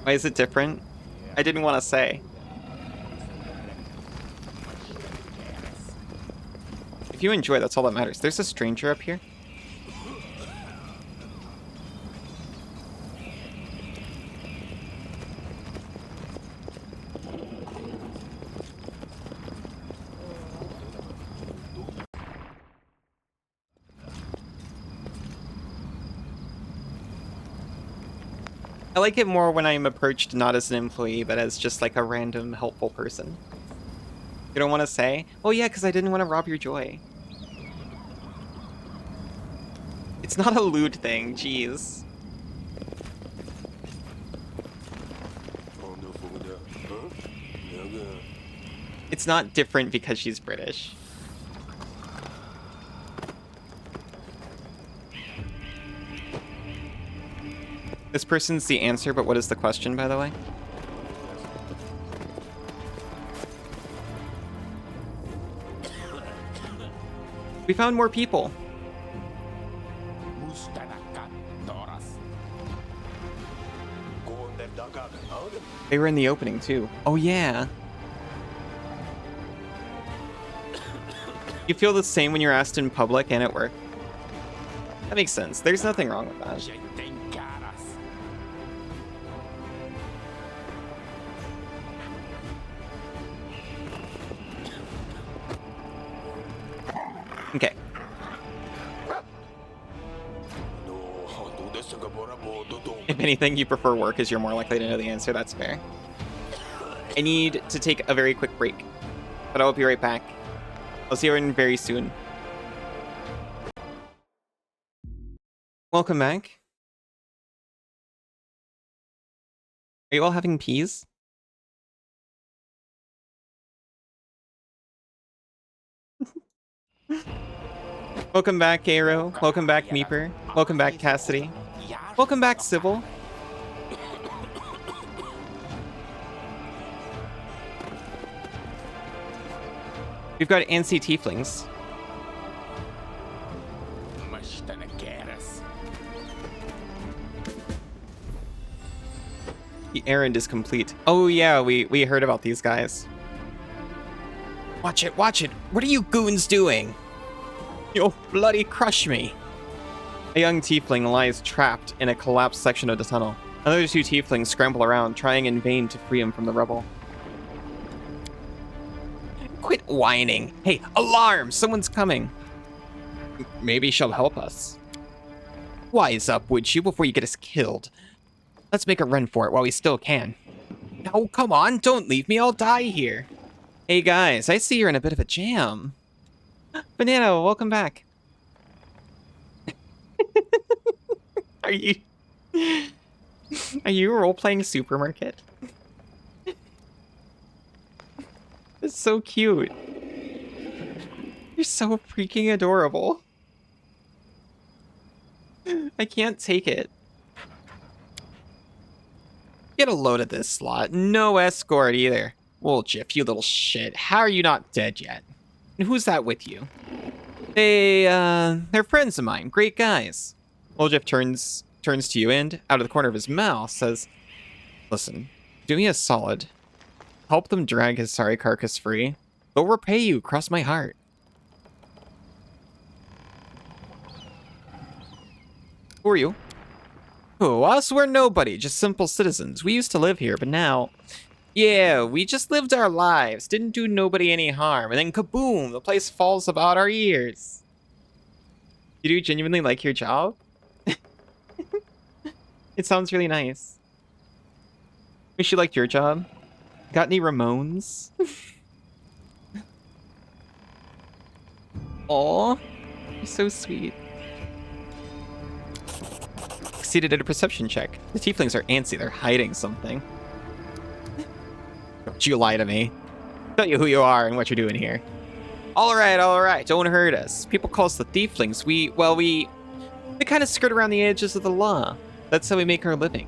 Why is it different? I didn't want to say. If you enjoy, that's all that matters. There's a stranger up here. I like it more when I'm approached not as an employee, but as just like a random helpful person. You don't want to say, oh yeah, because I didn't want to rob your joy. It's not a lewd thing, jeez. It's not different because she's British. This person's the answer, but what is the question, by the way? We found more people. They were in the opening, too. Oh, yeah. You feel the same when you're asked in public and at work. That makes sense. There's nothing wrong with that. Okay. If anything, you prefer work as you're more likely to know the answer. That's fair. I need to take a very quick break, but I'll be right back. I'll see you in very soon. Welcome back. Are you all having peas? Welcome back, Aero. Welcome back, Meeper. Welcome back, Cassidy. Welcome back, Sybil. We've got NC Tieflings. The errand is complete. Oh yeah, we heard about these guys. Watch it, watch it. What are you goons doing? You'll bloody crush me. A young tiefling lies trapped in a collapsed section of the tunnel. Another two tieflings scramble around, trying in vain to free him from the rubble. Quit whining. Hey, alarm! Someone's coming. Maybe she'll help us. Wise up, would you, before you get us killed. Let's make a run for it while we still can. No, come on, don't leave me, I'll die here. Hey guys, I see you're in a bit of a jam. Banana, welcome back. Are you role-playing Supermarket? It's so cute. You're so freaking adorable. I can't take it. Get a load of this slot. No escort either. Wolchif, you little shit. How are you not dead yet? And who's that with you? They're friends of mine, great guys. Oljif turns to you and, out of the corner of his mouth, says, listen, do me a solid. Help them drag his sorry carcass free. They'll repay you, cross my heart. Who are you? Who, us? We're nobody, just simple citizens. We used to live here, but now... Yeah, we just lived our lives, didn't do nobody any harm, and then kaboom, the place falls about our ears. You do genuinely like your job? It sounds really nice. Wish you liked your job. Got any Ramones? Aw, you're so sweet. Succeeded at a perception check. The tieflings are antsy, they're hiding something. Don't you lie to me. Tell you who you are and what you're doing here. Alright, don't hurt us. People call us the tieflings. We kind of skirt around the edges of the law. That's how we make our living.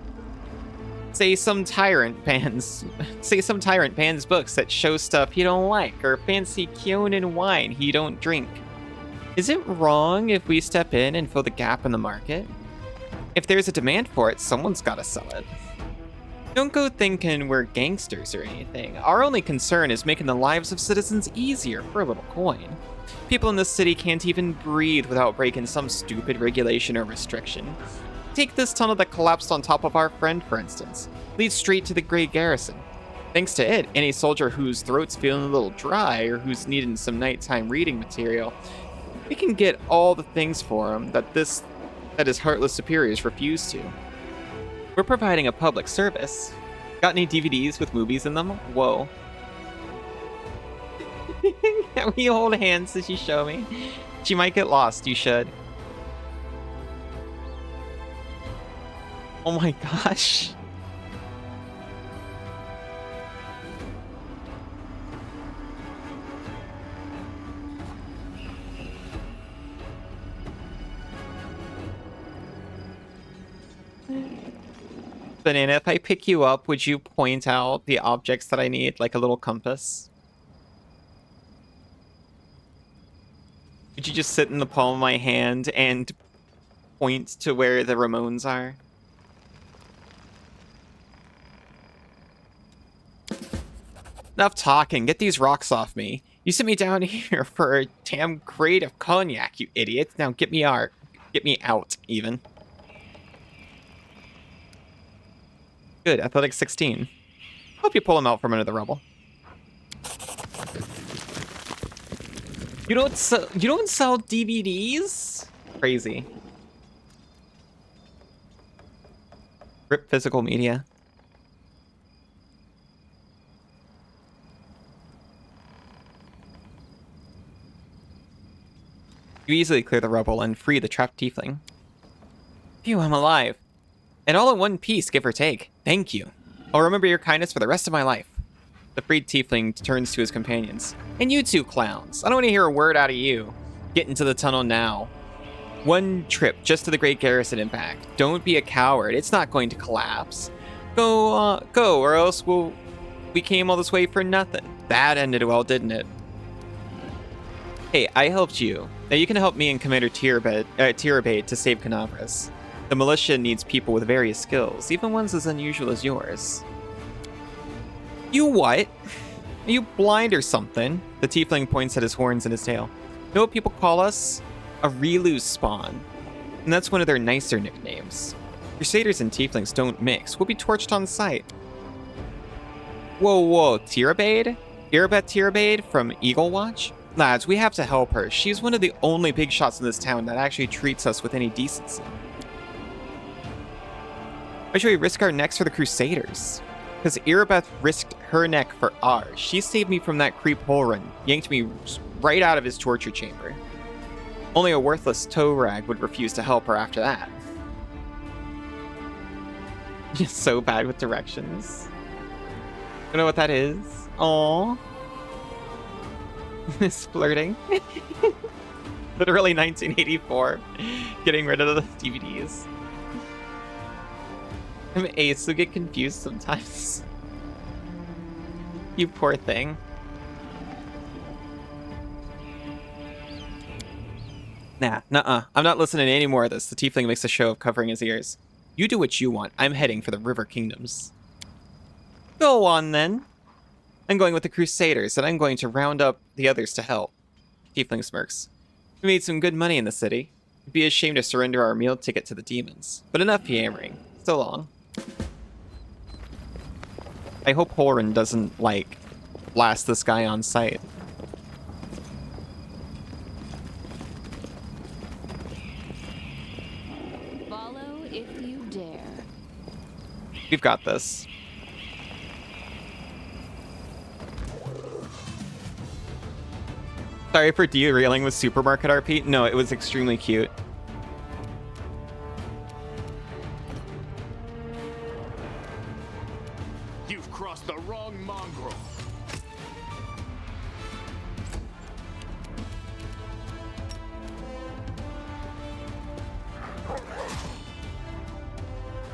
Say some tyrant bans books that show stuff you don't like, or fancy Kyonin wine you don't drink. Is it wrong if we step in and fill the gap in the market? If there's a demand for it, someone's gotta sell it. Don't go thinking we're gangsters or anything. Our only concern is making the lives of citizens easier for a little coin. People in this city can't even breathe without breaking some stupid regulation or restriction. Take this tunnel that collapsed on top of our friend, for instance. Leads straight to the Great Garrison. Thanks to it, any soldier whose throat's feeling a little dry or who's needing some nighttime reading material, we can get all the things for him that his heartless superiors refuse to. We're providing a public service. Got any DVDs with movies in them? Whoa. Can we hold hands as you show me? She might get lost, you should. Oh my gosh. Banana, if I pick you up, would you point out the objects that I need, like a little compass? Would you just sit in the palm of my hand and point to where the Ramones are? Enough talking, get these rocks off me. You sent me down here for a damn crate of cognac, you idiot. Now get me out. Get me out, even. Good, Athletics 16. Hope you pull him out from under the rubble. You don't sell DVDs? Crazy. Rip physical media. You easily clear the rubble and free the trapped tiefling. Phew, I'm alive. And all in one piece, give or take. Thank you. I'll remember your kindness for the rest of my life. The freed tiefling turns to his companions. And you two clowns, I don't want to hear a word out of you. Get into the tunnel now. One trip just to the Great Garrison Impact. Don't be a coward, it's not going to collapse. Go, or else we came all this way for nothing. That ended well, didn't it? Hey, I helped you. Now you can help me and Commander Tirabate to save Canavras. The militia needs people with various skills, even ones as unusual as yours. You what? Are you blind or something? The tiefling points at his horns and his tail. You know what people call us? A Relu spawn. And that's one of their nicer nicknames. Crusaders and tieflings don't mix. We'll be torched on sight. Whoa, Tirabade? Irabeth Tirabade from Eagle Watch? Lads, we have to help her. She's one of the only big shots in this town that actually treats us with any decency. Why should we risk our necks for the Crusaders? Because Irabeth risked her neck for ours. She saved me from that creep Holren, yanked me right out of his torture chamber. Only a worthless toe rag would refuse to help her after that. You're so bad with directions. You know what that is? Aww. Miss flirting. Literally 1984. Getting rid of the DVDs. I'm Ace, so get confused sometimes. You poor thing. Nah, nuh-uh. I'm not listening to any more of this. The tiefling makes a show of covering his ears. You do what you want. I'm heading for the River Kingdoms. Go on, then. I'm going with the Crusaders, and I'm going to round up the others to help. Tiefling smirks. We made some good money in the city. It'd be a shame to surrender our meal ticket to the demons. But enough yammering. So long. I hope Horan doesn't, like, blast this guy on sight. Follow if you dare. We've got this. Sorry for derailing with Supermarket RP. No, it was extremely cute. You've crossed the wrong mongrel.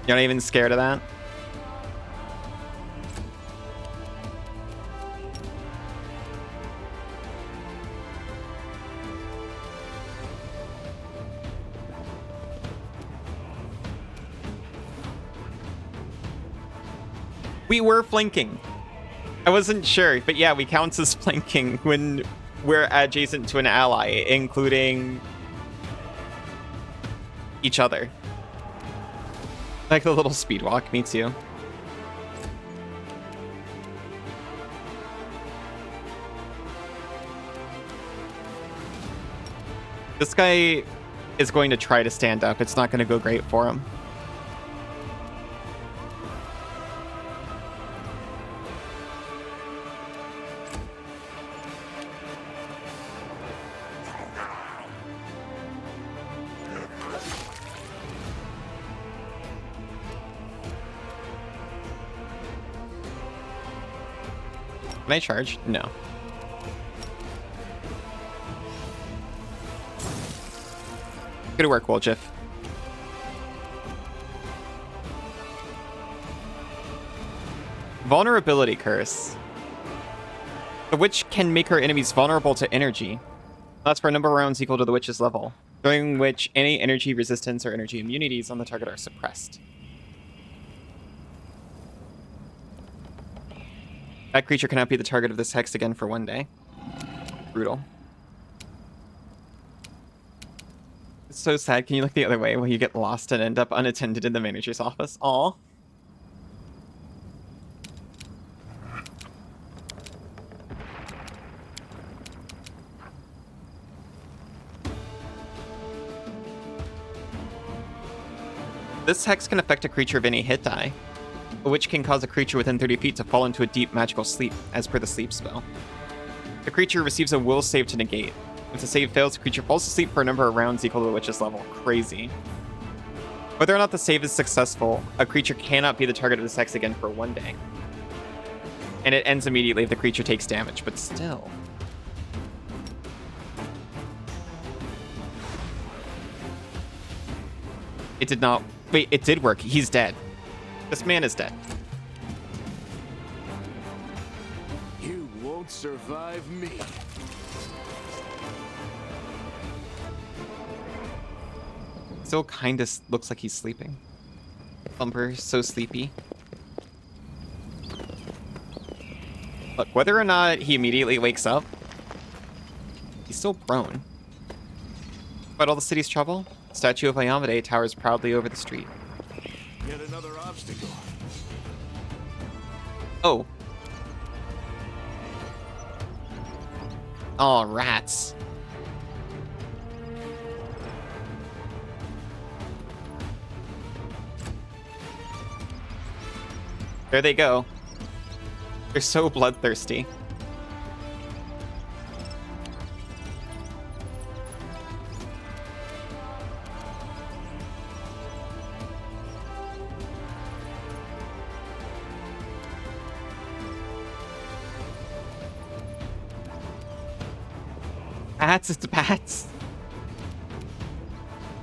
You're not even scared of that? We were flanking. I wasn't sure, but yeah, we count as flanking when we're adjacent to an ally, including each other. Like the little speed walk, me too. This guy is going to try to stand up. It's not going to go great for him. Can I charge? No. Good work, Woljif. Vulnerability curse. The witch can make her enemies vulnerable to energy. That's for a number of rounds equal to the witch's level, during which any energy resistance or energy immunities on the target are suppressed. That creature cannot be the target of this hex again for 1 day. Brutal. It's so sad. Can you look the other way while you get lost and end up unattended in the manager's office? Aw. This hex can affect a creature of any hit die, which can cause a creature within 30 feet to fall into a deep magical sleep, as per the sleep spell. The creature receives a will save to negate. If the save fails, the creature falls asleep for a number of rounds equal to the witch's level. Crazy. Whether or not the save is successful, a creature cannot be the target of this hex again for 1 day. And it ends immediately if the creature takes damage, but still. It did not... Wait, it did work. He's dead. This man is dead. You won't survive me. Still kind of looks like he's sleeping. Thumper, so sleepy. Look, whether or not he immediately wakes up, he's still prone. Despite all the city's trouble, the statue of Ayamade towers proudly over the street. Yet another obstacle. Oh. Oh, rats. There they go. They're so bloodthirsty. Bats, it's bats.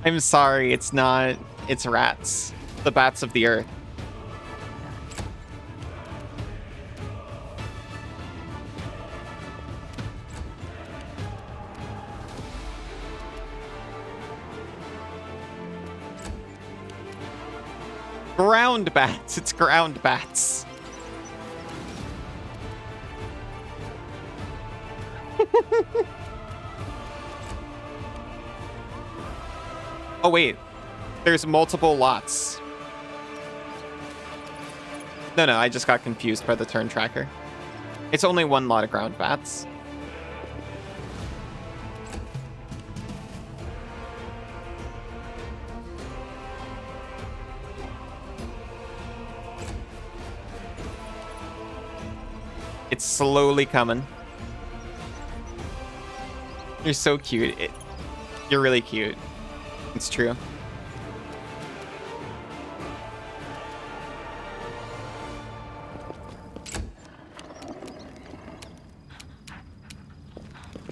I'm sorry, it's not. It's rats. The bats of the earth. Ground bats. It's ground bats. Oh, wait. There's multiple lots. No, I just got confused by the turn tracker. It's only one lot of ground bats. It's slowly coming. You're so cute. You're really cute. It's true.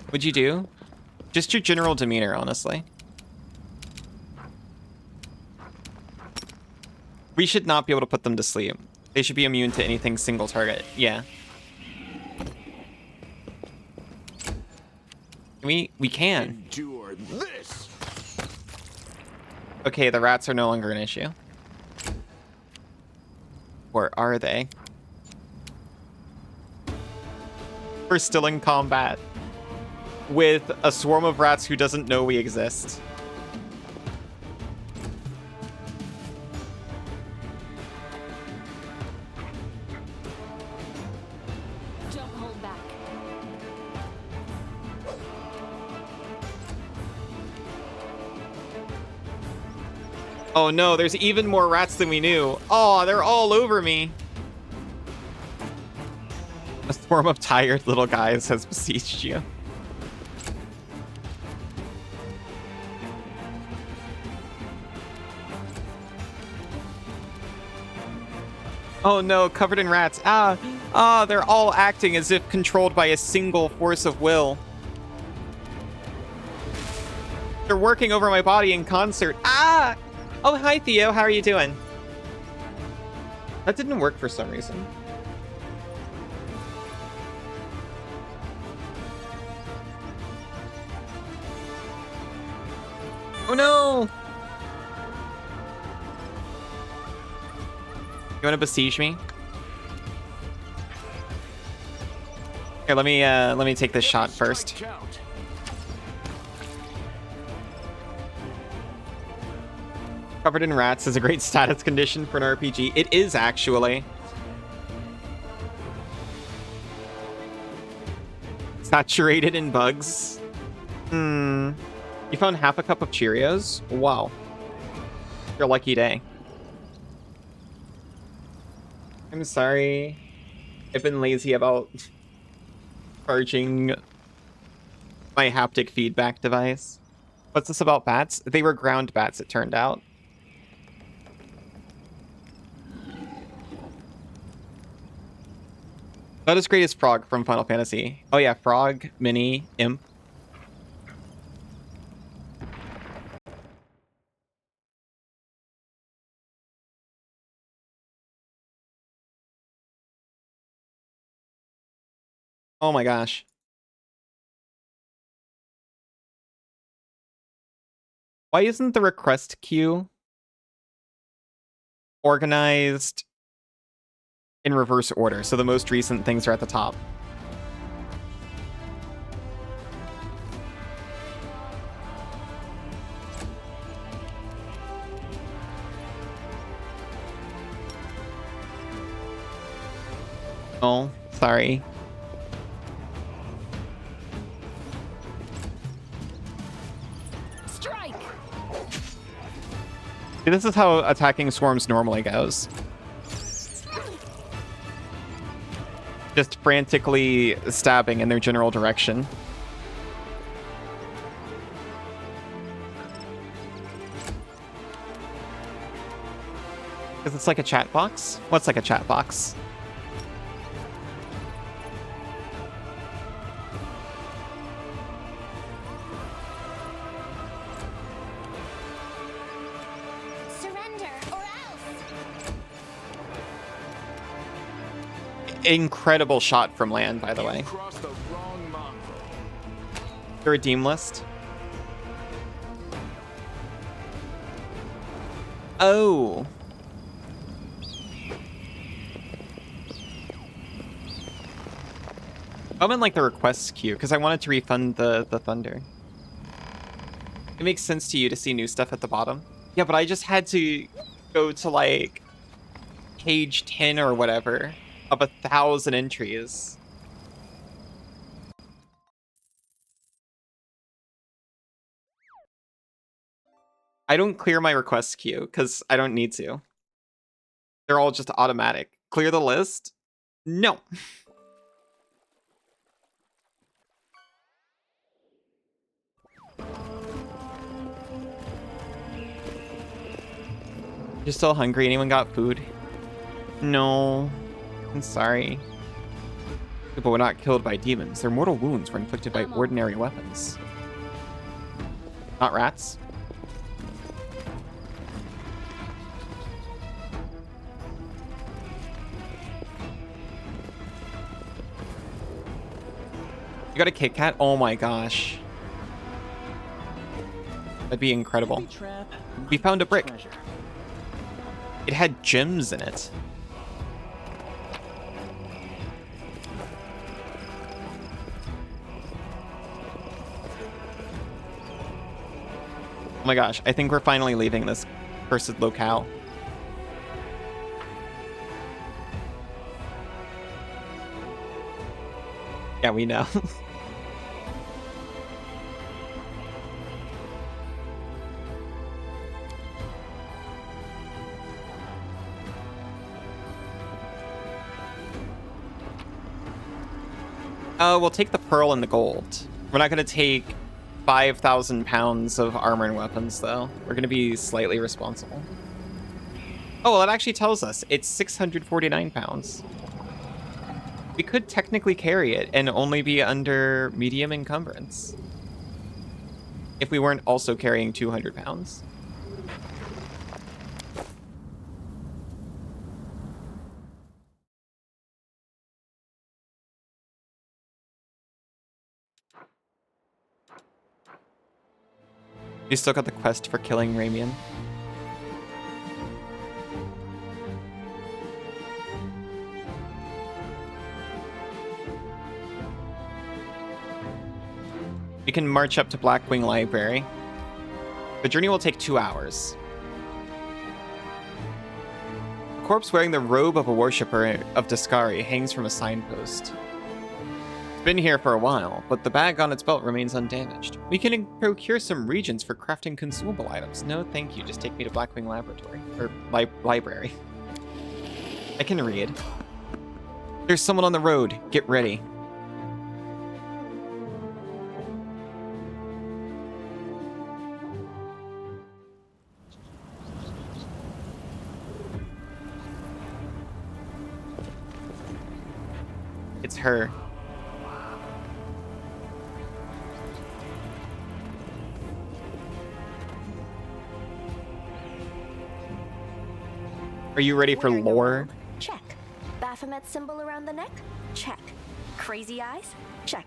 What'd you do? Just your general demeanor, honestly. We should not be able to put them to sleep. They should be immune to anything single target. Yeah. We can. Endure this. Okay, the rats are no longer an issue. Or are they? We're still in combat with a swarm of rats who doesn't know we exist. Don't hold back. Oh no, there's even more rats than we knew. Oh, they're all over me. A swarm of tired little guys has besieged you. Oh no, covered in rats. They're all acting as if controlled by a single force of will. They're working over my body in concert. Oh, hi, Theo. How are you doing? That didn't work for some reason. Oh, no. You want to besiege me? Here, let me take this shot first. Covered in rats is a great status condition for an RPG. It is, actually. Saturated in bugs. You found half a cup of Cheerios? Wow. Your lucky day. I'm sorry. I've been lazy about charging my haptic feedback device. What's this about bats? They were ground bats, it turned out. Not as great as Frog from Final Fantasy. Oh yeah, Frog, Mini, Imp. Oh my gosh. Why isn't the request queue organized in reverse order, so the most recent things are at the top? Oh, sorry. Strike! See, this is how attacking swarms normally goes. Just frantically stabbing in their general direction. Because it's like a chat box? What's like a chat box? Surrender or else. Incredible shot from land, by the way. Crossed the wrong mongrel. The redeem list. Oh. I'm in like the requests queue because I wanted to refund the thunder. It makes sense to you to see new stuff at the bottom. Yeah, but I just had to go to like page 10 or whatever of 1,000 entries. I don't clear my request queue because I don't need to. They're all just automatic. Clear the list? No. You're still hungry? Anyone got food? No. I'm sorry. People were not killed by demons. Their mortal wounds were inflicted by ordinary weapons. Not rats. You got a Kit Kat? Oh my gosh. That'd be incredible. We found a brick. It had gems in it. Oh my gosh, I think we're finally leaving this cursed locale. Yeah, we know. We'll take the pearl and the gold. We're not going to take 5,000 pounds of armor and weapons, though. We're going to be slightly responsible. Oh, well, it actually tells us it's 649 pounds. We could technically carry it and only be under medium encumbrance if we weren't also carrying 200 pounds. You still got the quest for killing Ramian? We can march up to Blackwing Library. The journey will take 2 hours. A corpse wearing the robe of a worshipper of Discari hangs from a signpost. It's been here for a while, but the bag on its belt remains undamaged. We can procure some regions for crafting consumable items. No, thank you. Just take me to Blackwing Laboratory. Or library. I can read. There's someone on the road. Get ready. It's her. Are you ready for lore? Check. Baphomet symbol around the neck? Check. Crazy eyes? Check.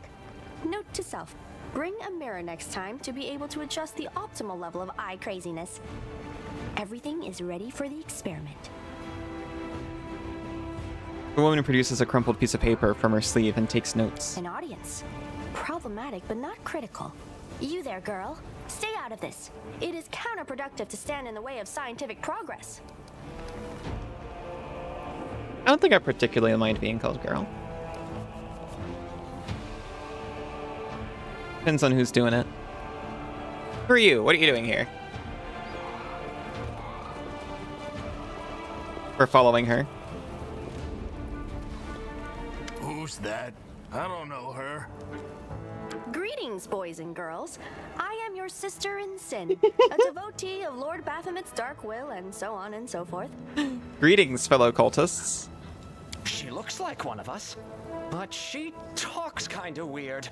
Note to self. Bring a mirror next time to be able to adjust the optimal level of eye craziness. Everything is ready for the experiment. The woman produces a crumpled piece of paper from her sleeve and takes notes. An audience. Problematic, but not critical. You there, girl. Stay out of this. It is counterproductive to stand in the way of scientific progress. I don't think I particularly mind being called girl. Depends on who's doing it. Who are you? What are you doing here? We're following her. Who's that? I don't know her. Greetings, boys and girls. I am your sister in sin, a devotee of Lord Baphomet's dark will, and so on and so forth. Greetings, fellow cultists. She looks like one of us, but she talks kind of weird.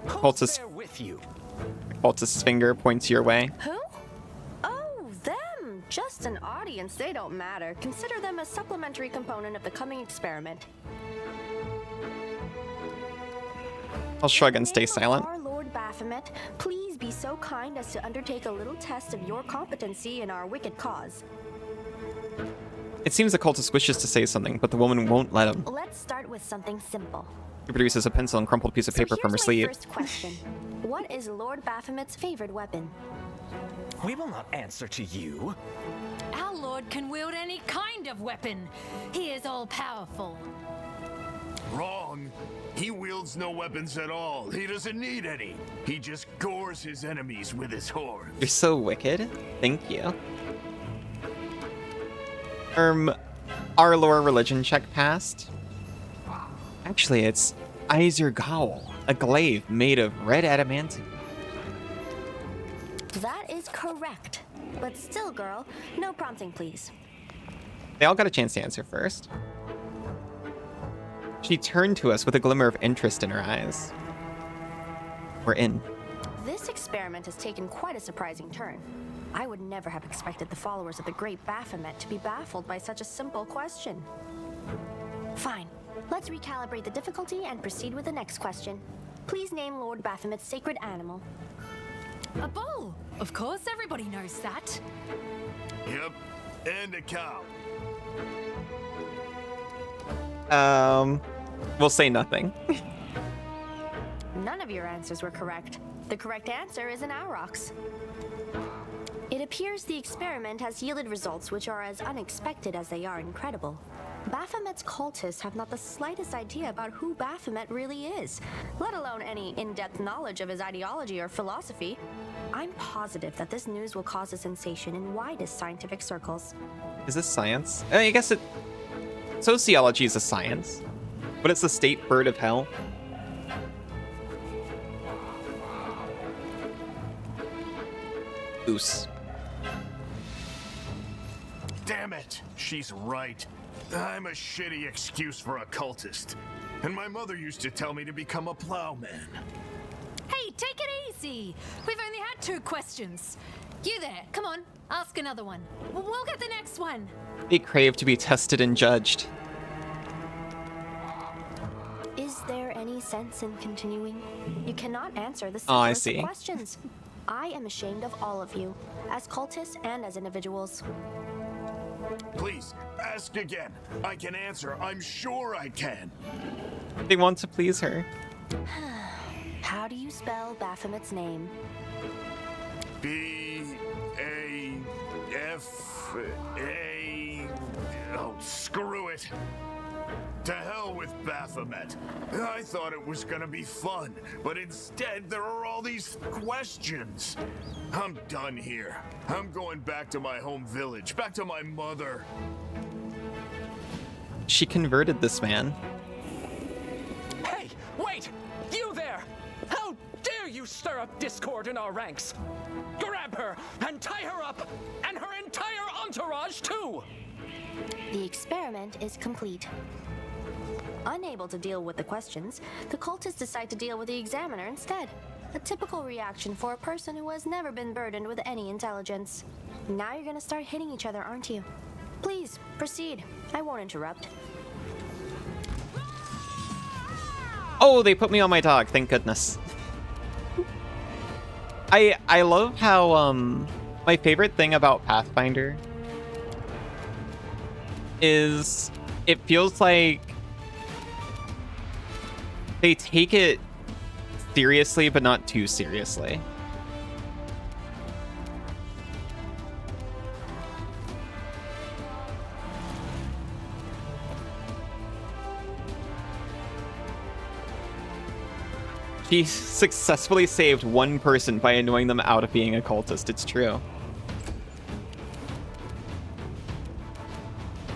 Cultist. Who's there with you? Cultist's finger points your way. Who? Oh, them. Just an audience. They don't matter. Consider them a supplementary component of the coming experiment. I'll shrug and stay silent. Our Lord Baphomet, please be so kind as to undertake a little test of your competency in our wicked cause. It seems the cultist wishes to say something, but the woman won't let him. Let's start with something simple. She produces a pencil and crumpled piece of paper from her sleeve. First question. What is Lord Baphomet's favorite weapon? We will not answer to you. Our lord can wield any kind of weapon. He is all-powerful. Wrong. He wields no weapons at all. He doesn't need any. He just gores his enemies with his horns. You're so wicked. Thank you. Our lore religion check passed. Actually, it's Aesir Gowl, a glaive made of red adamantium. That is correct. But still, girl, no prompting, please. They all got a chance to answer first. She turned to us with a glimmer of interest in her eyes. We're in. This experiment has taken quite a surprising turn. I would never have expected the followers of the great Baphomet to be baffled by such a simple question. Fine. Let's recalibrate the difficulty and proceed with the next question. Please name Lord Baphomet's sacred animal. A bull! Of course, everybody knows that. Yep, and a cow. We'll say nothing. None of your answers were correct. The correct answer is an aurochs. It appears the experiment has yielded results which are as unexpected as they are incredible. Baphomet's cultists have not the slightest idea about who Baphomet really is, let alone any in-depth knowledge of his ideology or philosophy. I'm positive that this news will cause a sensation in widest scientific circles. Is this science? I guess sociology is a science, but it's the state bird of hell. Goose. Damn it! She's right. I'm a shitty excuse for a cultist. And my mother used to tell me to become a plowman. Hey, take it easy. We've only had 2 questions. You there, come on, ask another one. We'll get the next one. They crave to be tested and judged. Is there any sense in continuing? You cannot answer the Oh, I simplest of see. questions. I am ashamed of all of you, as cultists and as individuals. Please, ask again. I can answer. I'm sure I can. They want to please her. How do you spell Baphomet's name? B-A-F-A... Oh, screw it. To hell with Baphomet. I thought it was gonna be fun, but instead there are all these questions. I'm done here. I'm going back to my home village, back to my mother. She converted this man. Hey, wait! You there! How dare you stir up discord in our ranks? Grab her and tie her up, and her entire entourage too! The experiment is complete. Unable to deal with the questions, the cultists decide to deal with the examiner instead. A typical reaction for a person who has never been burdened with any intelligence. Now you're gonna start hitting each other, aren't you? Please, proceed. I won't interrupt. Oh, they put me on my dog, thank goodness. I love how, my favorite thing about Pathfinder is it feels like they take it seriously, but not too seriously. She successfully saved one person by annoying them out of being a cultist. It's true.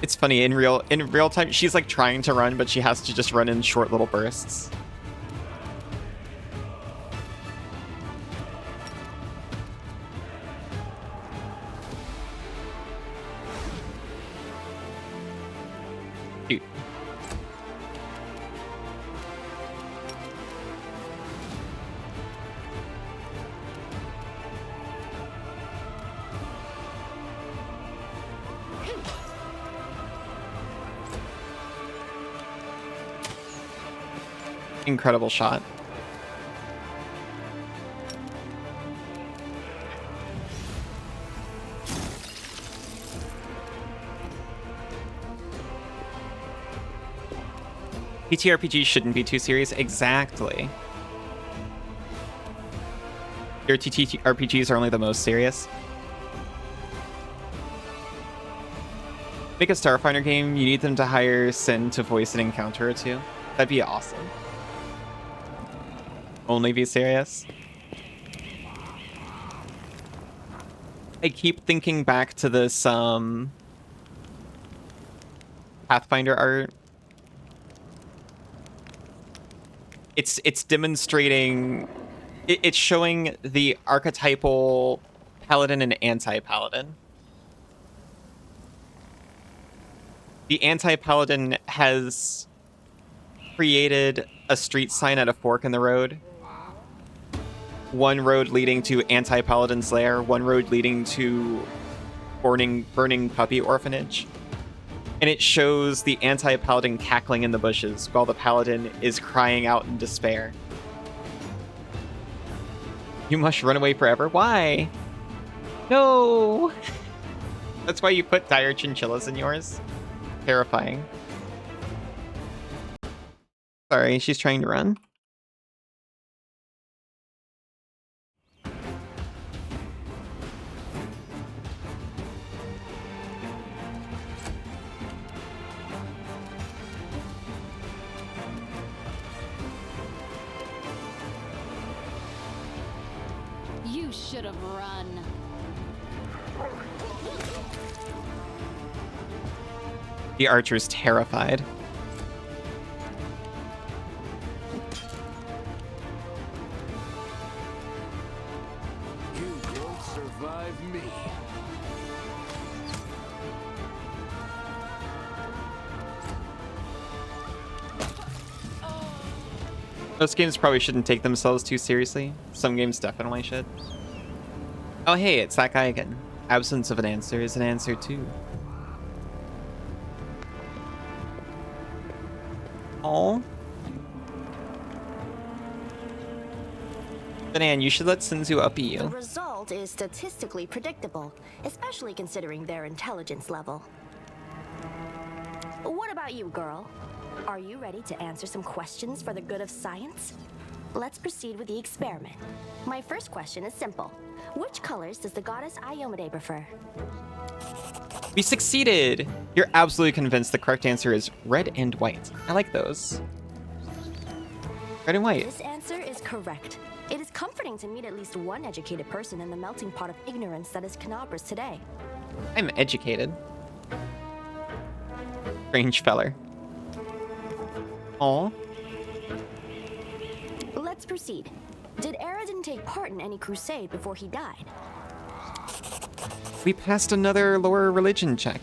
It's funny, in real time, she's like trying to run, but she has to just run in short little bursts. Shoot. Incredible shot. TTRPGs shouldn't be too serious. Exactly. Your TTRPGs are only the most serious. Make a Starfinder game, you need them to hire Sin to voice an encounter or two. That'd be awesome. Only be serious. I keep thinking back to this Pathfinder art. It's demonstrating, it's showing the archetypal paladin and anti-paladin. The anti-paladin has created a street sign at a fork in the road. One road leading to anti-paladin's lair, one road leading to burning puppy orphanage. And it shows the anti-paladin cackling in the bushes while the paladin is crying out in despair. You must run away forever? Why? No! That's why you put dire chinchillas in yours? Terrifying. Sorry, she's trying to run. You should have run. The archer's terrified. You won't survive me. Most games probably shouldn't take themselves too seriously. Some games definitely should. Oh hey, it's that guy again. Absence of an answer is an answer too. Oh. Banan, you should let Sinzu uppy The you. result is statistically predictable, especially considering their intelligence level. What about you, girl? Are you ready to answer some questions for the good of science? Let's proceed with the experiment. My first question is simple. Which colors does the goddess Iomedae prefer? We succeeded! You're absolutely convinced the correct answer is red and white. I like those. Red and white. This answer is correct. It is comforting to meet at least one educated person in the melting pot of ignorance that is Knobras today. I'm educated. Strange feller. Aw. Let's proceed. Did Aradin take part in any crusade before he died? We passed another lore religion check.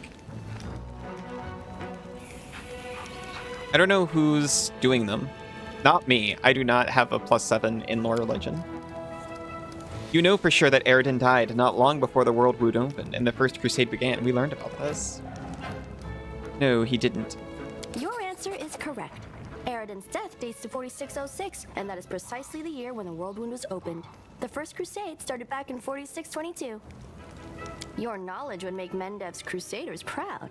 I don't know who's doing them. Not me. I do not have a +7 in lore religion. You know for sure that Aradin died not long before the world wound opened and the First Crusade began. We learned about this. No, he didn't. Your answer is correct. Aradin's death dates to 4606, and that is precisely the year when the world wound was opened. The First Crusade started back in 4622. Your knowledge would make Mendev's Crusaders proud.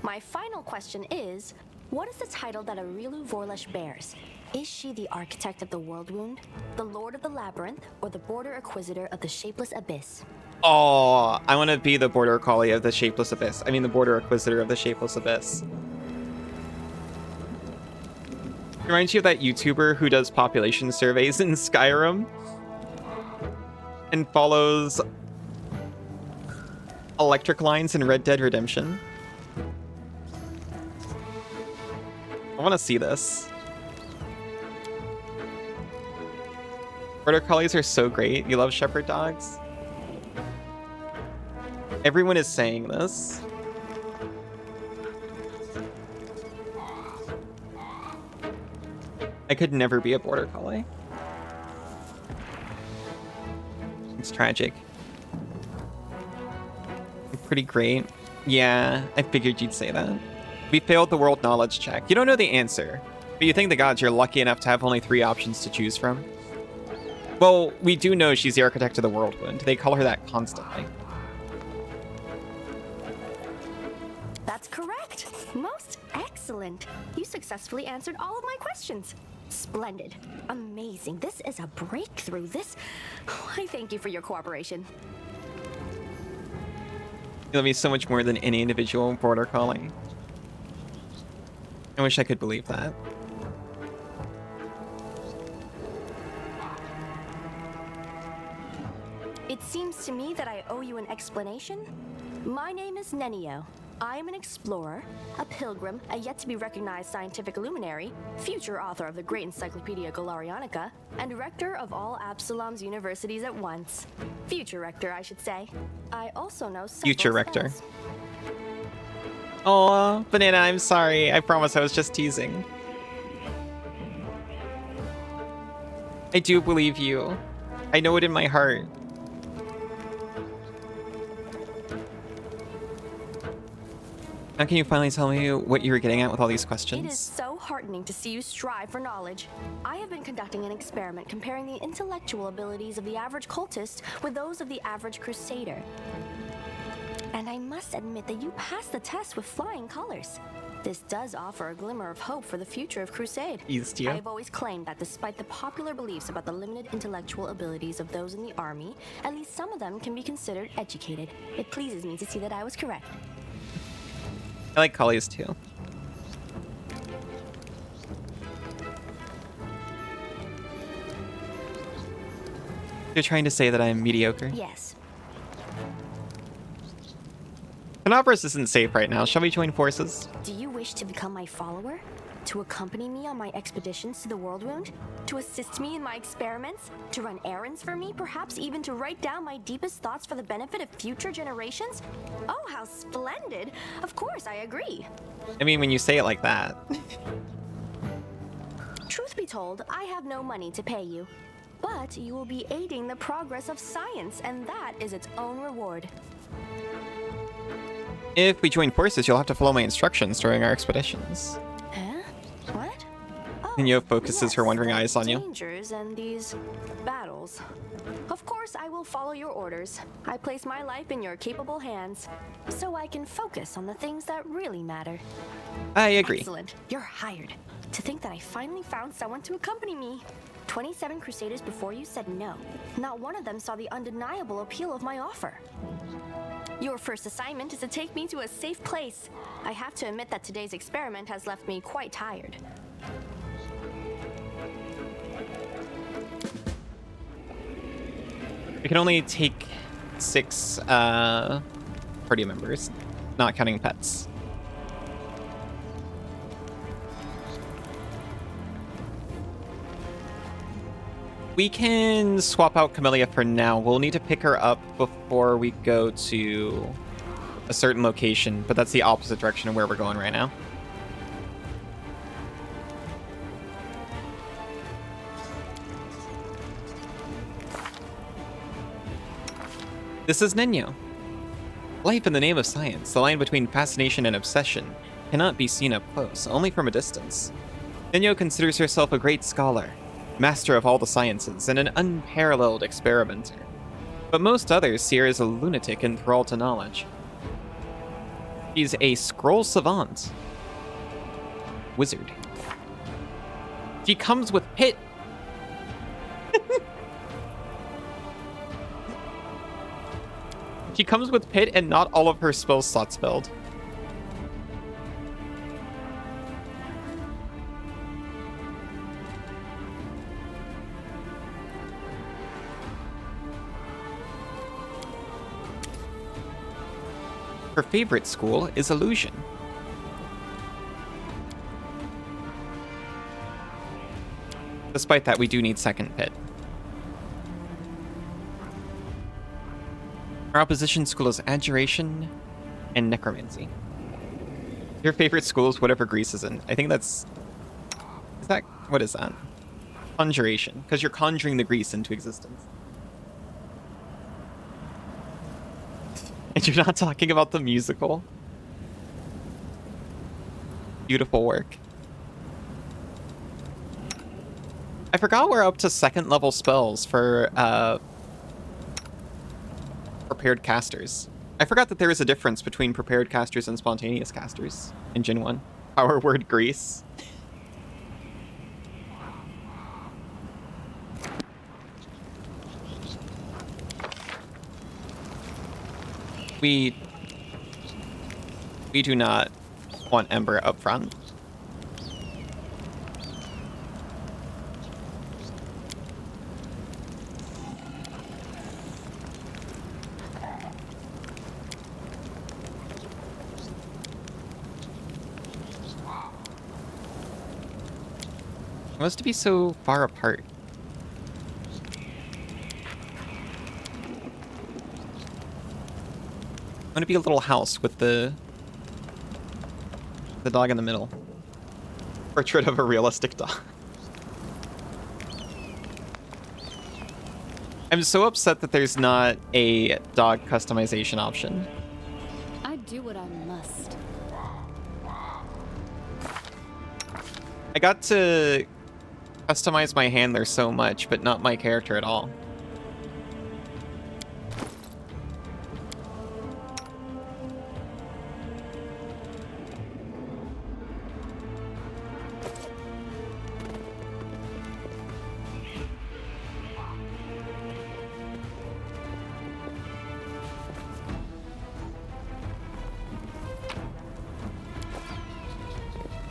My final question is, what is the title that Arilu Vorlesh bears? Is she the architect of the world wound, the lord of the labyrinth, or the border acquisitor of the shapeless abyss? Oh, I want to be the border collie of the shapeless abyss. I mean, the border acquisitor of the shapeless abyss. Reminds you of that YouTuber who does population surveys in Skyrim and follows electric lines in Red Dead Redemption. I want to see this. Border collies are so great. You love shepherd dogs? Everyone is saying this. I could never be a border collie. It's tragic. Pretty great. Yeah, I figured you'd say that. We failed the world knowledge check. You don't know the answer, but you think the gods you're lucky enough to have only 3 options to choose from. Well, we do know she's the architect of the world wound. They call her that constantly. That's correct. Most Excellent. You successfully answered all of my questions. Splendid. Amazing. This is a breakthrough. I thank you for your cooperation. You love me so much more than any individual border collie. I wish I could believe that. It seems to me that I owe you an explanation. My name is Nenio. I am an explorer, a pilgrim, a yet-to-be-recognized scientific luminary, future author of the great Encyclopedia Galarianica, and rector of all Absalom's universities at once. Future rector, I should say. I also know several Future rector. spells. Aw, Banana, I'm sorry. I promise I was just teasing. I do believe you. I know it in my heart. Now can you finally tell me what you were getting at with all these It is questions? so heartening to see you strive for knowledge. I have been conducting an experiment comparing the intellectual abilities of the average cultist with those of the average crusader. And I must admit that you passed the test with flying colors. This does offer a glimmer of hope for the future of Crusade. Eased you. I have always claimed that despite the popular beliefs about the limited intellectual abilities of those in the army, at least some of them can be considered educated. It pleases me to see that I was correct. I like collies too. You're trying to say that I'm mediocre? Yes. Canopus isn't safe right now. Shall we join forces? Do you wish to become my follower? To accompany me on my expeditions to the World Wound? To assist me in my experiments? To run errands for me? Perhaps even to write down my deepest thoughts for the benefit of future generations? Oh, how splendid! Of course, I agree. I mean, when you say it like that. Truth be told, I have no money to pay you. But you will be aiding the progress of science, and that is its own reward. If we join forces, you'll have to follow my instructions during our expeditions. Huh? What? Oh, Nenio focuses her wondering the eyes on you. Dangers and these battles. Of course, I will follow your orders. I place my life in your capable hands, so I can focus on the things that really matter. I agree. Excellent. You're hired. To think that I finally found someone to accompany me. 27 Crusaders before you said no. Not one of them saw the undeniable appeal of my offer. Your first assignment is to take me to a safe place. I have to admit that today's experiment has left me quite tired. We can only take 6 party members, not counting pets. We can swap out Camellia for now. We'll need to pick her up before we go to a certain location, but that's the opposite direction of where we're going right now. This is Nenio. Life in the name of science, the line between fascination and obsession, cannot be seen up close, only from a distance. Nenio considers herself a great scholar, master of all the sciences, and an unparalleled experimenter. But most others see her as a lunatic enthralled to knowledge. She's a scroll savant. Wizard. She comes with pit. She comes with pit and not all of her spell slots filled. Her favorite school is illusion. Despite that, we do need second pit. Our opposition school is adjuration and necromancy. Your favorite school is whatever Greece is in. I think that's... Is that... What is that? Conjuration. Because you're conjuring the Greece into existence. And you're not talking about the musical. Beautiful work. I forgot we're up to second level spells for prepared casters. I forgot that there is a difference between prepared casters and spontaneous casters in Gen 1. Our word grease. We do not want Ember up front. It must be so far apart. I want to be a little house with the dog in the middle. Portrait of a realistic dog. I'm so upset that there's not a dog customization option. I do what I must. I got to customize my handler so much, but not my character at all.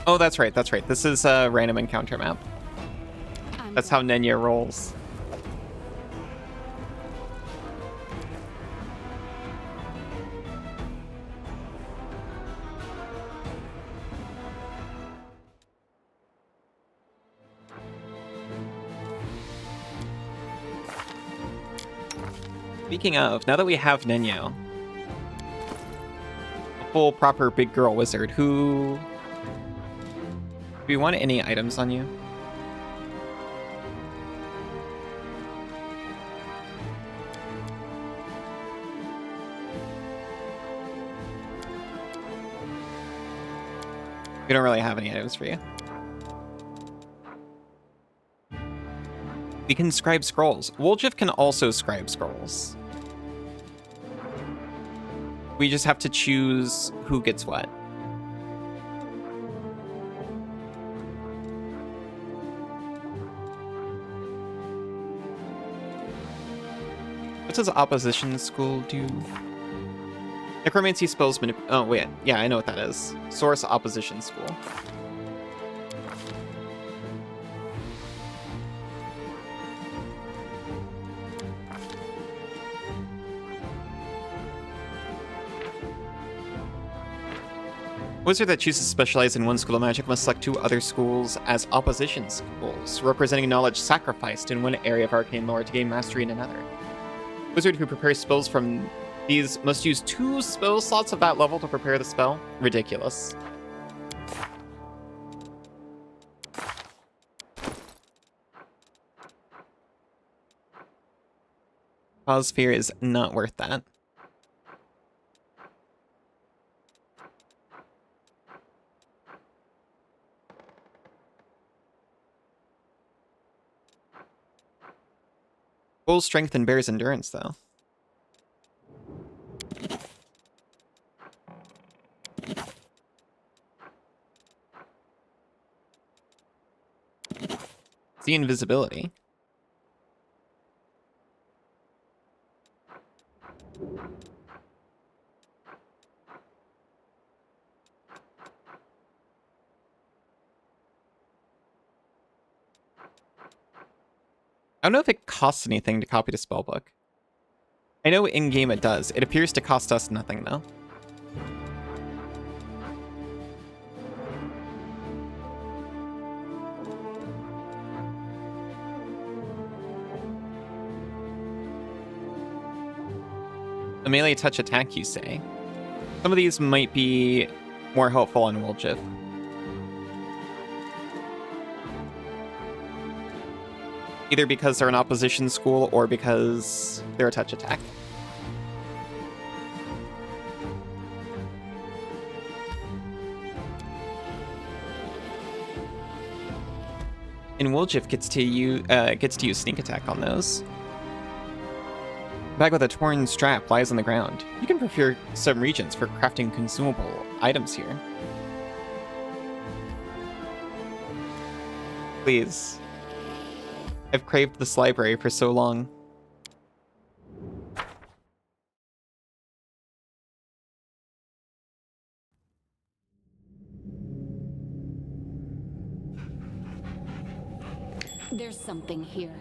Oh, that's right, that's right. This is a random encounter map. That's how Nenio rolls. Speaking of, now that we have Nenio, a full proper big girl wizard, do you want any items on you? We don't really have any items for you. We can scribe scrolls. Woljif can also scribe scrolls. We just have to choose who gets what. What does opposition school do? Necromancy spells oh, wait. Yeah, I know what that is. Source opposition school. Wizard that chooses to specialize in one school of magic must select 2 other schools as opposition schools, representing knowledge sacrificed in one area of arcane lore to gain mastery in another. Wizard who prepares spells from these must use 2 spell slots of that level to prepare the spell. Ridiculous. Sphere is not worth that. Full strength and bears endurance, though. The invisibility. I don't know if it costs anything to copy the spellbook. I know in-game it does. It appears to cost us nothing, though. A melee touch attack, you say? Some of these might be more helpful on Woljif. Either because they're an opposition school or because they're a touch attack. And Woljif gets to use sneak attack on those. Bag with a torn strap lies on the ground. You can procure some regions for crafting consumable items here. Please. I've craved this library for so long. There's something here.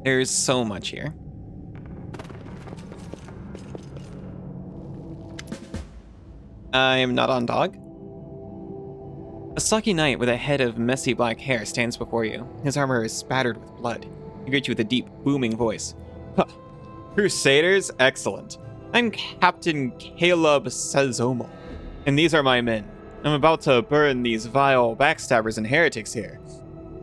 There's so much here. I'm not on dog. A stocky knight with a head of messy black hair stands before you. His armor is spattered with blood. He greets you with a deep, booming voice. Huh. Crusaders? Excellent. I'm Captain Caleb Sazomo, and these are my men. I'm about to burn these vile backstabbers and heretics here.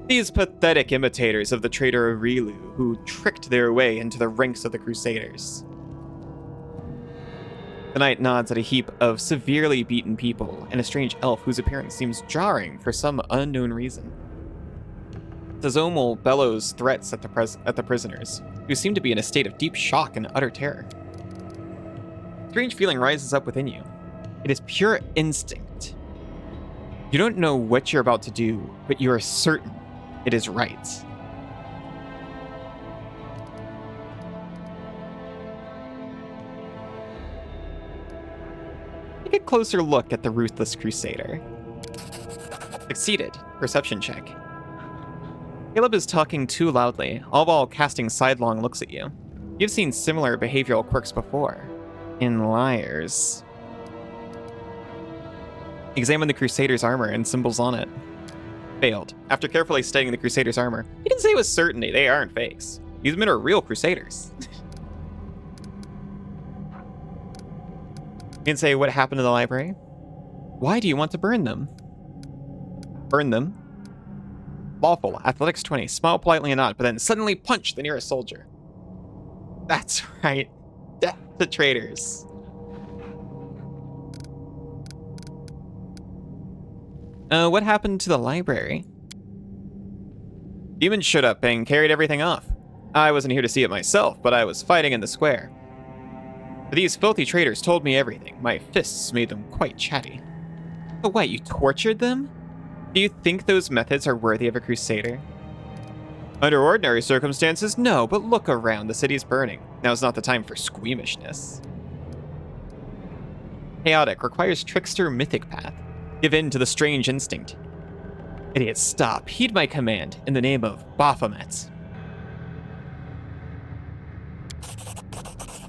These pathetic imitators of the traitor Rilu, who tricked their way into the ranks of the Crusaders. The knight nods at a heap of severely beaten people and a strange elf whose appearance seems jarring for some unknown reason. Sazomo bellows threats at the prisoners, who seem to be in a state of deep shock and utter terror. A strange feeling rises up within you. It is pure instinct. You don't know what you're about to do, but you are certain it is right. Take a closer look at the ruthless crusader. Succeeded. Perception check. Caleb is talking too loudly, all while casting sidelong looks at you. You've seen similar behavioral quirks before. In liars. Examine the crusader's armor and symbols on it. Failed. After carefully studying the crusader's armor, you can say with certainty they aren't fakes. These men are real crusaders. You can say what happened to the library. Why do you want to burn them? Burn them? Lawful. Athletics 20. Smile politely and nod, but then suddenly punch the nearest soldier. That's right. Death to traitors. What happened to the library? Demons showed up and carried everything off. I wasn't here to see it myself, but I was fighting in the square. These filthy traitors told me everything. My fists made them quite chatty. But what, you tortured them? Do you think those methods are worthy of a crusader? Under ordinary circumstances, no, but look around. The city's burning. Now's not the time for squeamishness. Chaotic requires trickster mythic path. Give in to the strange instinct. Idiots, stop. Heed my command in the name of Baphomet.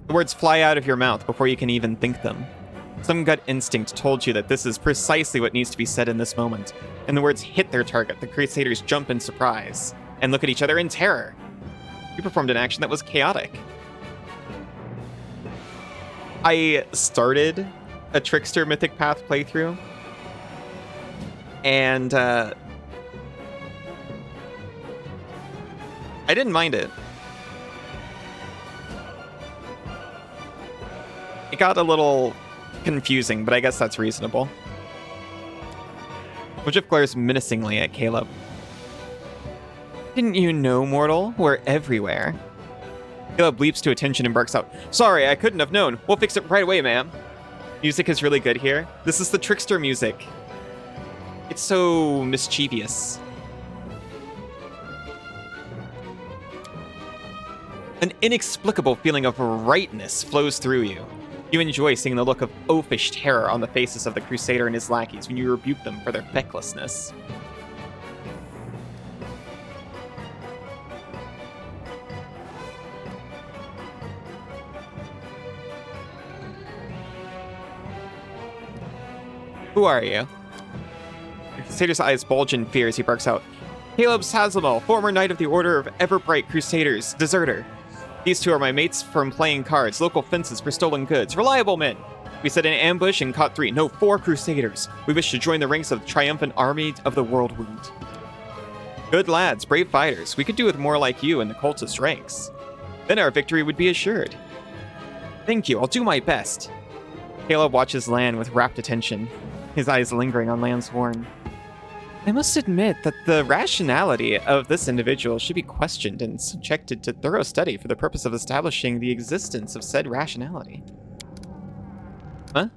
The words fly out of your mouth before you can even think them. Some gut instinct told you that this is precisely what needs to be said in this moment, and the words hit their target. The Crusaders jump in surprise and look at each other in terror. You performed an action that was chaotic. I started a Trickster Mythic Path playthrough, and I didn't mind it. It got a little confusing, but I guess that's reasonable. Wojif glares menacingly at Caleb. Didn't you know, mortal? We're everywhere. Caleb leaps to attention and barks out, Sorry, I couldn't have known. We'll fix it right away, ma'am. Music is really good here. This is the Trickster music. It's so mischievous. An inexplicable feeling of rightness flows through you. You enjoy seeing the look of oafish terror on the faces of the Crusader and his lackeys when you rebuke them for their fecklessness. Who are you? The Crusader's eyes bulge in fear as he barks out, Caleb Sazomo, former Knight of the Order of Everbright Crusaders, deserter. These two are my mates from playing cards, local fences for stolen goods, reliable men. We set an ambush and caught 4 Crusaders. We wish to join the ranks of the triumphant army of the Whirlwind. Good lads, brave fighters. We could do with more like you in the cultist ranks. Then our victory would be assured. Thank you, I'll do my best. Caleb watches Lan with rapt attention, his eyes lingering on Lan's horn. I must admit that the rationality of this individual should be questioned and subjected to thorough study for the purpose of establishing the existence of said rationality. Huh?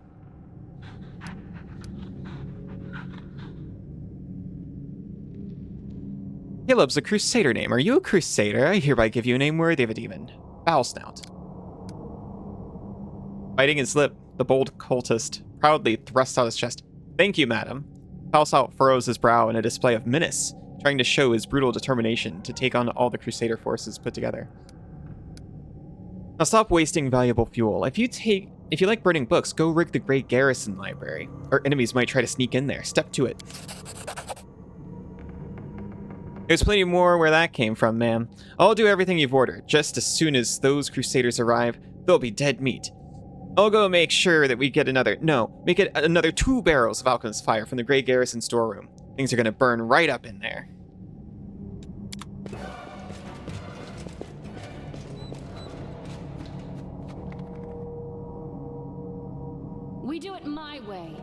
Caleb's a crusader name. Are you a crusader? I hereby give you a name worthy of a demon. Foul Snout. Biting his lip, the bold cultist proudly thrusts out his chest. Thank you, madam. Foul Snout furrows his brow in a display of menace, trying to show his brutal determination to take on all the crusader forces put together. Now stop wasting valuable fuel. If you like burning books, go rig the Great Garrison Library. Our enemies might try to sneak in there. Step to it. There's plenty more where that came from, ma'am. I'll do everything you've ordered. Just as soon as those crusaders arrive, they'll be dead meat. I'll go make sure that we get make it another 2 barrels of alchemist fire from the Great Garrison storeroom. Things are gonna burn right up in there. We do it my way.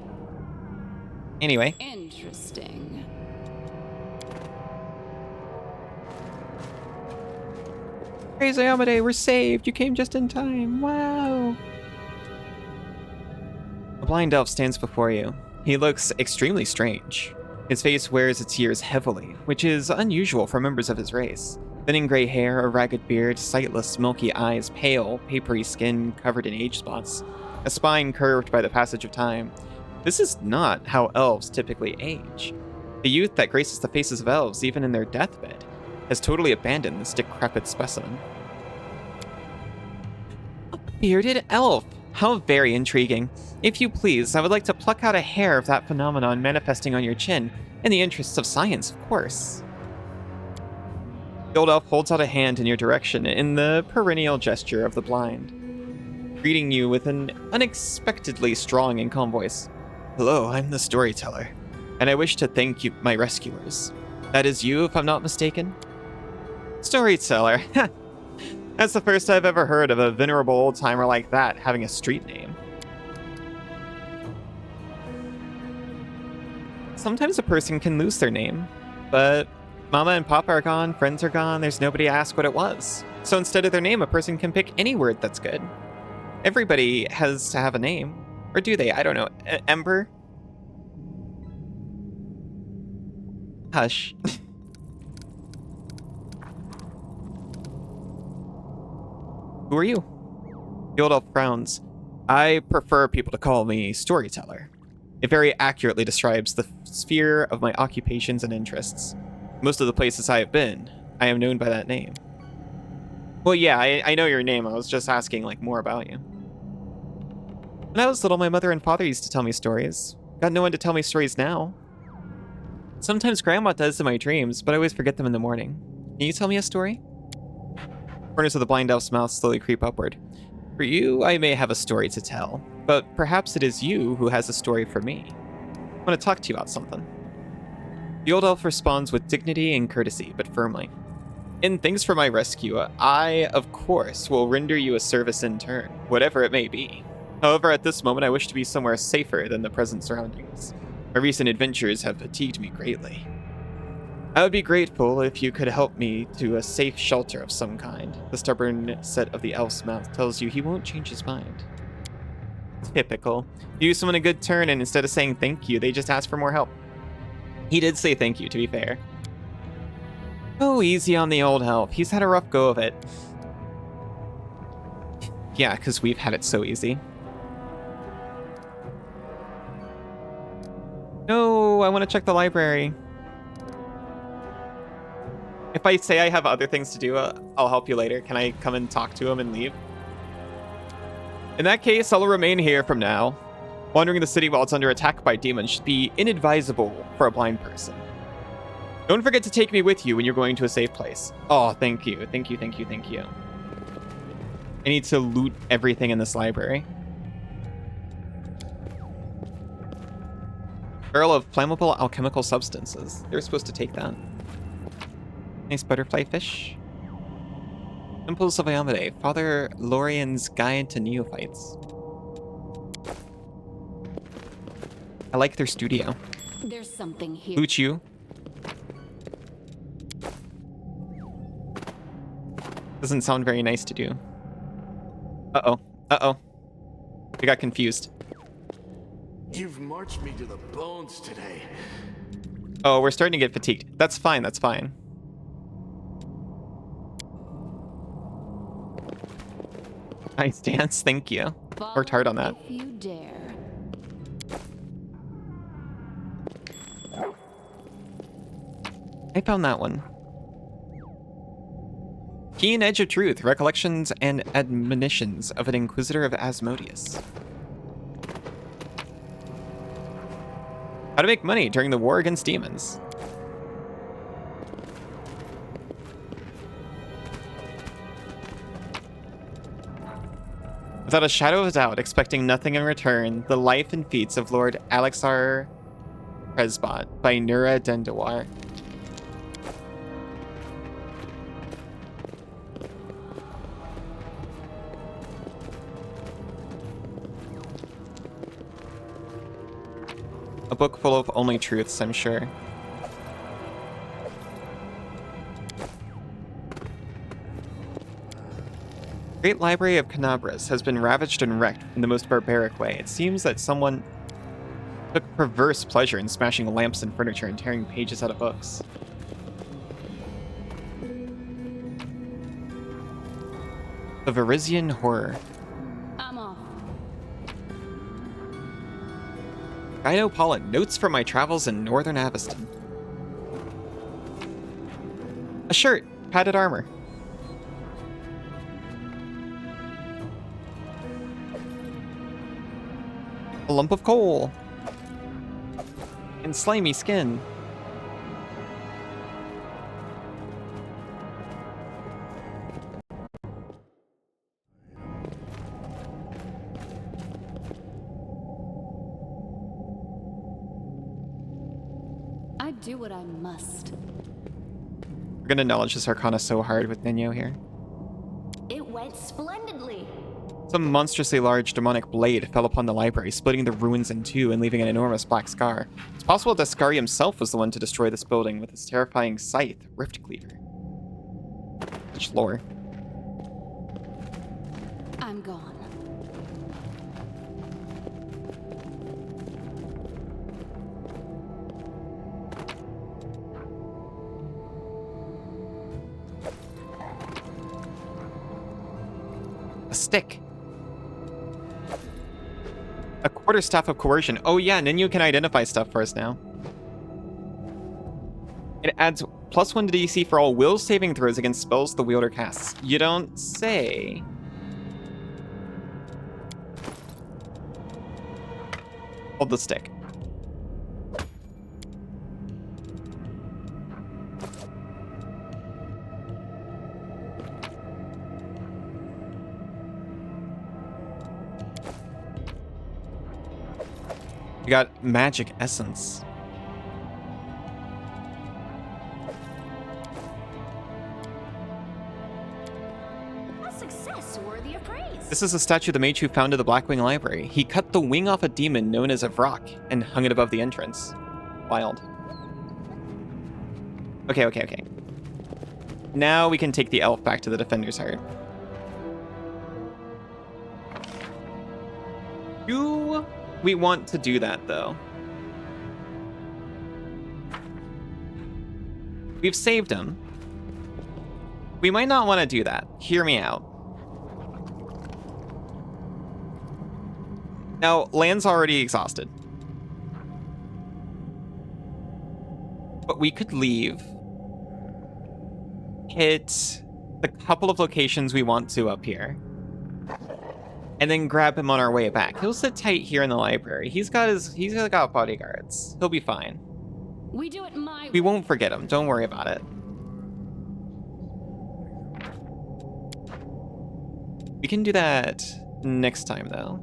Anyway. Interesting. Crazy Amade, we're saved. You came just in time. Wow. A blind elf stands before you. He looks extremely strange. His face wears its years heavily, which is unusual for members of his race. Thinning gray hair, a ragged beard, sightless, milky eyes, pale, papery skin covered in age spots, a spine curved by the passage of time. This is not how elves typically age. The youth that graces the faces of elves, even in their deathbed, has totally abandoned this decrepit specimen. A bearded elf! How very intriguing. If you please, I would like to pluck out a hair of that phenomenon manifesting on your chin, in the interests of science, of course. The old elf holds out a hand in your direction in the perennial gesture of the blind, greeting you with an unexpectedly strong and calm voice. Hello, I'm the storyteller, and I wish to thank you, my rescuers. That is you, if I'm not mistaken? Storyteller. That's the first I've ever heard of a venerable old-timer like that having a street name. Sometimes a person can lose their name, but Mama and Papa are gone, friends are gone, there's nobody to ask what it was. So instead of their name, a person can pick any word that's good. Everybody has to have a name. Or do they? I don't know. Ember? Hush. Who are you? The old elf frowns. I prefer people to call me storyteller. It very accurately describes the sphere of my occupations and interests. Most of the places I have been, I am known by that name. Well, yeah, I know your name. I was just asking, like, more about you. When I was little, my mother and father used to tell me stories. Got no one to tell me stories now. Sometimes Grandma does in my dreams, but I always forget them in the morning. Can you tell me a story? Corners of the blind elf's mouth slowly creep upward. For you, I may have a story to tell, but perhaps it is you who has a story for me. I want to talk to you about something. The old elf responds with dignity and courtesy, but firmly. In thanks for my rescue, I, of course, will render you a service in turn, whatever it may be. However, at this moment, I wish to be somewhere safer than the present surroundings. My recent adventures have fatigued me greatly. I would be grateful if you could help me to a safe shelter of some kind. The stubborn set of the elf's mouth tells you he won't change his mind. Typical. You do someone a good turn, and instead of saying thank you, they just ask for more help. He did say thank you, to be fair. Oh, easy on the old elf. He's had a rough go of it. Yeah, because we've had it so easy. No, I want to check the library. If I say I have other things to do, I'll help you later. Can I come and talk to him and leave? In that case, I'll remain here from now. Wandering the city while it's under attack by demons should be inadvisable for a blind person. Don't forget to take me with you when you're going to a safe place. Oh, thank you. Thank you, thank you, thank you. I need to loot everything in this library. Barrel of flammable alchemical substances. They're supposed to take that. Nice butterfly fish. Temples of Ayamade. Father Lorian's Guide to Neophytes. I like their studio. There's something here. Loot you. Doesn't sound very nice to do. Uh-oh. Uh-oh. We got confused. You've marched me to the bones today. Oh, we're starting to get fatigued. That's fine, that's fine. Nice dance, thank you. Worked hard on that. If you dare. I found that one. Keen Edge of Truth, Recollections and Admonitions of an Inquisitor of Asmodeus. How to make money during the war against demons. Without a shadow of a doubt, expecting nothing in return, the life and feats of Lord Alexar Presbot by Nura Dendawar. A book full of only truths, I'm sure. Great Library of Canabras has been ravaged and wrecked in the most barbaric way. It seems that someone took perverse pleasure in smashing lamps and furniture and tearing pages out of books. The Varisian Horror. I'm off. Guido Pollen, notes from my travels in northern Aveston. A shirt, padded armor. A lump of coal. And slimy skin. I do what I must. We're gonna acknowledge this Arcana so hard with Nenio here. It went splendidly. Some monstrously large demonic blade fell upon the library, splitting the ruins in two and leaving an enormous black scar. It's possible that Skari himself was the one to destroy this building with his terrifying scythe, Rift Cleaver. Such lore. I'm gone. A stick. A quarterstaff of coercion. Oh yeah, Nenio can identify stuff for us now. It adds +1 to DC for all will saving throws against spells the wielder casts. You don't say. Hold the stick. We got magic essence. A success worthy of praise. This is a statue of the mage who founded the Blackwing Library. He cut the wing off a demon known as a Vrock and hung it above the entrance. Wild. Okay. Now we can take the elf back to the Defender's Heart. Do we want to do that, though? We've saved him. We might not want to do that. Hear me out. Now, Land's already exhausted. But we could leave. Hit the couple of locations we want to up here. And then grab him on our way back. He'll sit tight here in the library. He's got bodyguards. He'll be fine. We do it my We won't forget him. Don't worry about it. We can do that next time, though.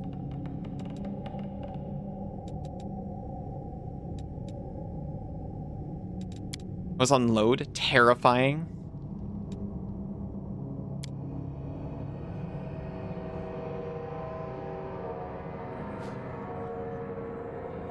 Was on load. Terrifying.